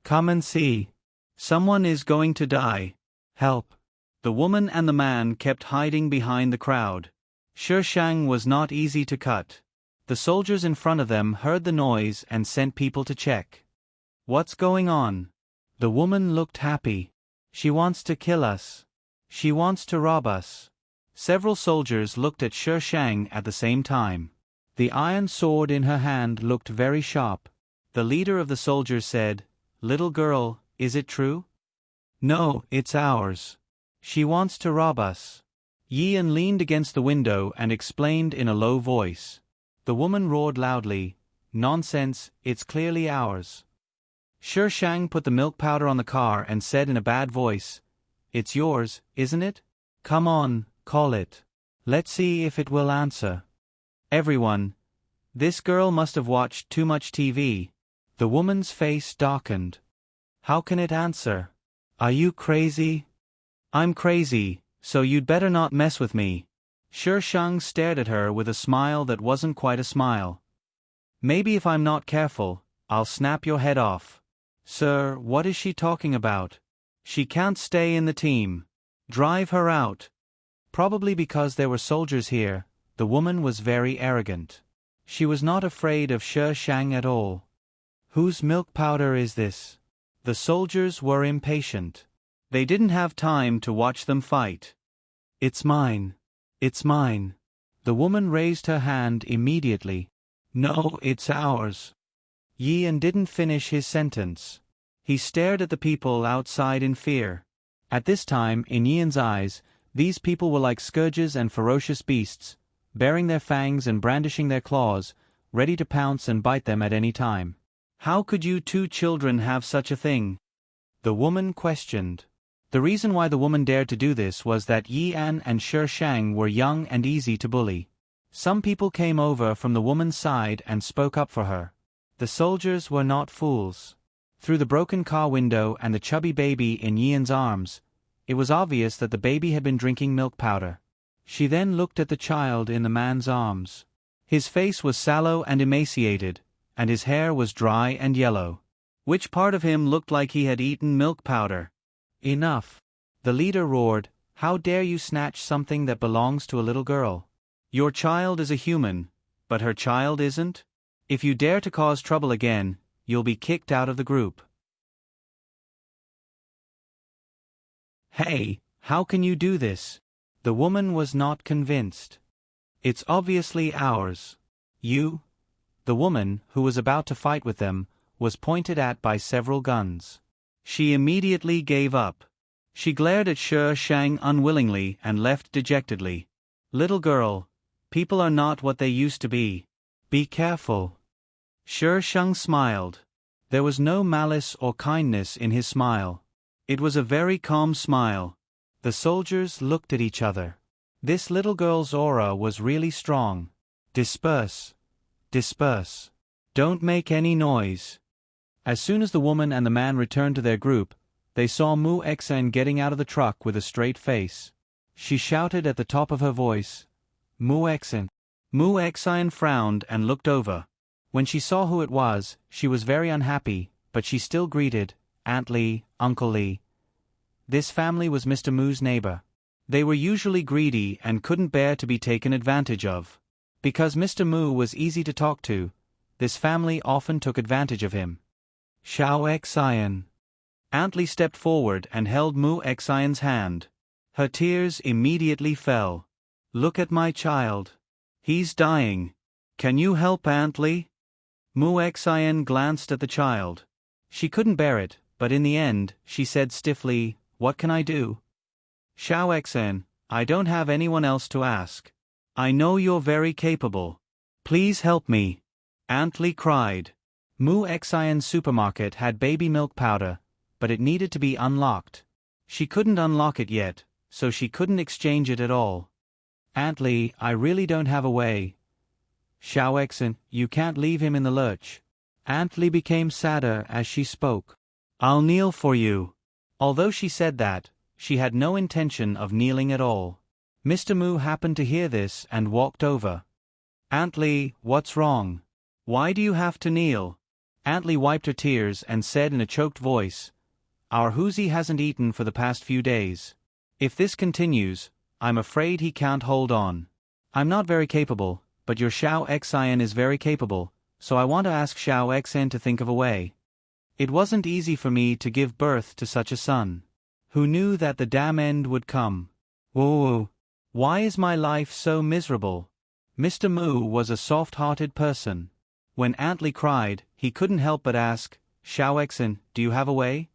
Come and see. Someone is going to die. Help. The woman and the man kept hiding behind the crowd. Shi Shang was not easy to cut. The soldiers in front of them heard the noise and sent people to check. What's going on? The woman looked happy. She wants to kill us. She wants to rob us. Several soldiers looked at Shi Shang at the same time. The iron sword in her hand looked very sharp. The leader of the soldiers said, "Little girl, is it true?" "No, it's ours. She wants to rob us." Yian leaned against the window and explained in a low voice. The woman roared loudly, "Nonsense, it's clearly ours." Shi Shang put the milk powder on the car and said in a bad voice, "It's yours, isn't it? Come on, call it. Let's see if it will answer." Everyone, "This girl must have watched too much TV." The woman's face darkened. "How can it answer? Are you crazy?" "I'm crazy, so you'd better not mess with me." Shi Shang stared at her with a smile that wasn't quite a smile. "Maybe if I'm not careful, I'll snap your head off." "Sir, what is she talking about? She can't stay in the team. Drive her out." Probably because there were soldiers here, the woman was very arrogant. She was not afraid of Shi Shang at all. "Whose milk powder is this?" The soldiers were impatient. They didn't have time to watch them fight. "It's mine. It's mine." The woman raised her hand immediately. "No, it's ours." Yian didn't finish his sentence. He stared at the people outside in fear. At this time, in Yian's eyes, these people were like scourges and ferocious beasts, baring their fangs and brandishing their claws, ready to pounce and bite them at any time. "How could you two children have such a thing?" the woman questioned. The reason why the woman dared to do this was that Yian and Shi Shang were young and easy to bully. Some people came over from the woman's side and spoke up for her. The soldiers were not fools. Through the broken car window and the chubby baby in Yian's arms, it was obvious that the baby had been drinking milk powder. She then looked at the child in the man's arms. His face was sallow and emaciated, and his hair was dry and yellow. Which part of him looked like he had eaten milk powder? "Enough!" the leader roared. "How dare you snatch something that belongs to a little girl? Your child is a human, but her child isn't? If you dare to cause trouble again, you'll be kicked out of the group." "Hey, how can you do this?" The woman was not convinced. "It's obviously ours." "You?" The woman, who was about to fight with them, was pointed at by several guns. She immediately gave up. She glared at Shi Shang unwillingly and left dejectedly. "Little girl, people are not what they used to be. Be careful." Shi Shang smiled. There was no malice or kindness in his smile. It was a very calm smile. The soldiers looked at each other. This little girl's aura was really strong. "Disperse. Disperse. Don't make any noise." As soon as the woman and the man returned to their group, they saw Mu Exen getting out of the truck with a straight face. She shouted at the top of her voice, "Mu Exen." Mu Exen frowned and looked over. When she saw who it was, she was very unhappy, but she still greeted, "Aunt Li, Uncle Li." This family was Mr. Mu's neighbor. They were usually greedy and couldn't bear to be taken advantage of. Because Mr. Mu was easy to talk to, this family often took advantage of him. "Xiao Xian." Aunt Li stepped forward and held Mu Xian's hand. Her tears immediately fell. "Look at my child. He's dying. Can you help, Aunt Li?" Mu Xian glanced at the child. She couldn't bear it, but in the end, she said stiffly, "What can I do?" "Xiao Xian, I don't have anyone else to ask. I know you're very capable. Please help me." Aunt Li cried. Mu Xian's supermarket had baby milk powder, but it needed to be unlocked. She couldn't unlock it yet, so she couldn't exchange it at all. "Aunt Li, I really don't have a way." "Xiao Xian, you can't leave him in the lurch." Aunt Li became sadder as she spoke. "I'll kneel for you." Although she said that, she had no intention of kneeling at all. Mr. Mu happened to hear this and walked over. "Aunt Li, what's wrong? Why do you have to kneel?" Aunt Li wiped her tears and said in a choked voice, "Our Huzi hasn't eaten for the past few days. If this continues, I'm afraid he can't hold on. I'm not very capable, but your Xiao Xian is very capable, so I want to ask Xiao Xian to think of a way. It wasn't easy for me to give birth to such a son. Who knew that the damn end would come? Whoa, Why is my life so miserable? Mr. Moo was a soft-hearted person. When Aunt Lee cried, he couldn't help but ask, Xiao Exin, do you have a way?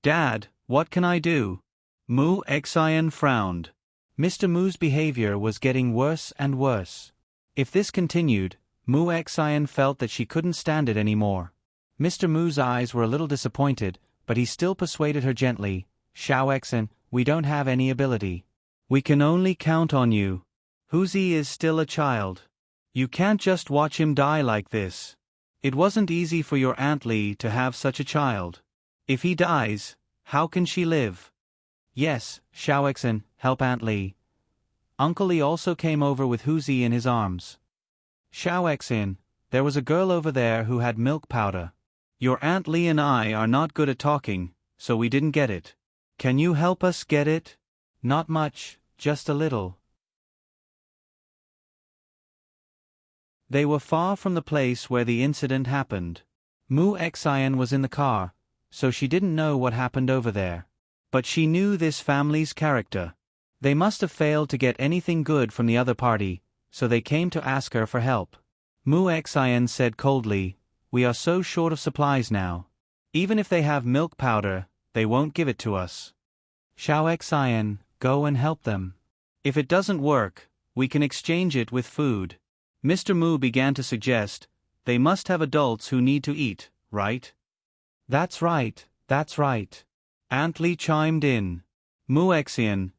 Dad, what can I do? Moo Xian frowned. Mr. Moo's behavior was getting worse and worse. If this continued, Moo Xian felt that she couldn't stand it anymore. Mr. Moo's eyes were a little disappointed, but he still persuaded her gently, Xiao Exin, we don't have any ability. We can only count on you. Huzi is still a child. You can't just watch him die like this. It wasn't easy for your Aunt Lee to have such a child. If he dies, how can she live? Yes, Xiao Exin, help Aunt Lee. Uncle Lee also came over with Huzi in his arms. Xiao Exin, there was a girl over there who had milk powder. Your Aunt Lee and I are not good at talking, so we didn't get it. Can you help us get it? Not much, just a little. They were far from the place where the incident happened. Moo Xian was in the car, so she didn't know what happened over there. But she knew this family's character. They must have failed to get anything good from the other party, so they came to ask her for help. Moo Xian said coldly, we are so short of supplies now. Even if they have milk powder, they won't give it to us. Xiao Xian, go and help them. If it doesn't work, we can exchange it with food. Mr. Moo began to suggest, they must have adults who need to eat, right? That's right, that's right. Aunt Lee chimed in. Moo Xian,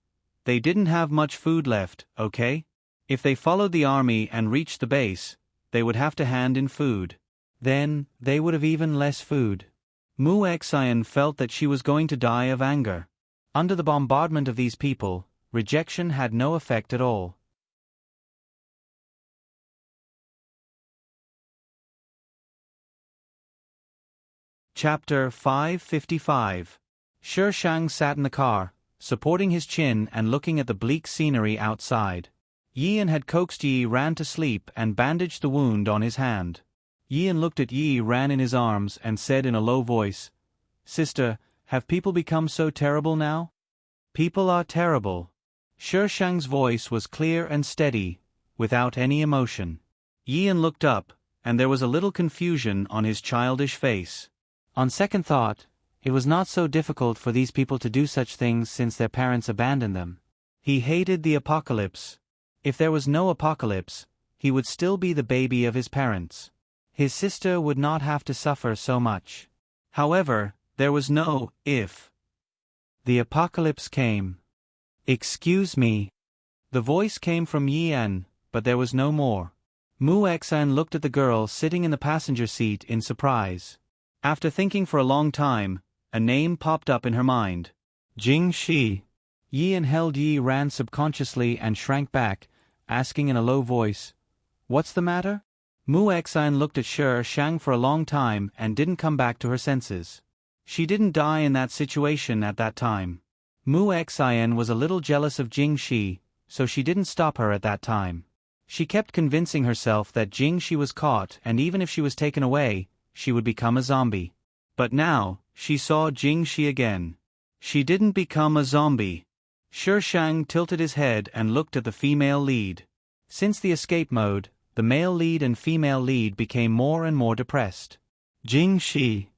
they didn't have much food left, okay? If they followed the army and reached the base, they would have to hand in food. Then, they would have even less food. Moo Xian felt that she was going to die of anger. Under the bombardment of these people, rejection had no effect at all. Chapter 555. Shi Shang sat in the car, supporting his chin and looking at the bleak scenery outside. Yian had coaxed Yi Ran to sleep and bandaged the wound on his hand. Yian looked at Yi Ran in his arms and said in a low voice, Sister, have people become so terrible now? People are terrible. Shi Shang's voice was clear and steady, without any emotion. Yian looked up, and there was a little confusion on his childish face. On second thought, it was not so difficult for these people to do such things since their parents abandoned them. He hated the apocalypse. If there was no apocalypse, he would still be the baby of his parents. His sister would not have to suffer so much. However, there was no if. The apocalypse came. Excuse me. The voice came from Yian, but there was no more. Moo Xian looked at the girl sitting in the passenger seat in surprise. After thinking for a long time, a name popped up in her mind. Jing Shi. Yian held Yi Ran subconsciously and shrank back, asking in a low voice, What's the matter? Moo Xian looked at Shi Shang for a long time and didn't come back to her senses. She didn't die in that situation at that time. Moo Xian was a little jealous of Jing Shi, so she didn't stop her at that time. She kept convincing herself that Jing Shi was caught and even if she was taken away, she would become a zombie. But now, she saw Jing Shi again. She didn't become a zombie. Shi Shang tilted his head and looked at the female lead. Since the escape mode, the male lead and female lead became more and more depressed. Jing Shi.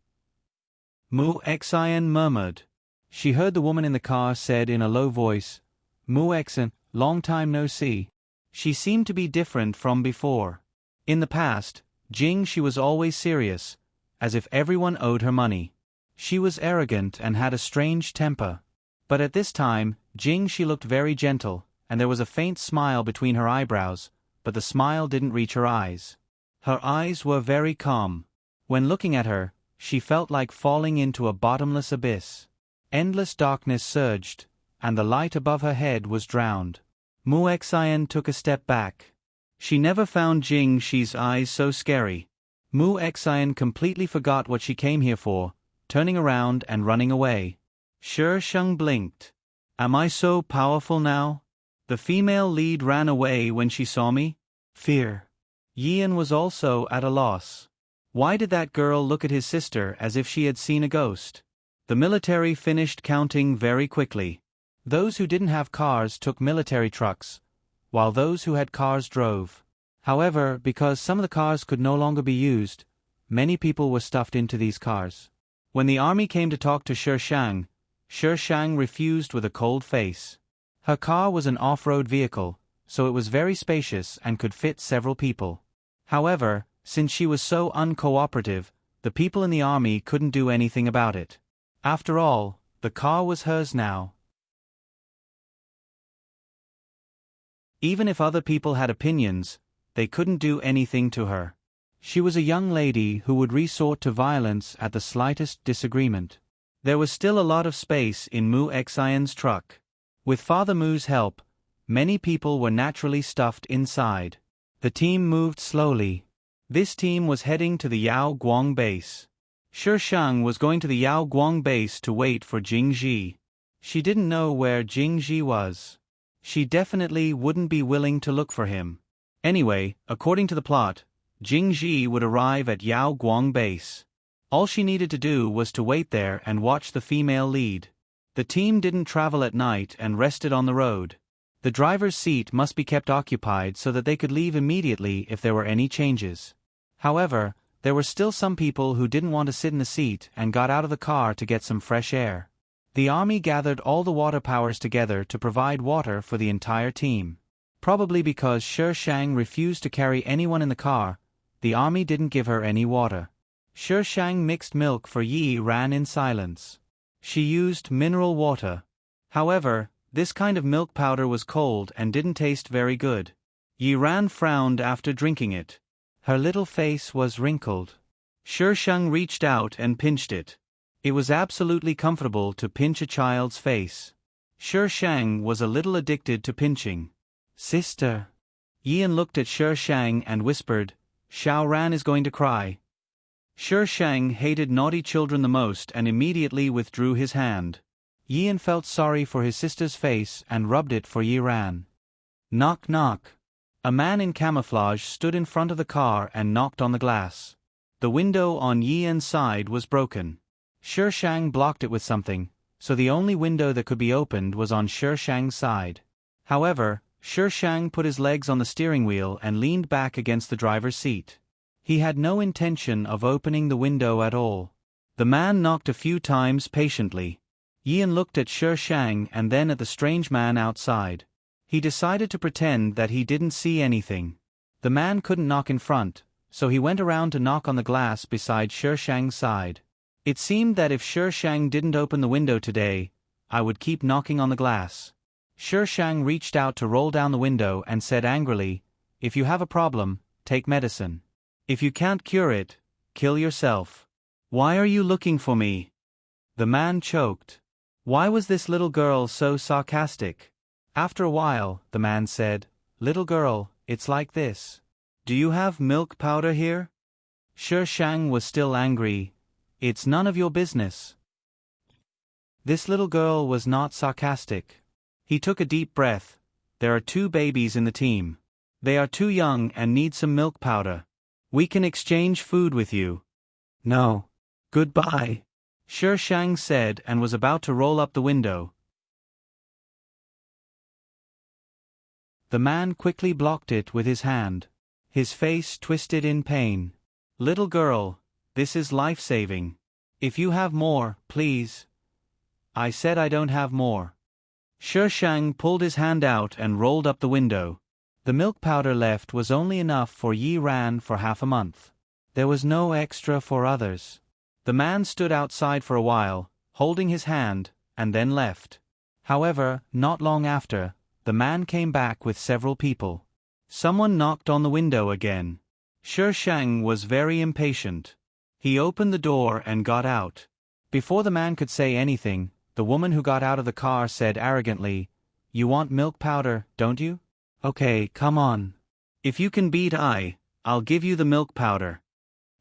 Moo Xian murmured. She heard the woman in the car said in a low voice, Moo Xian, long time no see. She seemed to be different from before. In the past, Jing Shi was always serious, as if everyone owed her money. She was arrogant and had a strange temper. But at this time, Jing Shi looked very gentle, and there was a faint smile between her eyebrows, but the smile didn't reach her eyes. Her eyes were very calm. When looking at her, she felt like falling into a bottomless abyss. Endless darkness surged, and the light above her head was drowned. Moo Xian took a step back. She never found Jing Shi's eyes so scary. Moo Xian completely forgot what she came here for, turning around and running away. Shi Shang blinked. Am I so powerful now? The female lead ran away when she saw me. Fear. Yian was also at a loss. Why did that girl look at his sister as if she had seen a ghost? The military finished counting very quickly. Those who didn't have cars took military trucks, while those who had cars drove. However, because some of the cars could no longer be used, many people were stuffed into these cars. When the army came to talk to Shi Shang refused with a cold face. Her car was an off-road vehicle, so it was very spacious and could fit several people. However, since she was so uncooperative, the people in the army couldn't do anything about it. After all, the car was hers now. Even if other people had opinions, they couldn't do anything to her. She was a young lady who would resort to violence at the slightest disagreement. There was still a lot of space in Mu Xian's truck. With Father Mu's help, many people were naturally stuffed inside. The team moved slowly. This team was heading to the Yao Guang base. Shi Shang was going to the Yao Guang base to wait for Jingji. She didn't know where Jingji was. She definitely wouldn't be willing to look for him. Anyway, according to the plot, Jingji would arrive at Yao Guang base. All she needed to do was to wait there and watch the female lead. The team didn't travel at night and rested on the road. The driver's seat must be kept occupied so that they could leave immediately if there were any changes. However, there were still some people who didn't want to sit in the seat and got out of the car to get some fresh air. The army gathered all the water powers together to provide water for the entire team. Probably because Shi Shang refused to carry anyone in the car, the army didn't give her any water. Shi Shang mixed milk for Yi Ran in silence. She used mineral water. However, this kind of milk powder was cold and didn't taste very good. Yi Ran frowned after drinking it. Her little face was wrinkled. Shi Shang reached out and pinched it. It was absolutely comfortable to pinch a child's face. Shi Shang was a little addicted to pinching. "Sister." Yian looked at Shi Shang and whispered, "Xiao Ran is going to cry." Shi Shang hated naughty children the most and immediately withdrew his hand. Yian felt sorry for his sister's face and rubbed it for Yi Ran. Knock knock. A man in camouflage stood in front of the car and knocked on the glass. The window on Yian's side was broken. Shi Shang blocked it with something, so the only window that could be opened was on Shi Shang's side. However, Shi Shang put his legs on the steering wheel and leaned back against the driver's seat. He had no intention of opening the window at all. The man knocked a few times patiently. Yian looked at Shi Shang and then at the strange man outside. He decided to pretend that he didn't see anything. The man couldn't knock in front, so he went around to knock on the glass beside Shi Shang's side. It seemed that if Shi Shang didn't open the window today, I would keep knocking on the glass. Shi Shang reached out to roll down the window and said angrily, "If you have a problem, take medicine. If you can't cure it, kill yourself. Why are you looking for me?" The man choked. Why was this little girl so sarcastic? After a while, the man said, "Little girl, it's like this. Do you have milk powder here?" Shi Shang was still angry. "It's none of your business." This little girl was not sarcastic. He took a deep breath. "There are 2 babies in the team. They are too young and need some milk powder. We can exchange food with you." "No. Goodbye," Shi Shang said and was about to roll up the window. The man quickly blocked it with his hand. His face twisted in pain. "Little girl, this is life-saving. If you have more, please." "I said I don't have more." Shi Shang pulled his hand out and rolled up the window. The milk powder left was only enough for Yi Ran for half a month. There was no extra for others. The man stood outside for a while, holding his hand, and then left. However, not long after, the man came back with several people. Someone knocked on the window again. Shi Shang was very impatient. He opened the door and got out. Before the man could say anything, the woman who got out of the car said arrogantly, "You want milk powder, don't you? Okay, come on. If you can beat I'll give you the milk powder."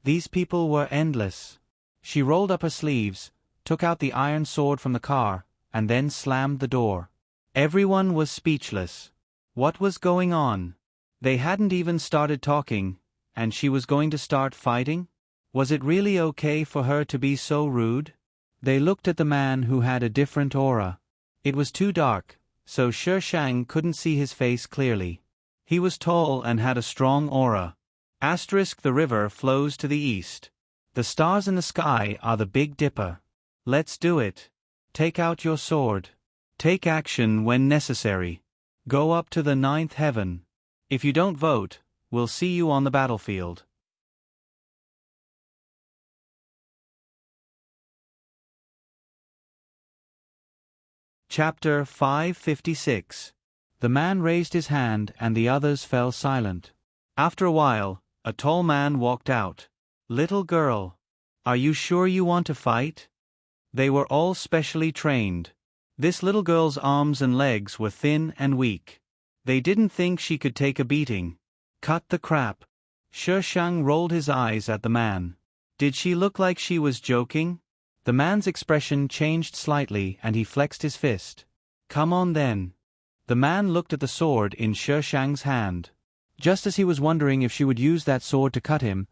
These people were endless. She rolled up her sleeves, took out the iron sword from the car, and then slammed the door. Everyone was speechless. What was going on? They hadn't even started talking, and she was going to start fighting? Was it really okay for her to be so rude? They looked at the man who had a different aura. It was too dark, so Shi Shang couldn't see his face clearly. He was tall and had a strong aura. The river flows to the east. The stars in the sky are the Big Dipper. Let's do it. Take out your sword. Take action when necessary. Go up to the ninth heaven. If you don't vote, we'll see you on the battlefield. Chapter 556. The man raised his hand and the others fell silent. After a while, a tall man walked out. Little girl, are you sure you want to fight? They were all specially trained. This little girl's arms and legs were thin and weak. They didn't think she could take a beating. Cut the crap. Shi Shang rolled his eyes at the man. Did she look like she was joking? The man's expression changed slightly and he flexed his fist. Come on then. The man looked at the sword in Shi Shang's hand. Just as he was wondering if she would use that sword to cut him,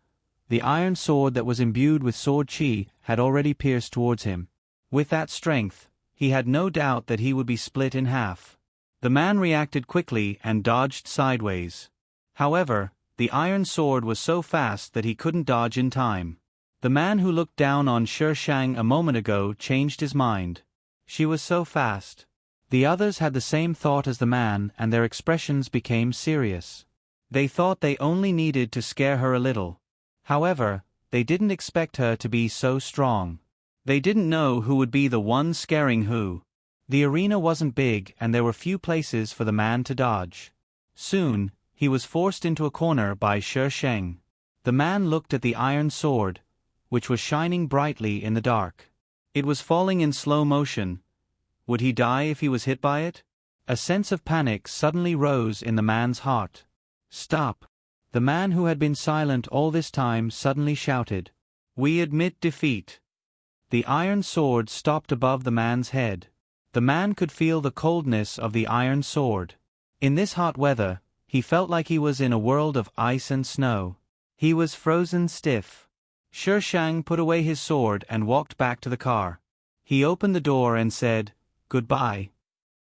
the iron sword that was imbued with sword chi had already pierced towards him. With that strength, he had no doubt that he would be split in half. The man reacted quickly and dodged sideways. However, the iron sword was so fast that he couldn't dodge in time. The man who looked down on Shi Shang a moment ago changed his mind. She was so fast. The others had the same thought as the man and their expressions became serious. They thought they only needed to scare her a little. However, they didn't expect her to be so strong. They didn't know who would be the one scaring who. The arena wasn't big and there were few places for the man to dodge. Soon, he was forced into a corner by Shi Shang. The man looked at the iron sword, which was shining brightly in the dark. It was falling in slow motion. Would he die if he was hit by it? A sense of panic suddenly rose in the man's heart. Stop! The man who had been silent all this time suddenly shouted. We admit defeat. The iron sword stopped above the man's head. The man could feel the coldness of the iron sword. In this hot weather, he felt like he was in a world of ice and snow. He was frozen stiff. Shi Shang put away his sword and walked back to the car. He opened the door and said, Goodbye.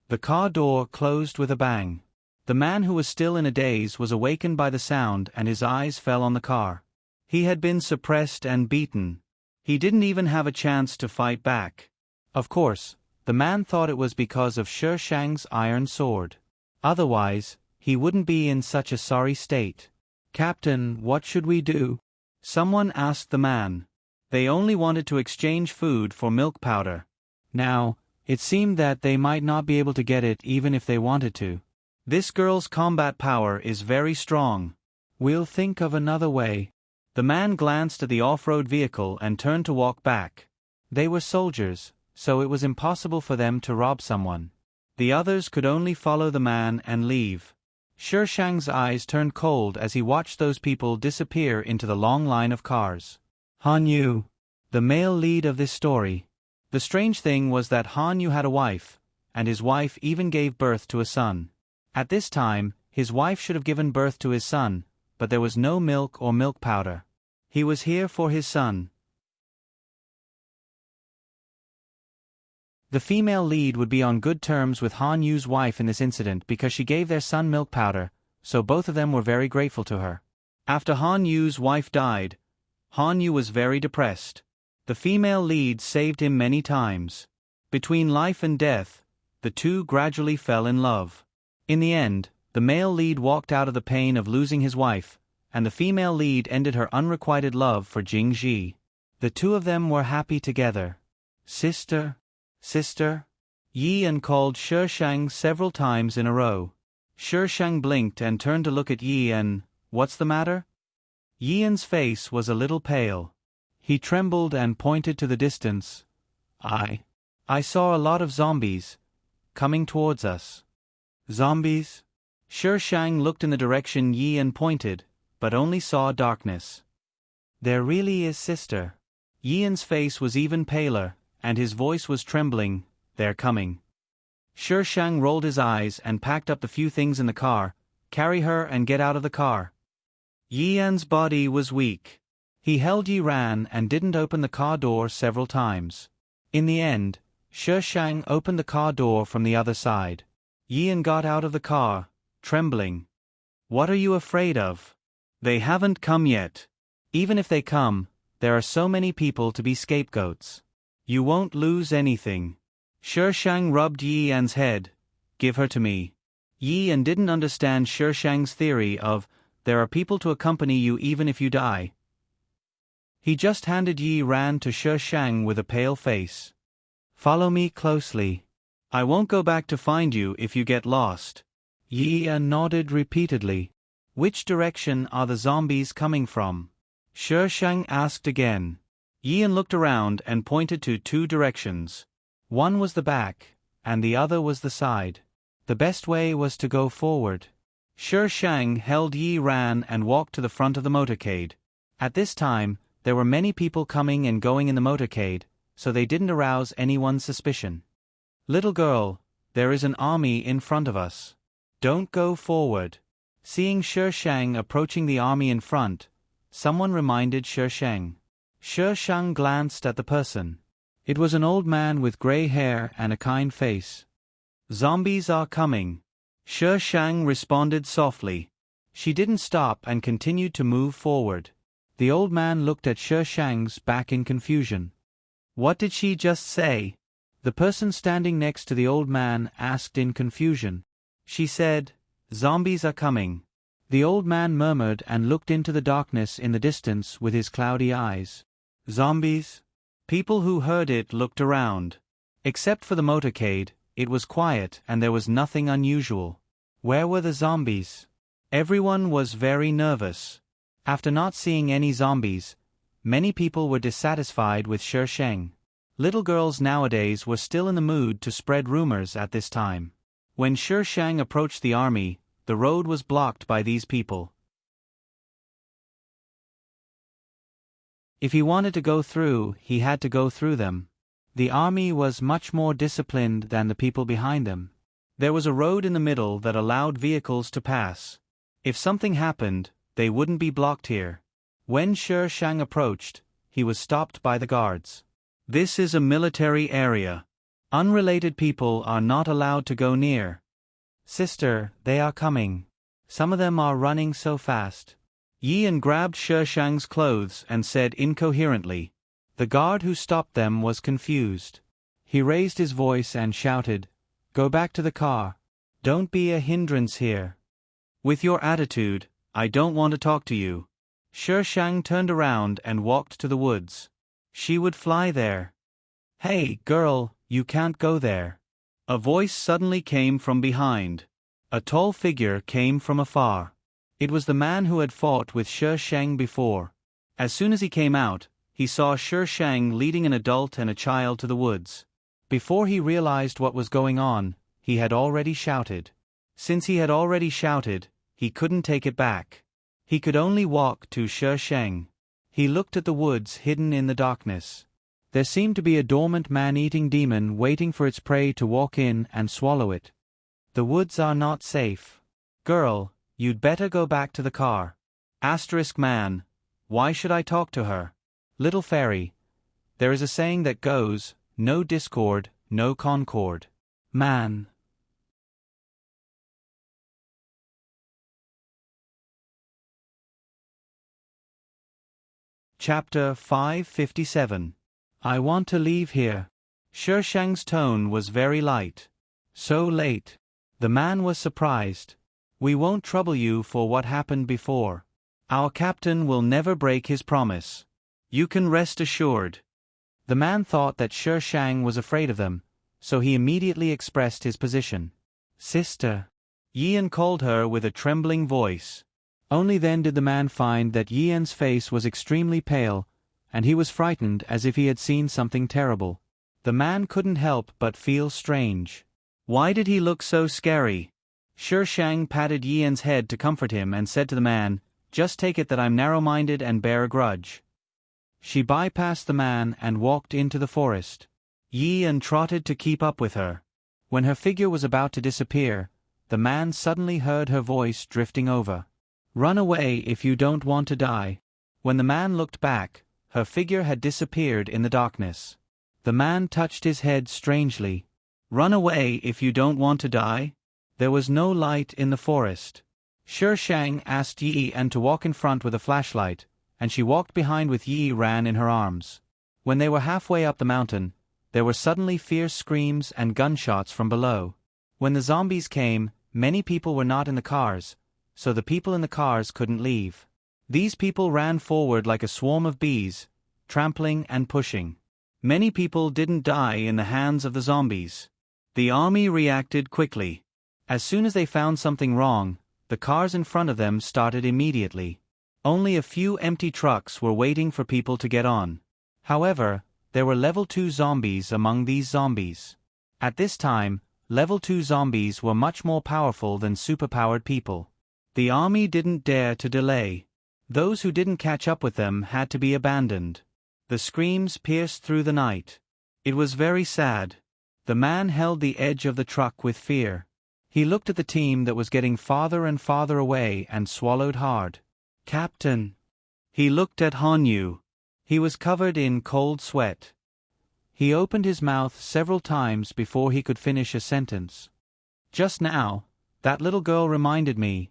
The car door closed with a bang. The man who was still in a daze was awakened by the sound and his eyes fell on the car. He had been suppressed and beaten. He didn't even have a chance to fight back. Of course, the man thought it was because of Shi Shang's iron sword. Otherwise, he wouldn't be in such a sorry state. Captain, what should we do? Someone asked the man. They only wanted to exchange food for milk powder. Now, it seemed that they might not be able to get it even if they wanted to. This girl's combat power is very strong. We'll think of another way. The man glanced at the off-road vehicle and turned to walk back. They were soldiers, so it was impossible for them to rob someone. The others could only follow the man and leave. Shi Shang's eyes turned cold as he watched those people disappear into the long line of cars. Han Yu, the male lead of this story. The strange thing was that Han Yu had a wife, and his wife even gave birth to a son. At this time, his wife should have given birth to his son, but there was no milk or milk powder. He was here for his son. The female lead would be on good terms with Han Yu's wife in this incident because she gave their son milk powder, so both of them were very grateful to her. After Han Yu's wife died, Han Yu was very depressed. The female lead saved him many times. Between life and death, the two gradually fell in love. In the end, the male lead walked out of the pain of losing his wife, and the female lead ended her unrequited love for Jingji. The two of them were happy together. Sister, sister, Yi-An called Shi Shang several times in a row. Shi Shang blinked and turned to look at Yi-An. What's the matter? Yi-An's face was a little pale. He trembled and pointed to the distance. I saw a lot of zombies coming towards us. Zombies? Shi Shang looked in the direction Yi-An pointed, but only saw darkness. There really is, sister. Yi-An's face was even paler, and his voice was trembling. They're coming. Shi Shang rolled his eyes and packed up the few things in the car. Carry her and get out of the car. Yi-An's body was weak. He held Yi-Ran and didn't open the car door several times. In the end, Shi Shang opened the car door from the other side. Yan got out of the car, trembling. What are you afraid of? They haven't come yet. Even if they come, there are so many people to be scapegoats. You won't lose anything. Shi Shang rubbed Yi Yan's head. Give her to me. Yi Yan didn't understand Shi Shang's theory of, there are people to accompany you even if you die. He just handed Yi Ran to Shi Shang with a pale face. Follow me closely. I won't go back to find you if you get lost. Yi Yan nodded repeatedly. Which direction are the zombies coming from? Shi Shang asked again. Yi Yan looked around and pointed to two directions. One was the back, and the other was the side. The best way was to go forward. Shi Shang held Yi Ran and walked to the front of the motorcade. At this time, there were many people coming and going in the motorcade, so they didn't arouse anyone's suspicion. Little girl, there is an army in front of us. Don't go forward. Seeing Shi Shang approaching the army in front, someone reminded Shi Shang. Shi Shang glanced at the person. It was an old man with gray hair and a kind face. Zombies are coming. Shi Shang responded softly. She didn't stop and continued to move forward. The old man looked at Shi Shang's back in confusion. What did she just say? The person standing next to the old man asked in confusion. She said, Zombies are coming. The old man murmured and looked into the darkness in the distance with his cloudy eyes. Zombies? People who heard it looked around. Except for the motorcade, it was quiet and there was nothing unusual. Where were the zombies? Everyone was very nervous. After not seeing any zombies, many people were dissatisfied with Shi Shang. Little girls nowadays were still in the mood to spread rumors at this time. When Shi Shang approached the army, the road was blocked by these people. If he wanted to go through, he had to go through them. The army was much more disciplined than the people behind them. There was a road in the middle that allowed vehicles to pass. If something happened, they wouldn't be blocked here. When Shi Shang approached, he was stopped by the guards. This is a military area. Unrelated people are not allowed to go near. Sister, they are coming. Some of them are running so fast. Yi Yan grabbed Shi Shang's clothes and said incoherently. The guard who stopped them was confused. He raised his voice and shouted, Go back to the car. Don't be a hindrance here. With your attitude, I don't want to talk to you. Shi Shang turned around and walked to the woods. She would fly there. Hey, girl, you can't go there. A voice suddenly came from behind. A tall figure came from afar. It was the man who had fought with Shi Shang before. As soon as he came out, he saw Shi Shang leading an adult and a child to the woods. Before he realized what was going on, he had already shouted. Since he had already shouted, he couldn't take it back. He could only walk to Shi Shang. He looked at the woods hidden in the darkness. There seemed to be a dormant man-eating demon waiting for its prey to walk in and swallow it. The woods are not safe. Girl, you'd better go back to the car. Man, why should I talk to her? Little fairy, there is a saying that goes, no discord, no concord. Man. Chapter 557. I want to leave here. Shi Shang's tone was very light. So late. The man was surprised. We won't trouble you for what happened before. Our captain will never break his promise. You can rest assured. The man thought that Shi Shang was afraid of them, so he immediately expressed his position. Sister. Yi Yan called her with a trembling voice. Only then did the man find that Yi Yan's face was extremely pale, and he was frightened as if he had seen something terrible. The man couldn't help but feel strange. Why did he look so scary? Shi Shang patted Yi Yan's head to comfort him and said to the man, Just take it that I'm narrow-minded and bear a grudge. She bypassed the man and walked into the forest. Yi Yan trotted to keep up with her. When her figure was about to disappear, the man suddenly heard her voice drifting over. Run away if you don't want to die. When the man looked back, her figure had disappeared in the darkness. The man touched his head strangely. Run away if you don't want to die? There was no light in the forest. Shi Shang asked Yi and to walk in front with a flashlight, and she walked behind with Yi ran in her arms. When they were halfway up the mountain, there were suddenly fierce screams and gunshots from below. When the zombies came, many people were not in the cars, so the people in the cars couldn't leave. These people ran forward like a swarm of bees, trampling and pushing. Many people didn't die in the hands of the zombies. The army reacted quickly. As soon as they found something wrong, the cars in front of them started immediately. Only a few empty trucks were waiting for people to get on. However, there were level 2 zombies among these zombies. At this time, level 2 zombies were much more powerful than superpowered people. The army didn't dare to delay. Those who didn't catch up with them had to be abandoned. The screams pierced through the night. It was very sad. The man held the edge of the truck with fear. He looked at the team that was getting farther and farther away and swallowed hard. Captain. He looked at Hanyu. He was covered in cold sweat. He opened his mouth several times before he could finish a sentence. Just now, that little girl reminded me.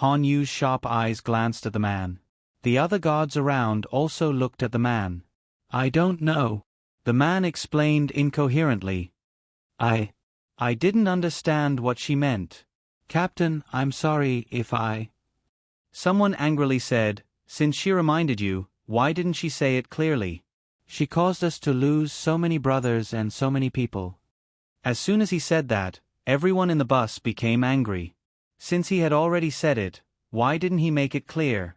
Hanyu's sharp eyes glanced at the man. The other guards around also looked at the man. I don't know. The man explained incoherently. I didn't understand what she meant. Captain, I'm sorry if I... Someone angrily said, since she reminded you, why didn't she say it clearly? She caused us to lose so many brothers and so many people. As soon as he said that, everyone in the bus became angry. Since he had already said it, why didn't he make it clear?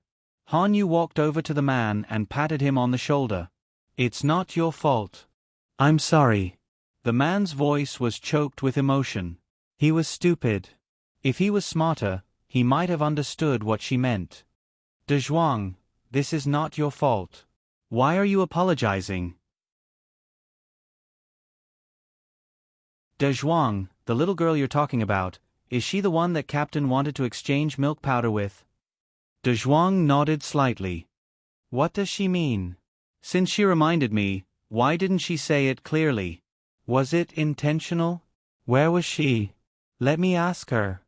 Hanyu walked over to the man and patted him on the shoulder. It's not your fault. I'm sorry. The man's voice was choked with emotion. He was stupid. If he was smarter, he might have understood what she meant. De Zhuang, this is not your fault. Why are you apologizing? De Zhuang, the little girl you're talking about, is she the one that Captain wanted to exchange milk powder with? De Zhuang nodded slightly. What does she mean? Since she reminded me, why didn't she say it clearly? Was it intentional? Where was she? Let me ask her.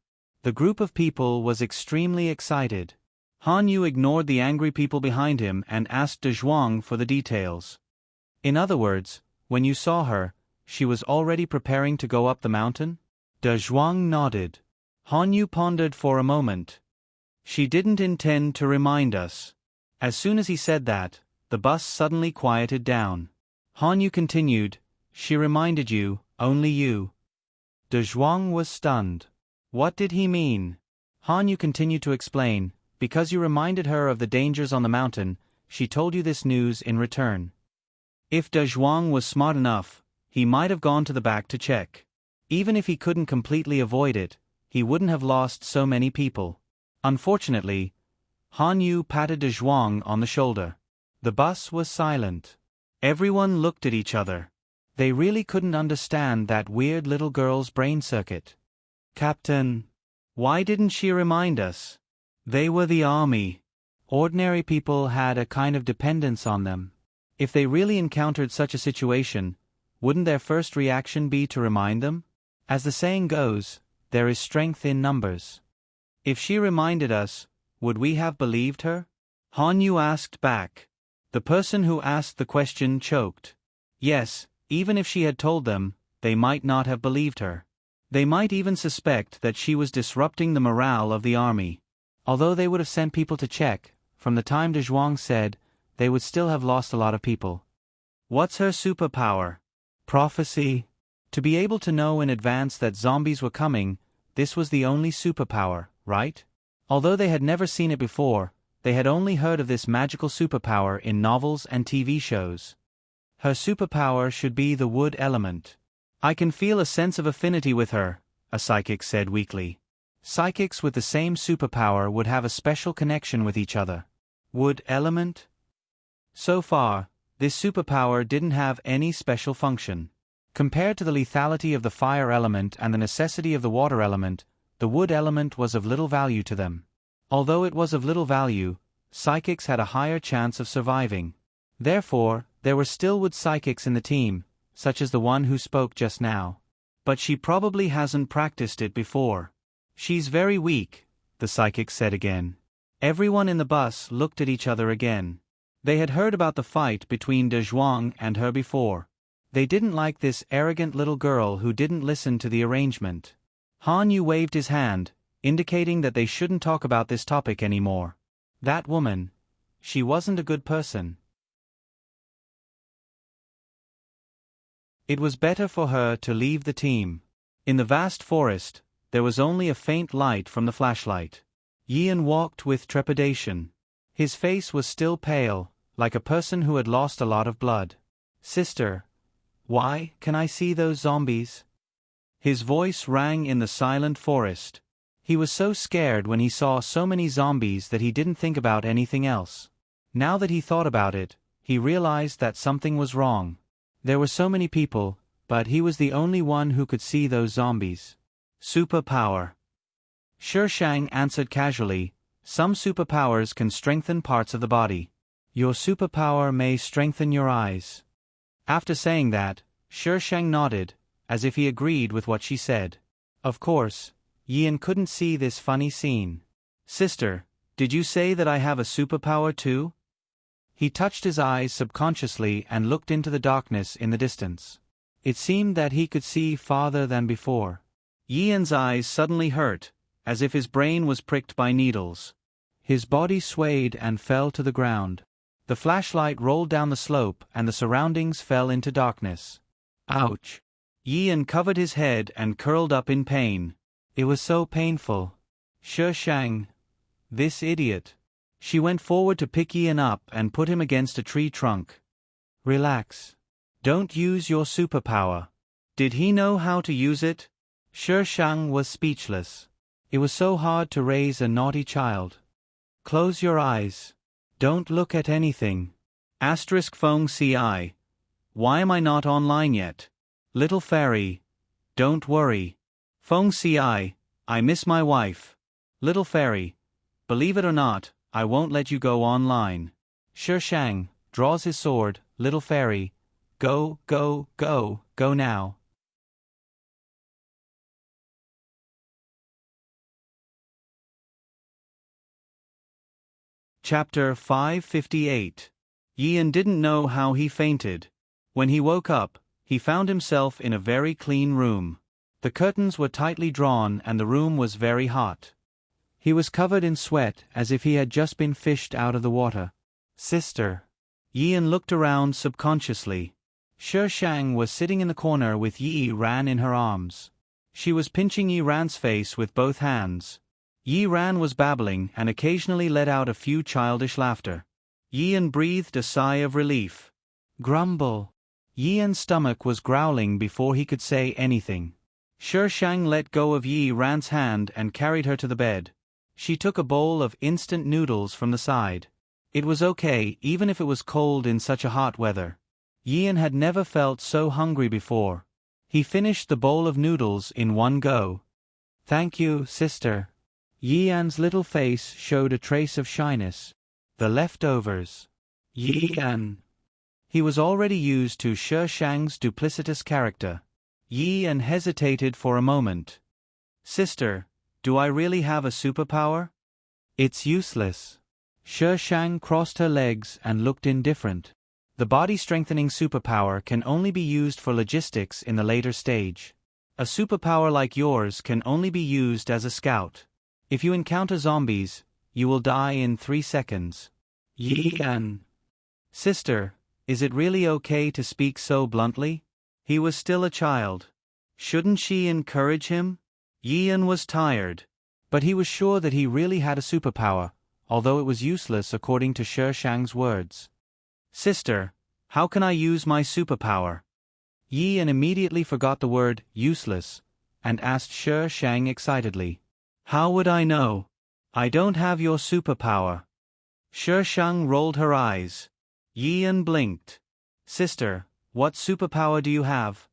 The group of people was extremely excited. Hanyu ignored the angry people behind him and asked De Zhuang for the details. In other words, when you saw her, she was already preparing to go up the mountain? De Zhuang nodded. Hanyu pondered for a moment. She didn't intend to remind us. As soon as he said that, the bus suddenly quieted down. Hanyu continued, she reminded you, only you. De Zhuang was stunned. What did he mean? Hanyu continued to explain, because you reminded her of the dangers on the mountain, she told you this news in return. If De Zhuang was smart enough, he might have gone to the back to check. Even if he couldn't completely avoid it, he wouldn't have lost so many people. Unfortunately, Hanyu patted De Zhuang on the shoulder. The bus was silent. Everyone looked at each other. They really couldn't understand that weird little girl's brain circuit. Captain, why didn't she remind us? They were the army. Ordinary people had a kind of dependence on them. If they really encountered such a situation, wouldn't their first reaction be to remind them? As the saying goes, there is strength in numbers. If she reminded us, would we have believed her? Hanyu asked back. The person who asked the question choked. Yes, even if she had told them, they might not have believed her. They might even suspect that she was disrupting the morale of the army. Although they would have sent people to check, from the time De Zhuang said, they would still have lost a lot of people. What's her superpower? Prophecy. To be able to know in advance that zombies were coming, this was the only superpower, right? Although they had never seen it before, they had only heard of this magical superpower in novels and TV shows. Her superpower should be the wood element. I can feel a sense of affinity with her, a psychic said weakly. Psychics with the same superpower would have a special connection with each other. Wood element? So far, this superpower didn't have any special function. Compared to the lethality of the fire element and the necessity of the water element, the wood element was of little value to them. Although it was of little value, psychics had a higher chance of surviving. Therefore, There were Stillwood psychics in the team, such as the one who spoke just now. But she probably hasn't practiced it before. She's very weak, the psychic said again. Everyone in the bus looked at each other again. They had heard about the fight between De Zhuang and her before. They didn't like this arrogant little girl who didn't listen to the arrangement. Han Yu waved his hand, indicating that they shouldn't talk about this topic anymore. That woman, she wasn't a good person. It was better for her to leave the team. In the vast forest, there was only a faint light from the flashlight. Yian walked with trepidation. His face was still pale, like a person who had lost a lot of blood. Sister, why can I see those zombies? His voice rang in the silent forest. He was so scared when he saw so many zombies that he didn't think about anything else. Now that he thought about it, he realized that something was wrong. There were so many people, but he was the only one who could see those zombies. Superpower. Shi Shang answered casually, some superpowers can strengthen parts of the body. Your superpower may strengthen your eyes. After saying that, Shi Shang nodded, as if he agreed with what she said. Of course, Yian couldn't see this funny scene. Sister, did you say that I have a superpower too? He touched his eyes subconsciously and looked into the darkness in the distance. It seemed that he could see farther than before. Yian's eyes suddenly hurt, as if his brain was pricked by needles. His body swayed and fell to the ground. The flashlight rolled down the slope and the surroundings fell into darkness. Ouch! Yian covered his head and curled up in pain. It was so painful. Shi Shang. This idiot. She went forward to pick Yian up and put him against a tree trunk. Relax. Don't use your superpower. Did he know how to use it? Shi Shang was speechless. It was so hard to raise a naughty child. Close your eyes. Don't look at anything. Feng Ci. Why am I not online yet? Little fairy. Don't worry. Feng Ci. I miss my wife. Little fairy. Believe it or not, I won't let you go online. Shi Shang draws his sword. Little fairy. Go, go, go, go now. Chapter 558. Yian didn't know how he fainted. When he woke up, he found himself in a very clean room. The curtains were tightly drawn and the room was very hot. He was covered in sweat as if he had just been fished out of the water. Sister. Yian looked around subconsciously. Shi Shang was sitting in the corner with Yi Ran in her arms. She was pinching Yi Ran's face with both hands. Yi Ran was babbling and occasionally let out a few childish laughter. Yian breathed a sigh of relief. Grumble. Yian's stomach was growling before he could say anything. Shi Shang let go of Yi Ran's hand and carried her to the bed. She took a bowl of instant noodles from the side. It was okay even if it was cold in such a hot weather. Yian had never felt so hungry before. He finished the bowl of noodles in one go. Thank you, sister. Yian's little face showed a trace of shyness. The leftovers. Yian. He was already used to Shi Shang's duplicitous character. Yian hesitated for a moment. Sister, do I really have a superpower? It's useless. Shi Shang crossed her legs and looked indifferent. The body-strengthening superpower can only be used for logistics in the later stage. A superpower like yours can only be used as a scout. If you encounter zombies, you will die in 3 seconds. Yian. Sister, is it really okay to speak so bluntly? He was still a child. Shouldn't she encourage him? Yian was tired. But he was sure that he really had a superpower, although it was useless according to Shi Shang's words. Sister, how can I use my superpower? Yian immediately forgot the word useless and asked Shi Shang excitedly. How would I know? I don't have your superpower. Shi Shang rolled her eyes. Yian blinked. Sister, what superpower do you have?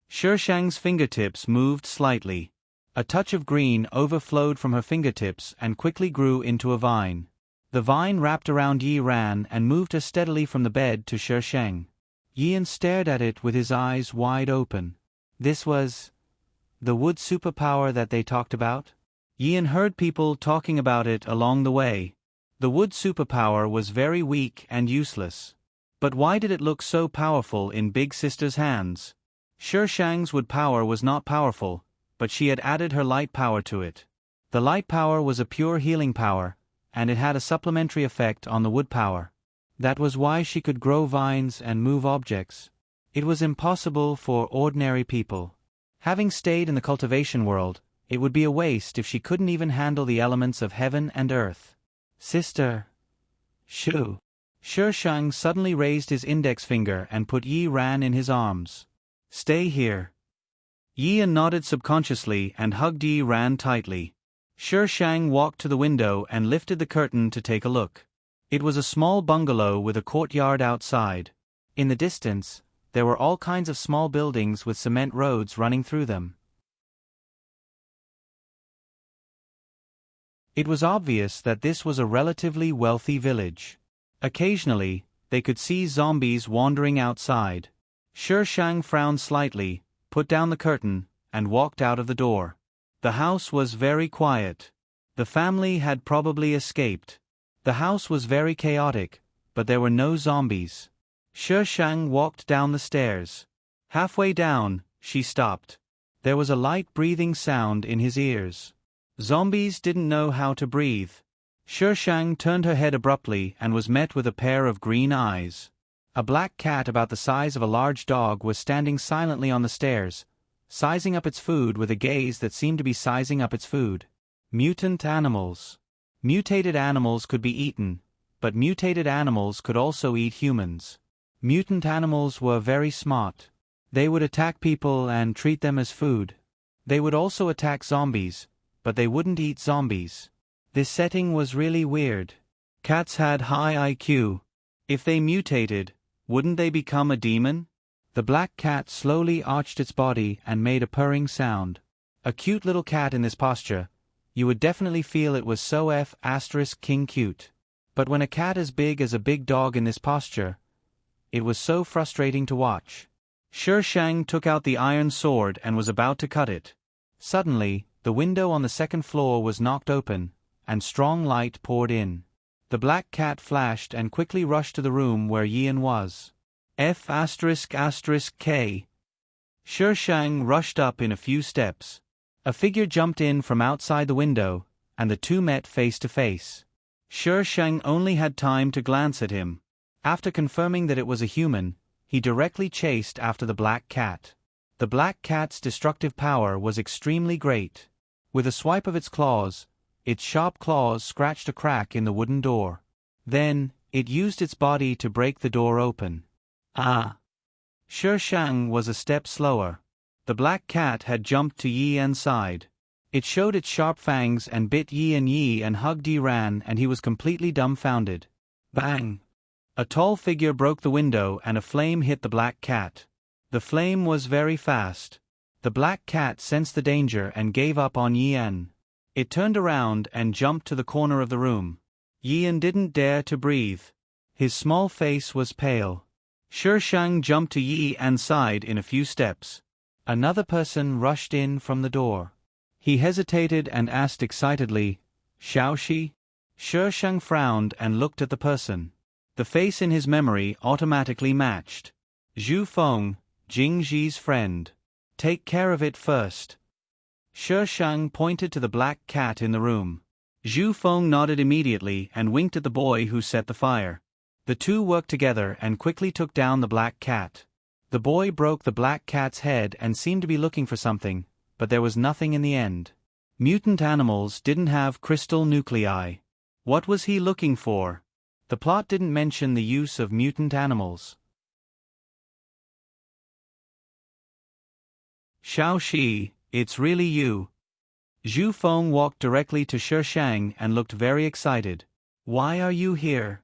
Shi Shang's fingertips moved slightly. A touch of green overflowed from her fingertips and quickly grew into a vine. The vine wrapped around Yi Ran and moved her steadily from the bed to Shi Sheng. Yian stared at it with his eyes wide open. This was the wood superpower that they talked about? Yian heard people talking about it along the way. The wood superpower was very weak and useless. But why did it look so powerful in Big Sister's hands? Shi Shang's wood power was not powerful, but she had added her light power to it. The light power was a pure healing power, and it had a supplementary effect on the wood power. That was why she could grow vines and move objects. It was impossible for ordinary people. Having stayed in the cultivation world, it would be a waste if she couldn't even handle the elements of heaven and earth. Sister. Shoo. Shi Sheng suddenly raised his index finger and put Yi Ran in his arms. Stay here. Yian nodded subconsciously and hugged Yi Ran tightly. Shi Sheng walked to the window and lifted the curtain to take a look. It was a small bungalow with a courtyard outside. In the distance, there were all kinds of small buildings with cement roads running through them. It was obvious that this was a relatively wealthy village. Occasionally, they could see zombies wandering outside. Shi Sheng frowned slightly, put down the curtain, and walked out of the door. The house was very quiet. The family had probably escaped. The house was very chaotic, but there were no zombies. Shi Sheng walked down the stairs. Halfway down, she stopped. There was a light breathing sound in his ears. Zombies didn't know how to breathe. Shi Sheng turned her head abruptly and was met with a pair of green eyes. A black cat about the size of a large dog was standing silently on the stairs, sizing up its food with a gaze that seemed to be sizing up its food. Mutant animals. Mutated animals could be eaten, but mutated animals could also eat humans. Mutant animals were very smart. They would attack people and treat them as food. They would also attack zombies, but they wouldn't eat zombies. This setting was really weird. Cats had high IQ. If they mutated, wouldn't they become a demon? The black cat slowly arched its body and made a purring sound. A cute little cat in this posture. You would definitely feel it was so *king cute. But when a cat as big as a big dog in this posture, it was so frustrating to watch. Shi Sheng took out the iron sword and was about to cut it. Suddenly, the window on the second floor was knocked open, and strong light poured in. The black cat flashed and quickly rushed to the room where Yian was. F***K. Shi Sheng rushed up in a few steps. A figure jumped in from outside the window, and the two met face to face. Shi Sheng only had time to glance at him. After confirming that it was a human, he directly chased after the black cat. The black cat's destructive power was extremely great. With a swipe of its sharp claws scratched a crack in the wooden door. Then, it used its body to break the door open. Shi Sheng was a step slower. The black cat had jumped to Yian's side. It showed its sharp fangs and bit Yi and hugged Yi Ran, and he was completely dumbfounded. Bang! A tall figure broke the window and a flame hit the black cat. The flame was very fast. The black cat sensed the danger and gave up on Yian. It turned around and jumped to the corner of the room. Yian didn't dare to breathe. His small face was pale. Shi Sheng jumped to Yian's side in a few steps. Another person rushed in from the door. He hesitated and asked excitedly, "Xiaoxi?" Shi Sheng frowned and looked at the person. The face in his memory automatically matched. Zhu Feng, Jing Zi's friend. Take care of it first. Shi Sheng pointed to the black cat in the room. Zhu Feng nodded immediately and winked at the boy who set the fire. The two worked together and quickly took down the black cat. The boy broke the black cat's head and seemed to be looking for something, but there was nothing in the end. Mutant animals didn't have crystal nuclei. What was he looking for? The plot didn't mention the use of mutant animals. Xiaoxi, it's really you. Zhu Feng walked directly to Shi Sheng and looked very excited. Why are you here?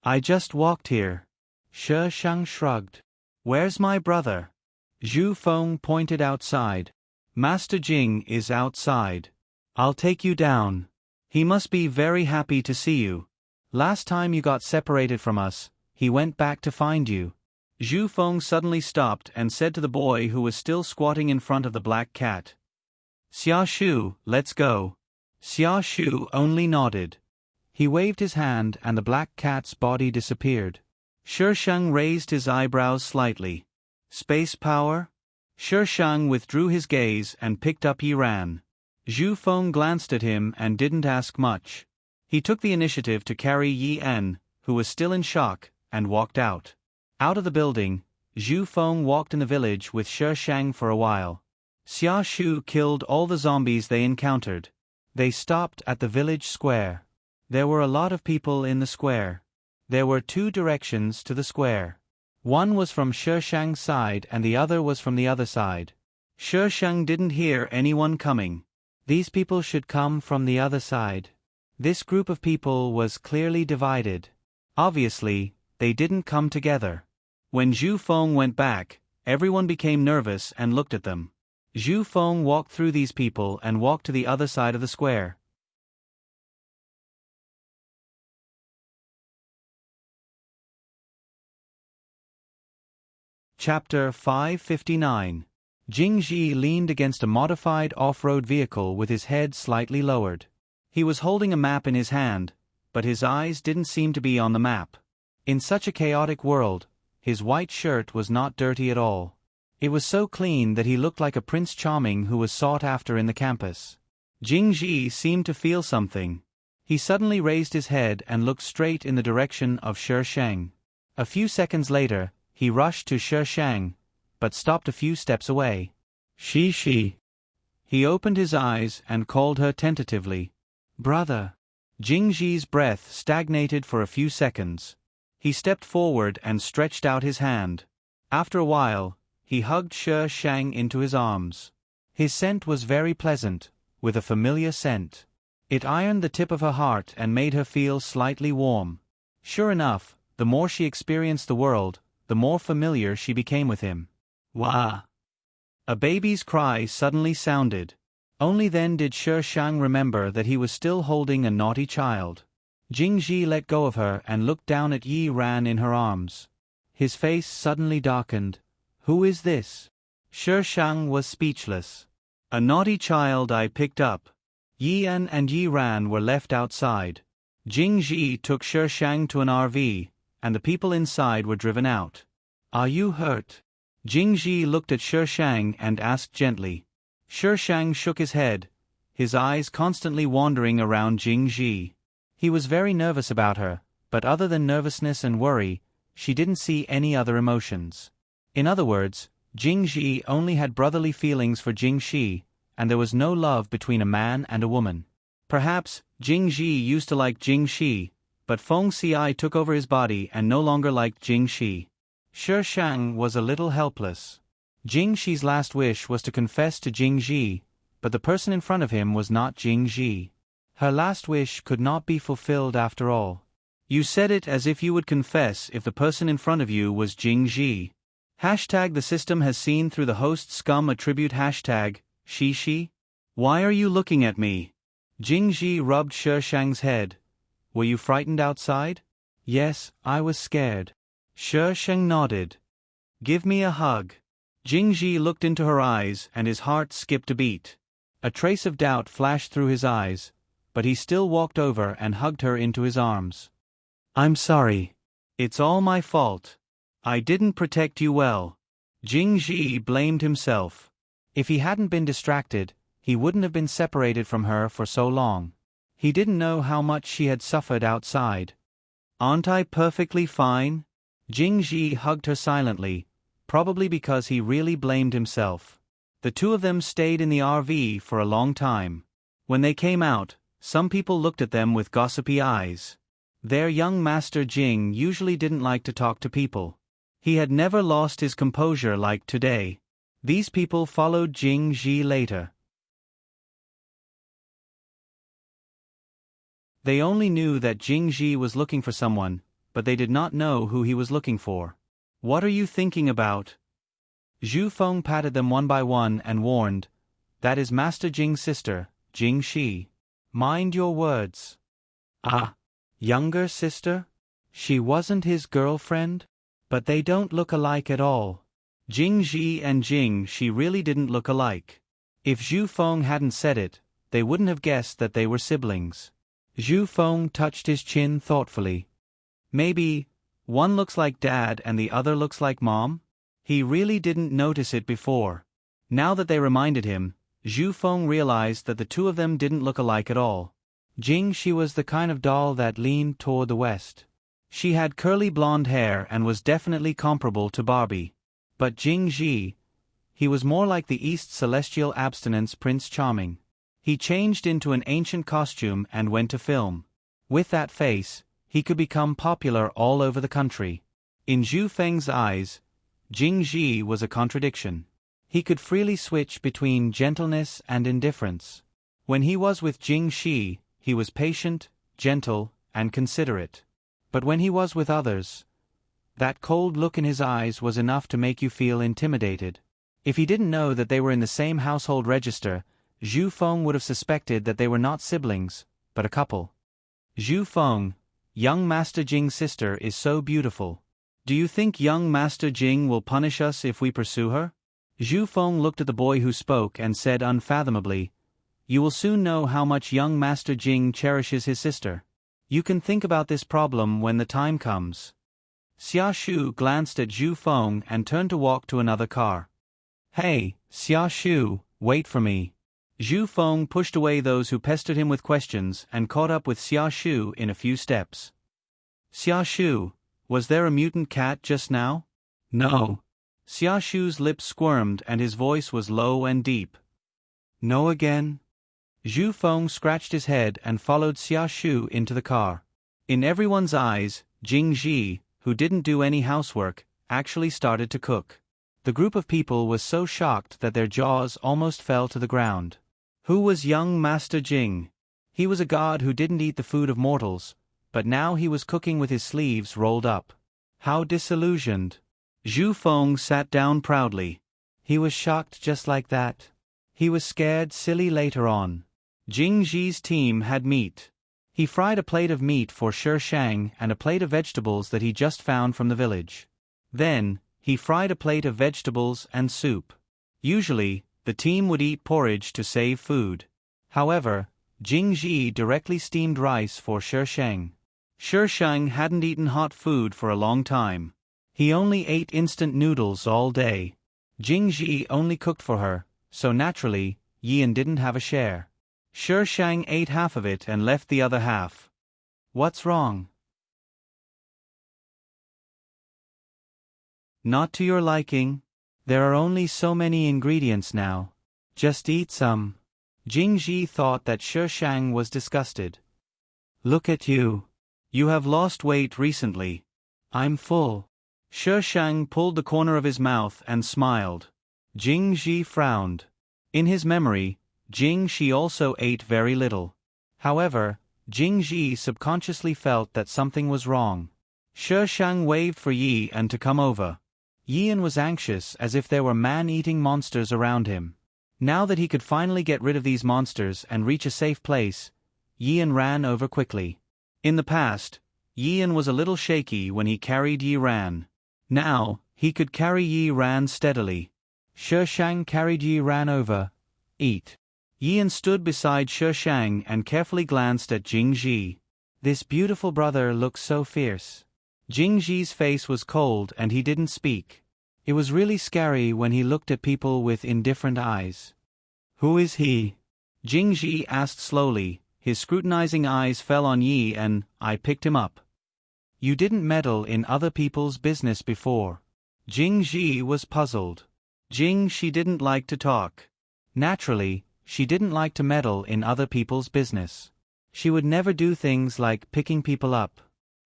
I just walked here. Shi Sheng shrugged. Where's my brother? Zhu Feng pointed outside. Master Jing is outside. I'll take you down. He must be very happy to see you. Last time you got separated from us, he went back to find you. Zhu Feng suddenly stopped and said to the boy who was still squatting in front of the black cat. Xia Shu, let's go. Xia Shu only nodded. He waved his hand and the black cat's body disappeared. Shi Sheng raised his eyebrows slightly. Space power? Shi Sheng withdrew his gaze and picked up Yi Ran. Zhu Feng glanced at him and didn't ask much. He took the initiative to carry Yi En, who was still in shock, and walked out. Out of the building, Zhu Feng walked in the village with Shi Sheng for a while. Xia Shu killed all the zombies they encountered. They stopped at the village square. There were a lot of people in the square. There were 2 directions to the square. One was from Shi Sheng's side and the other was from the other side. Shi Sheng didn't hear anyone coming. These people should come from the other side. This group of people was clearly divided. Obviously, they didn't come together. When Zhu Feng went back, everyone became nervous and looked at them. Zhu Feng walked through these people and walked to the other side of the square. Chapter 559. Jingji leaned against a modified off-road vehicle with his head slightly lowered. He was holding a map in his hand, but his eyes didn't seem to be on the map. In such a chaotic world, his white shirt was not dirty at all. It was so clean that he looked like a Prince Charming who was sought after in the campus. Jingji seemed to feel something. He suddenly raised his head and looked straight in the direction of Shi Sheng. A few seconds later, he rushed to Shi Sheng, but stopped a few steps away. Shi. He opened his eyes and called her tentatively. Brother. Jingji's breath stagnated for a few seconds. He stepped forward and stretched out his hand. After a while, he hugged Shi Sheng into his arms. His scent was very pleasant, with a familiar scent. It ironed the tip of her heart and made her feel slightly warm. Sure enough, the more she experienced the world, the more familiar she became with him. Wah! A baby's cry suddenly sounded. Only then did Shi Sheng remember that he was still holding a naughty child. Jingji let go of her and looked down at Yi Ran in her arms. His face suddenly darkened. Who is this? Shi Sheng was speechless. A naughty child I picked up. Yi En and Yi Ran were left outside. Jingji took Shi Sheng to an RV, and the people inside were driven out. Are you hurt? Jingji looked at Shi Sheng and asked gently. Shi Sheng shook his head, his eyes constantly wandering around Jingji. He was very nervous about her, but other than nervousness and worry, she didn't see any other emotions. In other words, Jingji only had brotherly feelings for Jingxi, and there was no love between a man and a woman. Perhaps, Jingji used to like Jingxi, but Feng Xiai took over his body and no longer liked Jingxi. Shi Sheng was a little helpless. Jingxi's last wish was to confess to Jingji, but the person in front of him was not Jingji. Her last wish could not be fulfilled after all. You said it as if you would confess if the person in front of you was Jingji. Hashtag the system has seen through the host scum attribute hashtag, Shishi. Why are you looking at me? Jingji rubbed Shi Sheng's head. Were you frightened outside? Yes, I was scared. Shi Sheng nodded. Give me a hug. Jingji looked into her eyes and his heart skipped a beat. A trace of doubt flashed through his eyes, but he still walked over and hugged her into his arms. I'm sorry. It's all my fault. I didn't protect you well. Jingji blamed himself. If he hadn't been distracted, he wouldn't have been separated from her for so long. He didn't know how much she had suffered outside. Aren't I perfectly fine? Jingji hugged her silently, probably because he really blamed himself. The two of them stayed in the RV for a long time. When they came out, some people looked at them with gossipy eyes. Their young master Jing usually didn't like to talk to people. He had never lost his composure like today. These people followed Jingji later. They only knew that Jingji was looking for someone, but they did not know who he was looking for. What are you thinking about? Zhu Feng patted them one by one and warned, That is Master Jing's sister, Jingxi. Mind your words. Ah. Younger sister? She wasn't his girlfriend? But they don't look alike at all. Jing Ji and Jing Shi really didn't look alike. If Zhu Feng hadn't said it, they wouldn't have guessed that they were siblings. Zhu Feng touched his chin thoughtfully. Maybe, one looks like dad and the other looks like mom? He really didn't notice it before. Now that they reminded him, Zhu Feng realized that the two of them didn't look alike at all. Jing Shi was the kind of doll that leaned toward the west. She had curly blonde hair and was definitely comparable to Barbie. But Jing Ji, he was more like the East Celestial Abstinence Prince Charming. He changed into an ancient costume and went to film. With that face, he could become popular all over the country. In Zhu Feng's eyes, Jing Ji was a contradiction. He could freely switch between gentleness and indifference. When he was with Jing Shi, he was patient, gentle, and considerate. But when he was with others, that cold look in his eyes was enough to make you feel intimidated. If he didn't know that they were in the same household register, Zhu Feng would have suspected that they were not siblings, but a couple. Zhu Feng, young Master Jing's sister is so beautiful. Do you think young Master Jing will punish us if we pursue her? Zhu Feng looked at the boy who spoke and said unfathomably, "You will soon know how much young Master Jing cherishes his sister. You can think about this problem when the time comes." Xia Shu glanced at Zhu Feng and turned to walk to another car. "Hey, Xia Shu, wait for me." Zhu Feng pushed away those who pestered him with questions and caught up with Xia Shu in a few steps. "Xia Shu, was there a mutant cat just now?" "No." Xia Shu's lips squirmed and his voice was low and deep. "No again?" Zhu Feng scratched his head and followed Xia Shu into the car. In everyone's eyes, Jing Ji, who didn't do any housework, actually started to cook. The group of people was so shocked that their jaws almost fell to the ground. Who was young Master Jing? He was a god who didn't eat the food of mortals, but now he was cooking with his sleeves rolled up. How disillusioned. Zhu Feng sat down proudly. He was shocked just like that. He was scared silly later on. Jing Ji's team had meat. He fried a plate of meat for Shi Shang and a plate of vegetables that he just found from the village. Then, he fried a plate of vegetables and soup. Usually, the team would eat porridge to save food. However, Jing Ji directly steamed rice for Shi Shang. Shi Shang hadn't eaten hot food for a long time. He only ate instant noodles all day. Jing Ji only cooked for her, so naturally, Yian didn't have a share. Shi Shang ate half of it and left the other half. What's wrong? Not to your liking? There are only so many ingredients now. Just eat some. Jing Ji thought that Shi Shang was disgusted. Look at you. You have lost weight recently. I'm full. Shi Shang pulled the corner of his mouth and smiled. Jing Ji frowned. In his memory, Jing Shi also ate very little. However, Jing Ji subconsciously felt that something was wrong. Shi Shang waved for Yi and to come over. Yian was anxious as if there were man-eating monsters around him. Now that he could finally get rid of these monsters and reach a safe place, Yian ran over quickly. In the past, Yian was a little shaky when he carried Yi Ran. Now, he could carry Yi Ran steadily. Shi Shang carried Yi Ran over. Eat. Yian stood beside Shi Shang and carefully glanced at Jing Ji. This beautiful brother looks so fierce. Jing Ji's face was cold and he didn't speak. It was really scary when he looked at people with indifferent eyes. Who is he? Jing Ji asked slowly. His scrutinizing eyes fell on Yi and I picked him up. You didn't meddle in other people's business before. Jing Ji was puzzled. Jing Shi didn't like to talk. Naturally, she didn't like to meddle in other people's business. She would never do things like picking people up.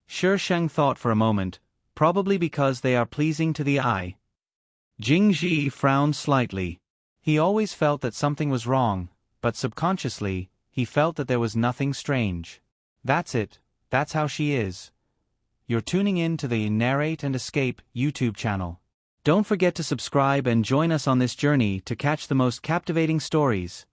Shi Shang thought for a moment, probably because they are pleasing to the eye. Jing Ji frowned slightly. He always felt that something was wrong, but subconsciously, he felt that there was nothing strange. That's it, that's how she is. You're tuning in to the Narrate and Escape YouTube channel. Don't forget to subscribe and join us on this journey to catch the most captivating stories.